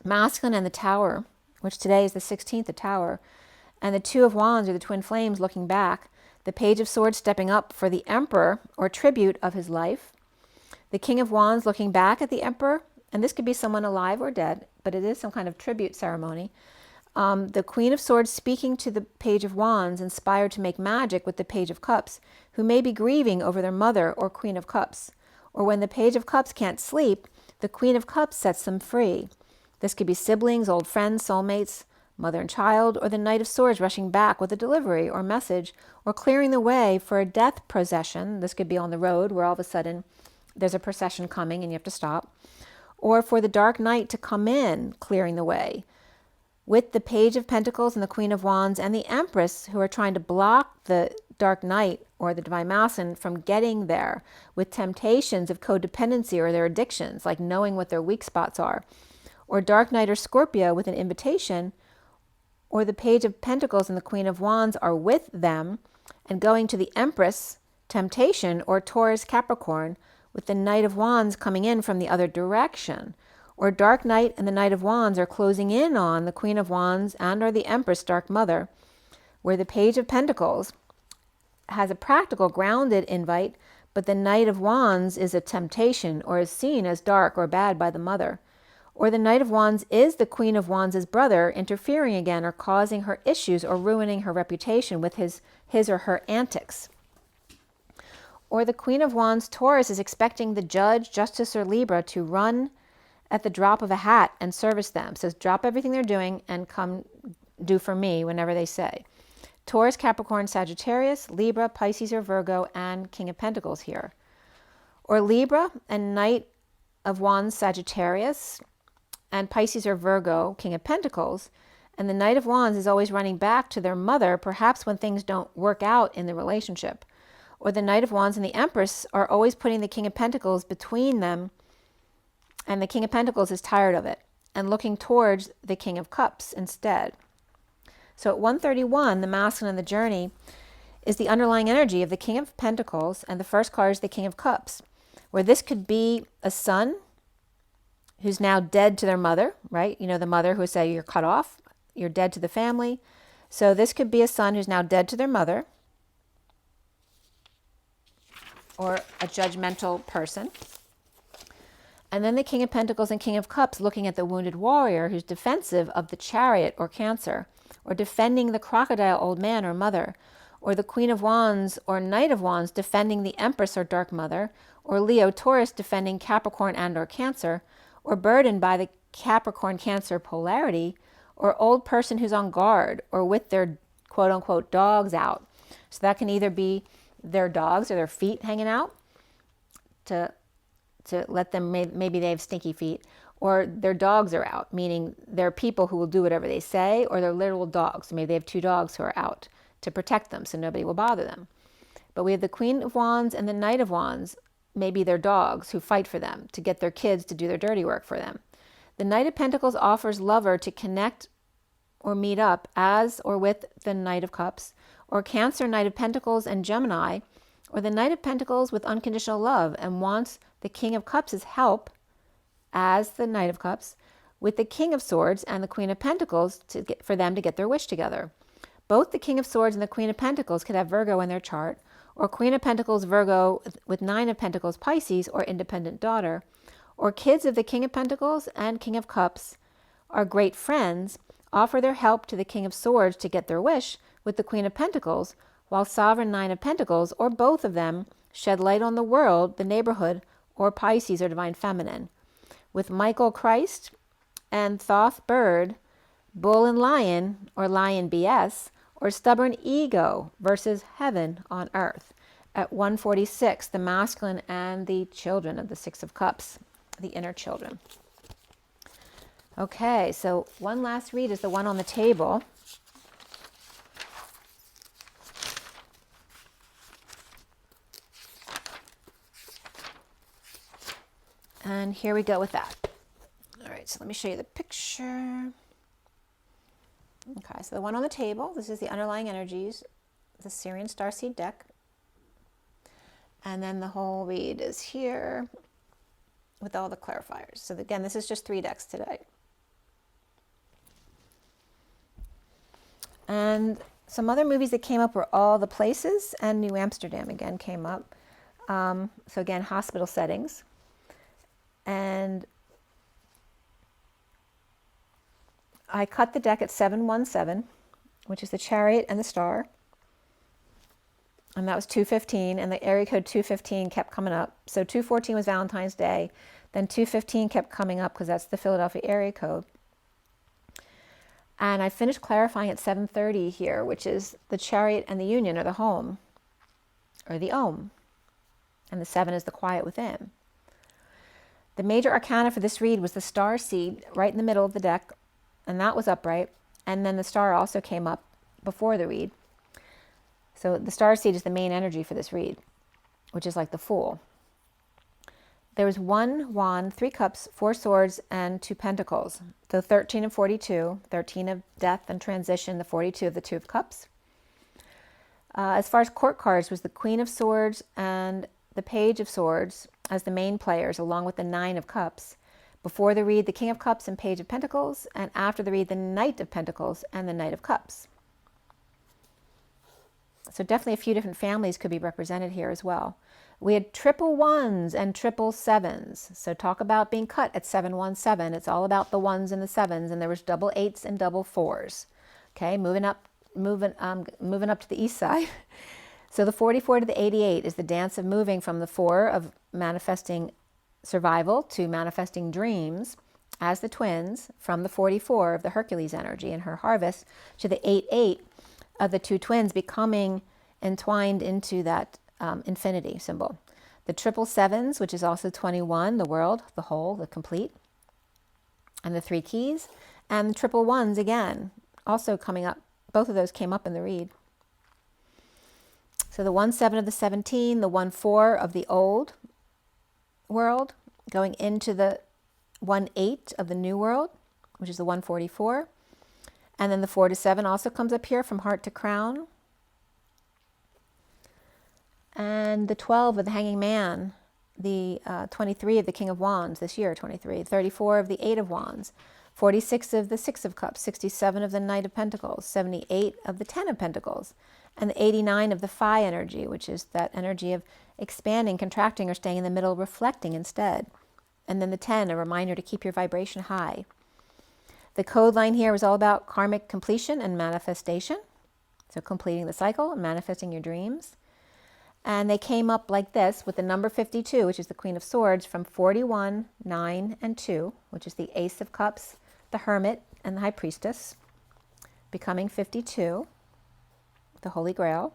masculine and the tower, which today is the 16th, the tower. And the two of wands are the twin flames looking back. The page of swords stepping up for the emperor or tribute of his life. The king of wands looking back at the emperor. And this could be someone alive or dead, but it is some kind of tribute ceremony. The queen of swords speaking to the page of wands, inspired to make magic with the page of cups, who may be grieving over their mother or queen of cups. Or when the page of cups can't sleep, the queen of cups sets them free. This could be siblings, old friends, soulmates, mother and child, or the knight of swords rushing back with a delivery or message, or clearing the way for a death procession. This could be on the road where all of a sudden there's a procession coming and you have to stop. Or for the dark knight to come in, clearing the way. With the page of pentacles and the queen of wands and the empress who are trying to block the dark knight or the divine masculine from getting there, with temptations of codependency or their addictions, like knowing what their weak spots are. Or dark knight or Scorpio with an invitation, or the page of pentacles and the queen of wands are with them and going to the empress, temptation, or Taurus Capricorn with the knight of wands coming in from the other direction. Or dark knight and the knight of wands are closing in on the queen of wands and or the empress, dark mother, where the page of pentacles has a practical grounded invite, but the knight of wands is a temptation or is seen as dark or bad by the mother. Or the knight of wands is the queen of wands' brother, interfering again or causing her issues or ruining her reputation with his or her antics. Or the queen of wands, Taurus, is expecting the judge, justice, or Libra to run at the drop of a hat and service them. So drop everything they're doing and come do for me whenever they say. Taurus, Capricorn, Sagittarius, Libra, Pisces, or Virgo, and King of Pentacles here. Or Libra and Knight of Wands, Sagittarius, and Pisces or Virgo, King of Pentacles, and the Knight of Wands is always running back to their mother, perhaps when things don't work out in the relationship. Or the Knight of Wands and the Empress are always putting the King of Pentacles between them, and the King of Pentacles is tired of it and looking towards the King of Cups instead. So at 131, the masculine in the journey is the underlying energy of the King of Pentacles, and the first card is the King of Cups, where this could be a son who's now dead to their mother, right? The mother who say you're cut off, you're dead to the family. So this could be a son who's now dead to their mother, or a judgmental person. And then the King of Pentacles and King of Cups looking at the wounded warrior who's defensive of the Chariot or Cancer, or defending the crocodile old man or mother, or the Queen of Wands or Knight of Wands defending the Empress or Dark Mother, or Leo Taurus defending Capricorn and or Cancer, or burdened by the Capricorn Cancer polarity, or old person who's on guard or with their quote unquote dogs out. So that can either be their dogs or their feet hanging out to let them, maybe they have stinky feet, or their dogs are out, meaning they're people who will do whatever they say, or they're literal dogs. Maybe they have 2 dogs who are out to protect them so nobody will bother them. But we have the Queen of Wands and the Knight of Wands, maybe they're dogs who fight for them to get their kids to do their dirty work for them. The Knight of Pentacles offers lover to connect or meet up as or with the Knight of Cups, or Cancer, Knight of Pentacles and Gemini, or the Knight of Pentacles with unconditional love and wants the King of Cups' help as the Knight of Cups with the King of Swords and the Queen of Pentacles for them to get their wish together. Both the King of Swords and the Queen of Pentacles could have Virgo in their chart, or Queen of Pentacles Virgo with 9 of Pentacles Pisces or independent daughter, or kids of the King of Pentacles and King of Cups are great friends, offer their help to the King of Swords to get their wish with the Queen of Pentacles, while Sovereign 9 of Pentacles, or both of them, shed light on the world, the neighborhood, or Pisces or Divine Feminine. With Michael Christ and Thoth Bird, Bull and Lion, or Lion BS, or Stubborn Ego versus Heaven on Earth. At 146, the masculine and the children of the 6 of Cups, the inner children. Okay, so one last read is the one on the table. And here we go with that. All right, so let me show you the picture. Okay, so the one on the table, this is the underlying energies, the SIRIAN Starseed deck. And then the whole read is here with all the clarifiers. So again, this is just 3 decks today. And some other movies that came up were All the Places, and New Amsterdam again came up. So again, hospital settings. And I cut the deck at 717, which is the Chariot and the Star. And that was 215, and the area code 215 kept coming up. So 214 was Valentine's Day. Then 215 kept coming up because that's the Philadelphia area code. And I finished clarifying at 730 here, which is the Chariot and the Union, or the home, or the Om. And the 7 is the quiet within. The major arcana for this read was the Starseed right in the middle of the deck, and that was upright. And then the Star also came up before the read. So the Starseed is the main energy for this read, which is like the Fool. There was 1 wand, 3 cups, 4 swords, and 2 pentacles. So 13 and 42, 13 of death and transition, the 42 of the 2 of cups. As far as court cards, was the Queen of Swords and the Page of Swords as the main players, along with the 9 of Cups. Before the read, the King of Cups and Page of Pentacles, and after the read, the Knight of Pentacles and the Knight of Cups. So definitely a few different families could be represented here as well. We had triple 1s and triple 7s. So talk about being cut at 717. It's all about the 1s and the 7s, and there was double 8s and double 4s. Okay, moving up to the east side. So the 44 to the 88 is the dance of moving from the 4 of manifesting survival to manifesting dreams as the twins, from the 44 of the Hercules energy and her harvest to the 88 of the 2 twins becoming entwined into that infinity symbol. The triple 7s, which is also 21, the world, the whole, the complete, and the 3 keys, and the triple 1s again, also coming up. Both of those came up in the read. So the 1-7 of the 17, the 1-4 of the old world, going into the 1-8 of the new world, which is the 144. And then the 4-7 also comes up here from heart to crown. And the 12 of the Hanging Man, the 23 of the King of Wands this year, 23, 34 of the 8 of Wands, 46 of the 6 of Cups, 67 of the Knight of Pentacles, 78 of the 10 of Pentacles, and the 89 of the Phi energy, which is that energy of expanding, contracting, or staying in the middle, reflecting instead. And then the 10, a reminder to keep your vibration high. The code line here was all about karmic completion and manifestation. So completing the cycle and manifesting your dreams. And they came up like this with the number 52, which is the Queen of Swords, from 41, 9, and 2, which is the Ace of Cups, the Hermit, and the High Priestess, becoming 52, the Holy Grail.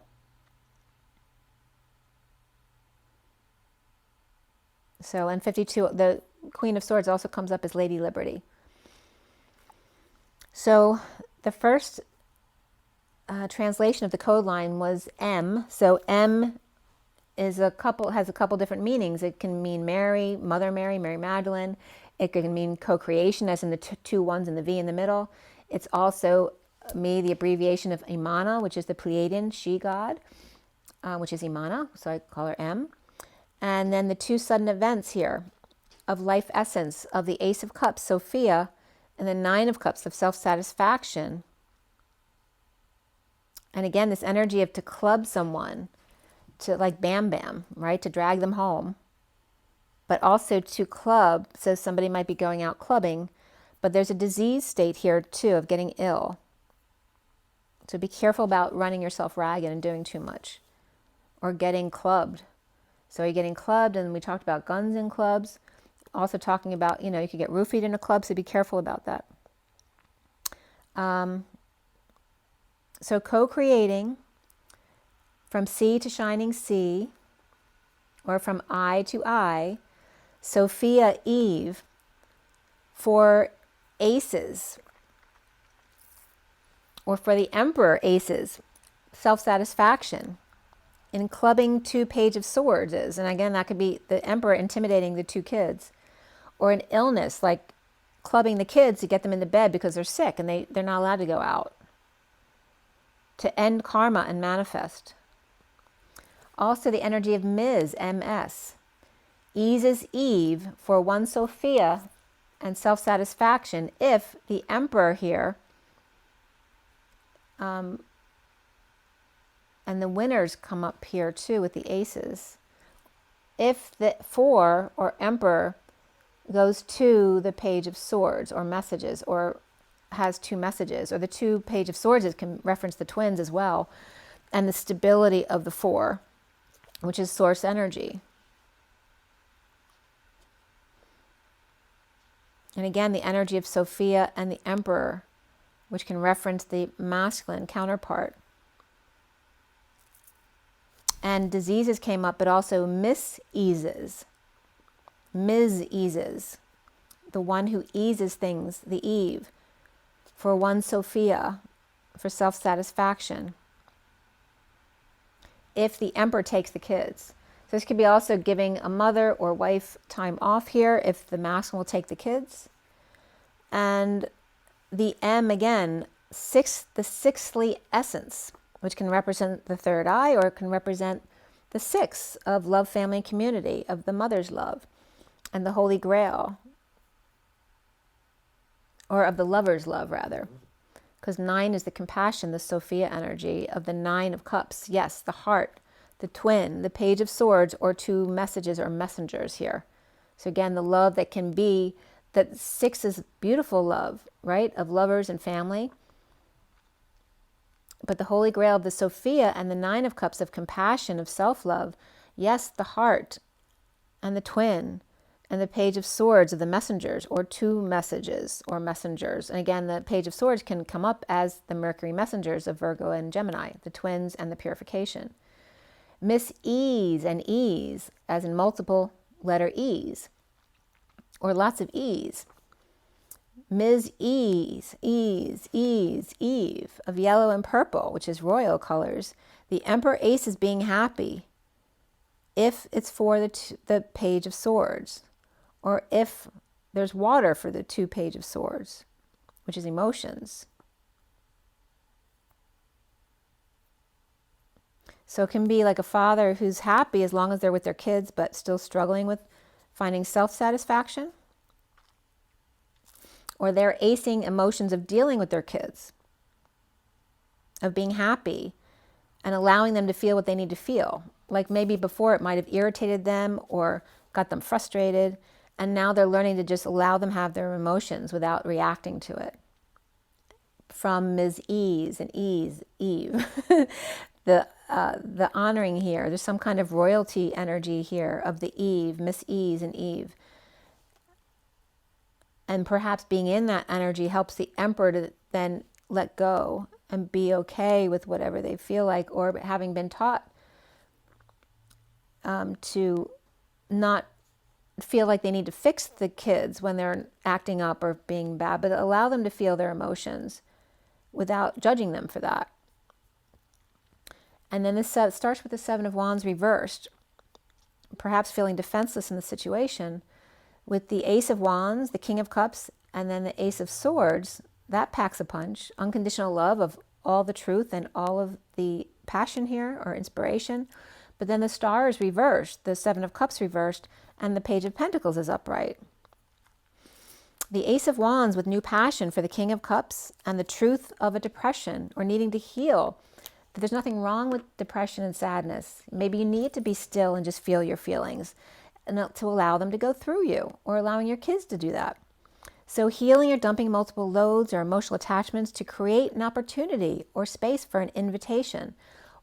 So, and 52, the Queen of Swords also comes up as Lady Liberty. So the first translation of the code line was M. So M has a couple different meanings. It can mean Mary, Mother Mary, Mary Magdalene. It can mean co-creation, as in the two ones and the V in the middle. It's also the abbreviation of Imana, which is the Pleiadian she god, which is Imana, so I call her M. And then the two sudden events here of life essence of the Ace of Cups, Sophia, and the Nine of Cups of self-satisfaction. And again, this energy of to club someone, to like bam bam, right? To drag them home. But also to club, so somebody might be going out clubbing, but there's a disease state here too of getting ill. So be careful about running yourself ragged and doing too much, or getting clubbed. So you're getting clubbed, and we talked about guns in clubs. Also talking about, you could get roofied in a club, so be careful about that. So co-creating from sea to shining sea, or from eye to eye, Sophia, Eve, for aces, or for the Emperor, aces, self-satisfaction. In clubbing two Page of Swords is, and again, that could be the Emperor intimidating the two kids, or an illness, like clubbing the kids to get them into bed because they're sick and they're not allowed to go out. To end karma and manifest. Also the energy of Ms, MS, eases Eve for one Sophia and self-satisfaction if the Emperor here, and the winners come up here too with the aces. If the Four or Emperor goes to the Page of Swords or messages, or has two messages, or the two Page of Swords can reference the twins as well, and the stability of the Four, which is source energy. And again, the energy of Sophia and the Emperor, which can reference the masculine counterpart. And diseases came up, but also miseases. Miseases. The one who eases things, the Eve. For one Sophia, for self-satisfaction. If the Emperor takes the kids. So this could be also giving a mother or wife time off here if the masculine will take the kids. And the M again, the sixthly essence, which can represent the third eye, or it can represent the six of love, family, and community, of the mother's love, and the Holy Grail, or of the lover's love, rather. Because 9 is the compassion, the Sophia energy of the 9 of Cups. Yes, the heart, the twin, the Page of Swords, or two messages or messengers here. So again, the love that can be, that 6 is beautiful love, right, of lovers and family. But the Holy Grail of the Sophia and the 9 of Cups of compassion, of self-love. Yes, the heart and the twin and the Page of Swords of the messengers, or two messages or messengers. And again, the Page of Swords can come up as the Mercury messengers of Virgo and Gemini, the twins and the purification. Mis-ease and ease, as in multiple letter E's, or lots of E's. Ms. Ease, Ease, Ease, Eve, of yellow and purple, which is royal colors. The Emperor Ace is being happy if it's for the Page of Swords, or if there's water for the two Page of Swords, which is emotions. So it can be like a father who's happy as long as they're with their kids, but still struggling with finding self-satisfaction. Or they're acing emotions of dealing with their kids, of being happy and allowing them to feel what they need to feel. Like maybe before it might have irritated them or got them frustrated, and now they're learning to just allow them have their emotions without reacting to it. from Ms. Ease and Eve. The honoring here, there's some kind of royalty energy here of the Eve, Miss Ease and Eve. And perhaps being in that energy helps the Emperor to then let go and be okay with whatever they feel like, or having been taught to not feel like they need to fix the kids when they're acting up or being bad, but allow them to feel their emotions without judging them for that. And then this starts with the Seven of Wands reversed, perhaps feeling defenseless in the situation, with the Ace of Wands, the King of Cups, and then the Ace of Swords. That packs a punch. Unconditional love of all the truth and all of the passion here, or inspiration. But then the Star is reversed, the Seven of Cups reversed, and the Page of Pentacles is upright. The Ace of Wands with new passion for the King of Cups, and the truth of a depression or needing to heal. That there's nothing wrong with depression and sadness. Maybe you need to be still and just feel your feelings, and to allow them to go through you, or allowing your kids to do that. So healing or dumping multiple loads or emotional attachments to create an opportunity or space for an invitation.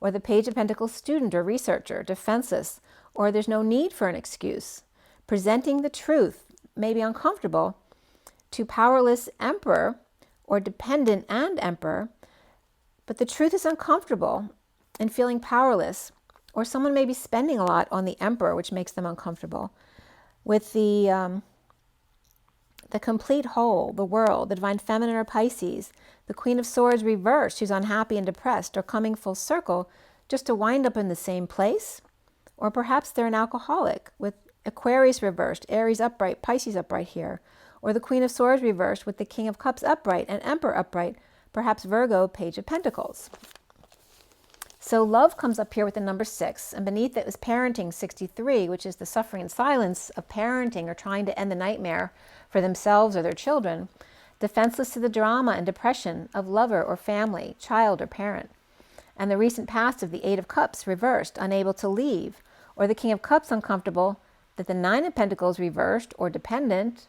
Or the Page of Pentacles student or researcher, defenseless, or there's no need for an excuse. Presenting the truth, maybe uncomfortable, to powerless Emperor or dependent and Emperor, but the truth is uncomfortable and feeling powerless. Or someone may be spending a lot on the Emperor, which makes them uncomfortable. With the complete whole, the world, the Divine Feminine or Pisces, the Queen of Swords reversed, who's unhappy and depressed, or coming full circle just to wind up in the same place. Or perhaps they're an alcoholic, with Aquarius reversed, Aries upright, Pisces upright here. Or the Queen of Swords reversed with the King of Cups upright and Emperor upright, perhaps Virgo, Page of Pentacles. So love comes up here with the number 6, and beneath it is parenting, 63, which is the suffering and silence of parenting or trying to end the nightmare for themselves or their children. Defenseless to the drama and depression of lover or family, child or parent. And the recent past of the Eight of Cups reversed, unable to leave. Or the King of Cups uncomfortable that the Nine of Pentacles reversed, or dependent,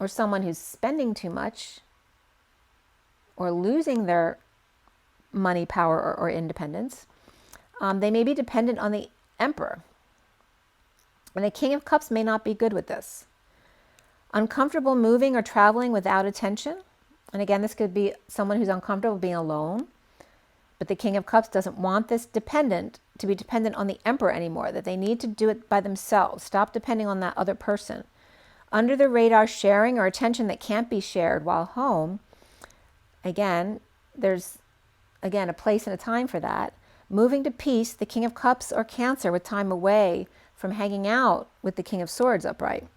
or someone who's spending too much, or losing their money, power, or independence. They may be dependent on the Emperor. And the King of Cups may not be good with this. Uncomfortable moving or traveling without attention. And again, this could be someone who's uncomfortable being alone. But the King of Cups doesn't want this dependent to be dependent on the Emperor anymore, that they need to do it by themselves. Stop depending on that other person. Under the radar sharing or attention that can't be shared while home. Again, there's a place and a time for that. Moving to peace, the King of Cups or Cancer, with time away from hanging out with the King of Swords upright.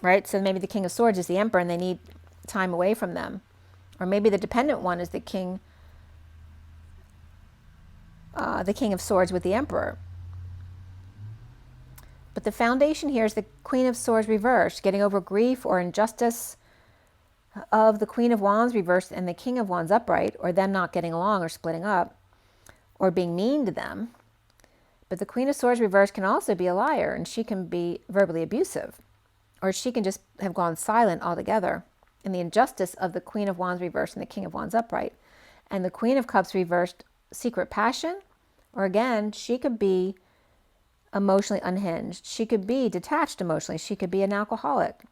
Right? So maybe the King of Swords is the Emperor and they need time away from them. Or maybe the dependent one is the King of Swords with the Emperor. But the foundation here is the Queen of Swords reversed, getting over grief or injustice of the Queen of Wands reversed and the King of Wands upright, or them not getting along or splitting up, or being mean to them. But the Queen of Swords reversed can also be a liar, and she can be verbally abusive, or she can just have gone silent altogether. And the injustice of the Queen of Wands reversed and the King of Wands upright. And the Queen of Cups reversed, secret passion, or again, she could be emotionally unhinged. She could be detached emotionally. She could be an alcoholic.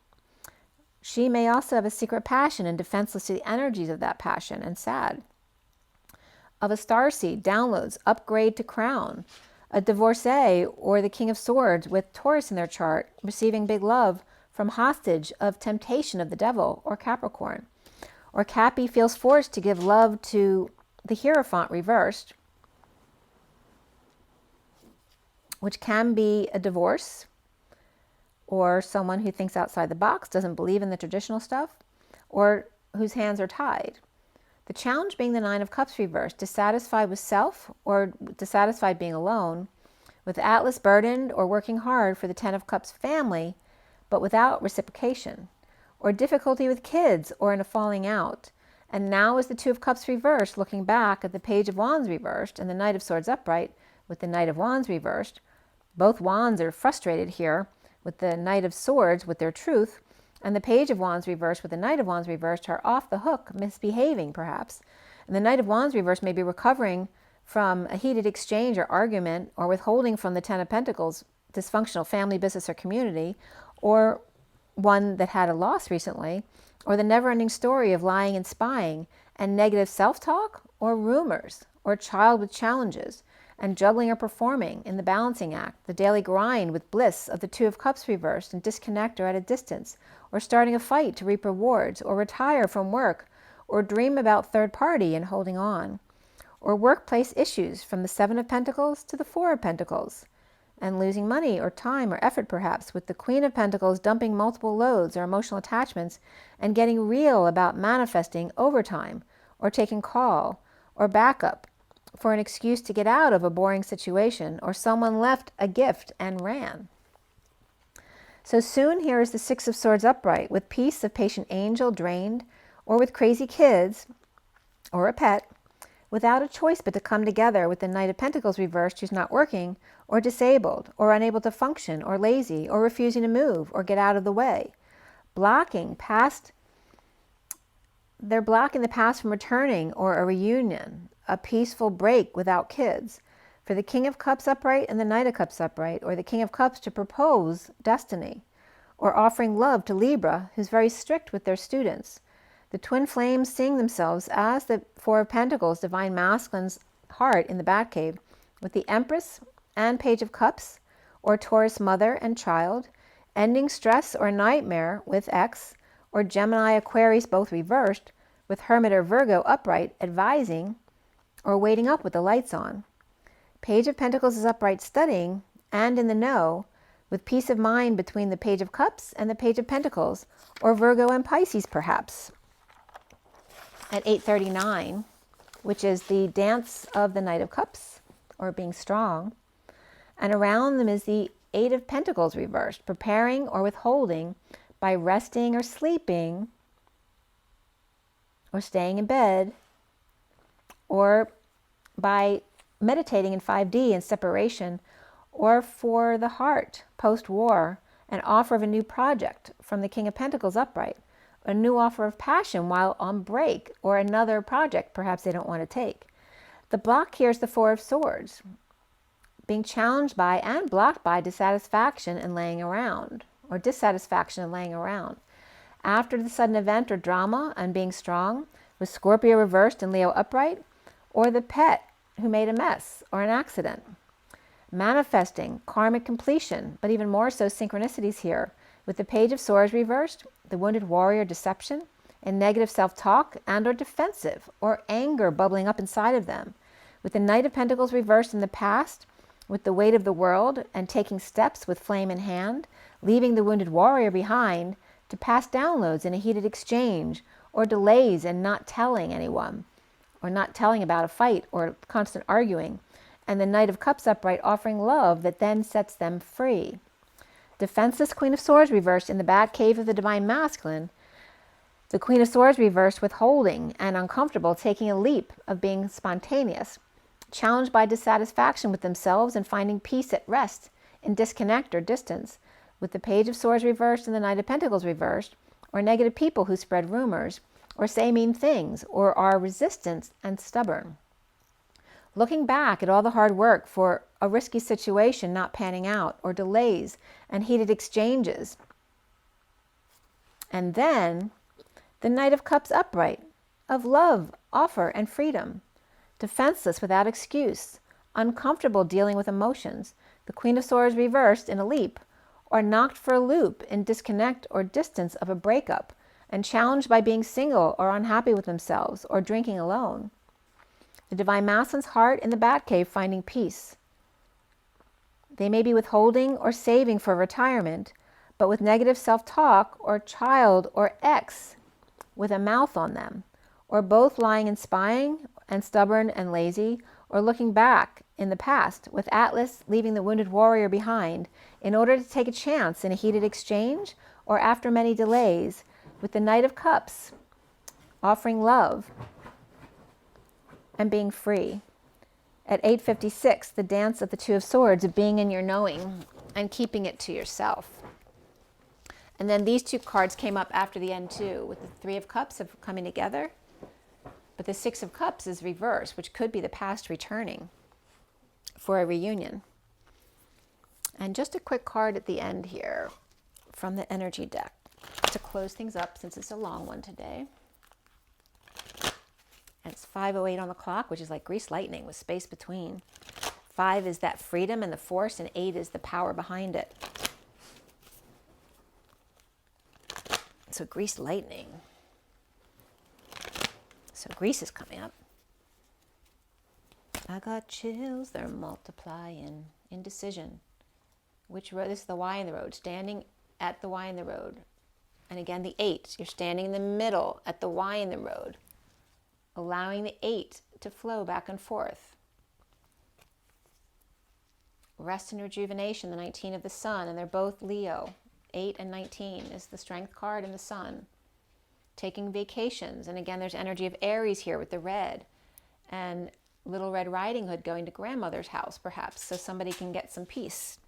She may also have a secret passion and defenseless to the energies of that passion and sad. Of a starseed, downloads, upgrade to crown. A divorcee or the King of Swords with Taurus in their chart, receiving big love from hostage of temptation of the devil or Capricorn. Or Cappy feels forced to give love to the Hierophant reversed, which can be a divorce, or someone who thinks outside the box, doesn't believe in the traditional stuff, or whose hands are tied. The challenge being the Nine of Cups reversed, dissatisfied with self or dissatisfied being alone, with Atlas burdened or working hard for the Ten of Cups family, but without reciprocation, or difficulty with kids or in a falling out. And now is the Two of Cups reversed, looking back at the Page of Wands reversed and the Knight of Swords upright with the Knight of Wands reversed. Both wands are frustrated here, with the Knight of Swords with their truth, And the Page of Wands reversed with the Knight of Wands reversed are off the hook, misbehaving perhaps. And the Knight of Wands reversed may be recovering from a heated exchange or argument, or withholding from the Ten of Pentacles, dysfunctional family, business, or community, or one that had a loss recently, or the never-ending story of lying and spying, and negative self-talk, or rumors, or child with challenges, and juggling or performing in the balancing act, the daily grind with bliss of the Two of Cups reversed, and disconnect or at a distance, or starting a fight to reap rewards, or retire from work, or dream about third party and holding on, or workplace issues from the Seven of Pentacles to the Four of Pentacles, and losing money or time or effort perhaps, with the Queen of Pentacles dumping multiple loads or emotional attachments and getting real about manifesting overtime or taking call or backup for an excuse to get out of a boring situation, or someone left a gift and ran. So soon here is the Six of Swords upright, with peace of patient angel drained, or with crazy kids or a pet, without a choice but to come together, with the Knight of Pentacles reversed who's not working, or disabled, or unable to function, or lazy, or refusing to move, or get out of the way. They're blocking the past from returning, or a reunion, a peaceful break without kids. For the King of Cups upright and the Knight of Cups upright, or the King of Cups to propose destiny, or offering love to Libra, who's very strict with their students. The twin flames seeing themselves as the Four of Pentacles, divine masculine's heart in the Batcave, with the Empress and Page of Cups, or Taurus mother and child, ending stress or nightmare with X, or Gemini Aquarius both reversed, with Hermit or Virgo upright advising or waiting up with the lights on. Page of Pentacles is upright studying and in the know, with peace of mind between the Page of Cups and the Page of Pentacles, or Virgo and Pisces perhaps. At 8:39, which is the dance of the Knight of Cups, or being strong, and around them is the Eight of Pentacles reversed, preparing or withholding by resting or sleeping, or staying in bed, or by meditating in 5D in separation, or for the heart post-war, an offer of a new project from the King of Pentacles upright, a new offer of passion while on break, or another project perhaps they don't want to take. The block here is the Four of Swords, being challenged by and blocked by dissatisfaction and laying around, or dissatisfaction and laying around. After the sudden event or drama and being strong, with Scorpio reversed and Leo upright, or the pet who made a mess or an accident. Manifesting karmic completion, but even more so synchronicities here, with the Page of Swords reversed, the wounded warrior deception, and negative self-talk and or defensive or anger bubbling up inside of them, with the Knight of Pentacles reversed in the past, with the weight of the world and taking steps with flame in hand, leaving the wounded warrior behind to pass downloads in a heated exchange, or delays and not telling anyone, or not telling about a fight or constant arguing, and the Knight of Cups upright offering love that then sets them free. Defenseless Queen of Swords reversed in the Batcave of the Divine Masculine, the Queen of Swords reversed withholding and uncomfortable, taking a leap of being spontaneous, challenged by dissatisfaction with themselves and finding peace at rest in disconnect or distance, with the Page of Swords reversed and the Knight of Pentacles reversed, or negative people who spread rumors or say mean things or are resistant and stubborn. Looking back at all the hard work for a risky situation not panning out, or delays and heated exchanges. And then the Knight of Cups upright, of love, offer, and freedom. Defenseless without excuse, uncomfortable dealing with emotions. The Queen of Swords reversed in a leap, or knocked for a loop in disconnect or distance of a breakup, and challenged by being single or unhappy with themselves, or drinking alone. The Divine Masculine's heart in the Batcave finding peace. They may be withholding or saving for retirement, but with negative self-talk, or child or ex with a mouth on them, or both lying and spying and stubborn and lazy, or looking back in the past, with Atlas leaving the wounded warrior behind in order to take a chance in a heated exchange, or after many delays, with the Knight of Cups offering love and being free. At 8:56, the dance of the Two of Swords, of being in your knowing and keeping it to yourself. And then these two cards came up after the end too, with the Three of Cups of coming together. But the Six of Cups is reversed, which could be the past returning for a reunion. And just a quick card at the end here from the energy deck to close things up, since it's a long one today. And it's 5:08 on the clock, which is like greased lightning with space between. 5 is that freedom and the force, and 8 is the power behind it. So greased lightning. So grease is coming up. I got chills, they're multiplying. Indecision. Which road? This is the Y in the road. Standing at the Y in the road. And again, the 8. You're standing in the middle at the Y in the road. Allowing the 8 to flow back and forth. Rest and rejuvenation, the 19 of the sun, and they're both Leo. 8 and 19 is the strength card in the sun. Taking vacations, and again, there's energy of Aries here with the red. And Little Red Riding Hood going to grandmother's house, perhaps, so somebody can get some peace.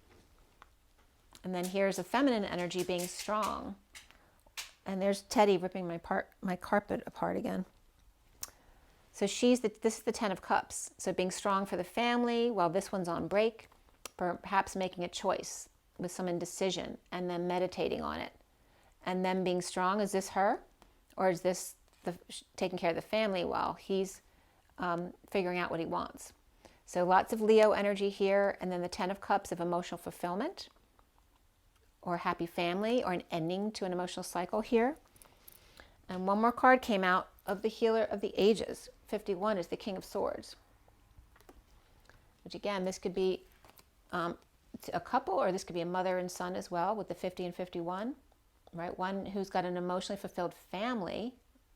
And then here's a feminine energy being strong. And there's Teddy ripping my carpet apart again. So this is the 10 of Cups. So being strong for the family while this one's on break, perhaps making a choice with some indecision and then meditating on it. And then being strong, is this her? Or is this taking care of the family while he's figuring out what he wants? So lots of Leo energy here, and then the 10 of Cups of emotional fulfillment or happy family or an ending to an emotional cycle here. And one more card came out of the Healer of the Ages. 51 is the King of Swords. Which again, this could be a couple, or this could be a mother and son as well with the 50 and 51. Right? One who's got an emotionally fulfilled family,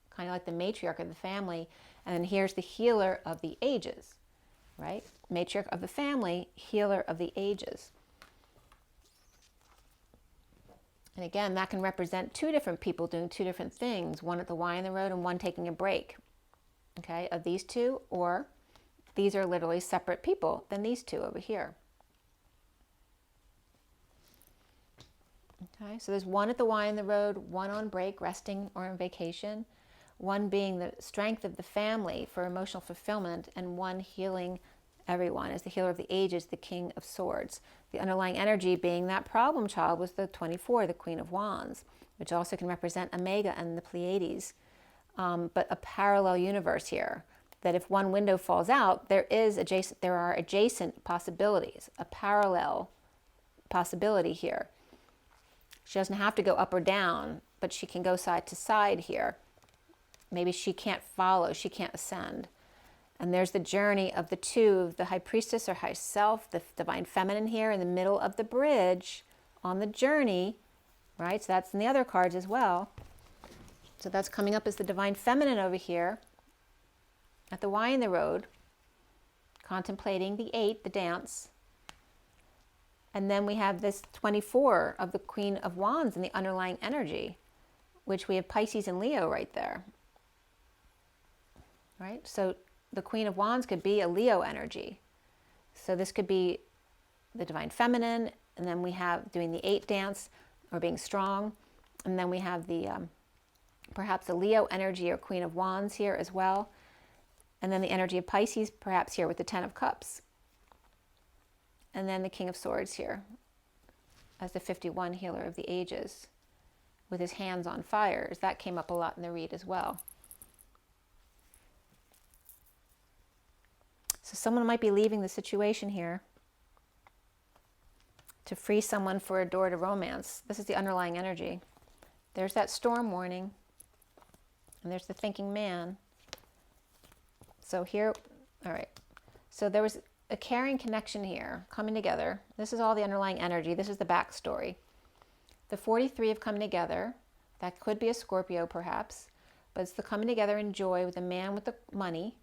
kind of like the matriarch of the family. And then here's the Healer of the Ages. Right? Matriarch of the family, Healer of the Ages. And again, that can represent two different people doing two different things, one at the Y in the road and one taking a break, okay, of these two, or these are literally separate people than these two over here. Okay, so there's one at the Y in the road, one on break, resting or on vacation, one being the strength of the family for emotional fulfillment, and one healing everyone as the Healer of the Ages, the King of Swords. The underlying energy being that problem child was the 24, the Queen of Wands, which also can represent Omega and the Pleiades, but a parallel universe here. That if one window falls out, there are adjacent possibilities, a parallel possibility here. She doesn't have to go up or down, but she can go side to side here. Maybe she can't follow, she can't ascend. And there's the journey of the two, the High Priestess or High Self, the Divine Feminine here in the middle of the bridge on the journey, right? So that's in the other cards as well. So that's coming up as the Divine Feminine over here at the Y in the road, contemplating the 8, the dance. And then we have this 24 of the Queen of Wands in the underlying energy, which we have Pisces and Leo right there, right? So the Queen of Wands could be a Leo energy. So this could be the Divine Feminine, and then we have doing the 8 dance or being strong. And then we have the perhaps a Leo energy or Queen of Wands here as well. And then the energy of Pisces perhaps here with the 10 of Cups. And then the King of Swords here as the 51 Healer of the Ages with his hands on fires. That came up a lot in the read as well. So someone might be leaving the situation here to free someone for a door to romance. This is the underlying energy. There's that storm warning. And there's the thinking man. So here, all right. So there was a caring connection here coming together. This is all the underlying energy. This is the backstory. The 43 of coming together. That could be a Scorpio perhaps. But it's the coming together in joy with a man with the money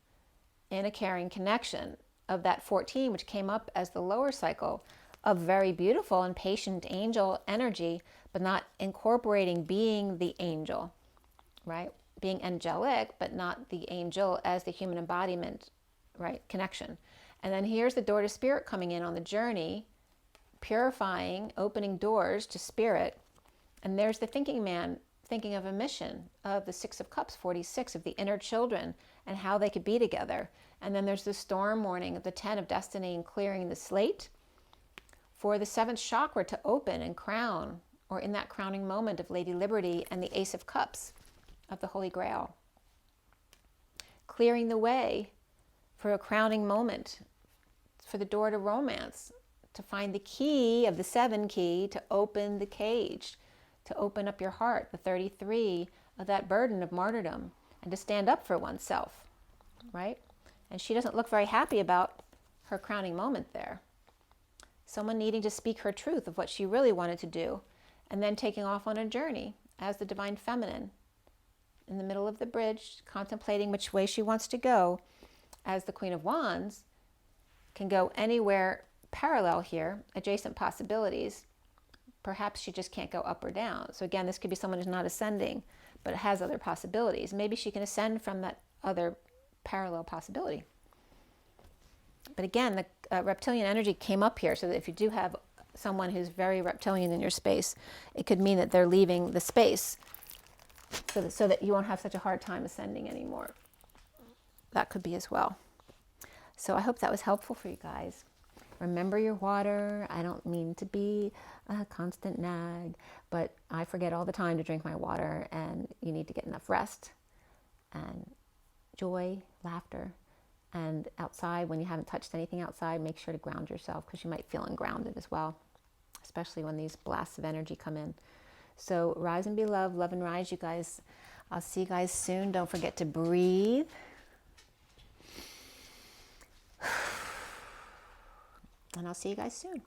in a caring connection of that 14, which came up as the lower cycle of very beautiful and patient angel energy, but not incorporating being the angel, right? Being angelic, but not the angel as the human embodiment, right? Connection. And then here's the door to spirit coming in on the journey, purifying, opening doors to spirit, And there's the thinking man thinking of a mission of the Six of Cups, 46, of the inner children and how they could be together. And then there's the storm warning of the 10 of destiny and clearing the slate for the 7th chakra to open and crown, or in that crowning moment of Lady Liberty and the Ace of Cups of the Holy Grail. Clearing the way for a crowning moment for the door to romance, to find the key of the 7 key to open the cage, to open up your heart, the 33 of that burden of martyrdom, and to stand up for oneself, right? And she doesn't look very happy about her crowning moment there. Someone needing to speak her truth of what she really wanted to do, and then taking off on a journey as the divine feminine in the middle of the bridge, contemplating which way she wants to go, as the Queen of Wands can go anywhere parallel here, adjacent possibilities. Perhaps she just can't go up or down. So again, this could be someone who's not ascending, but has other possibilities. Maybe she can ascend from that other parallel possibility. But again, the reptilian energy came up here, so that if you do have someone who's very reptilian in your space, it could mean that they're leaving the space so that you won't have such a hard time ascending anymore. That could be as well. So I hope that was helpful for you guys. Remember your water. I don't mean to be a constant nag, but I forget all the time to drink my water, and you need to get enough rest and joy, laughter. And outside, when you haven't touched anything outside, make sure to ground yourself, because you might feel ungrounded as well, especially when these blasts of energy come in. So rise and be loved, love and rise, you guys. I'll see you guys soon. Don't forget to breathe. And I'll see you guys soon.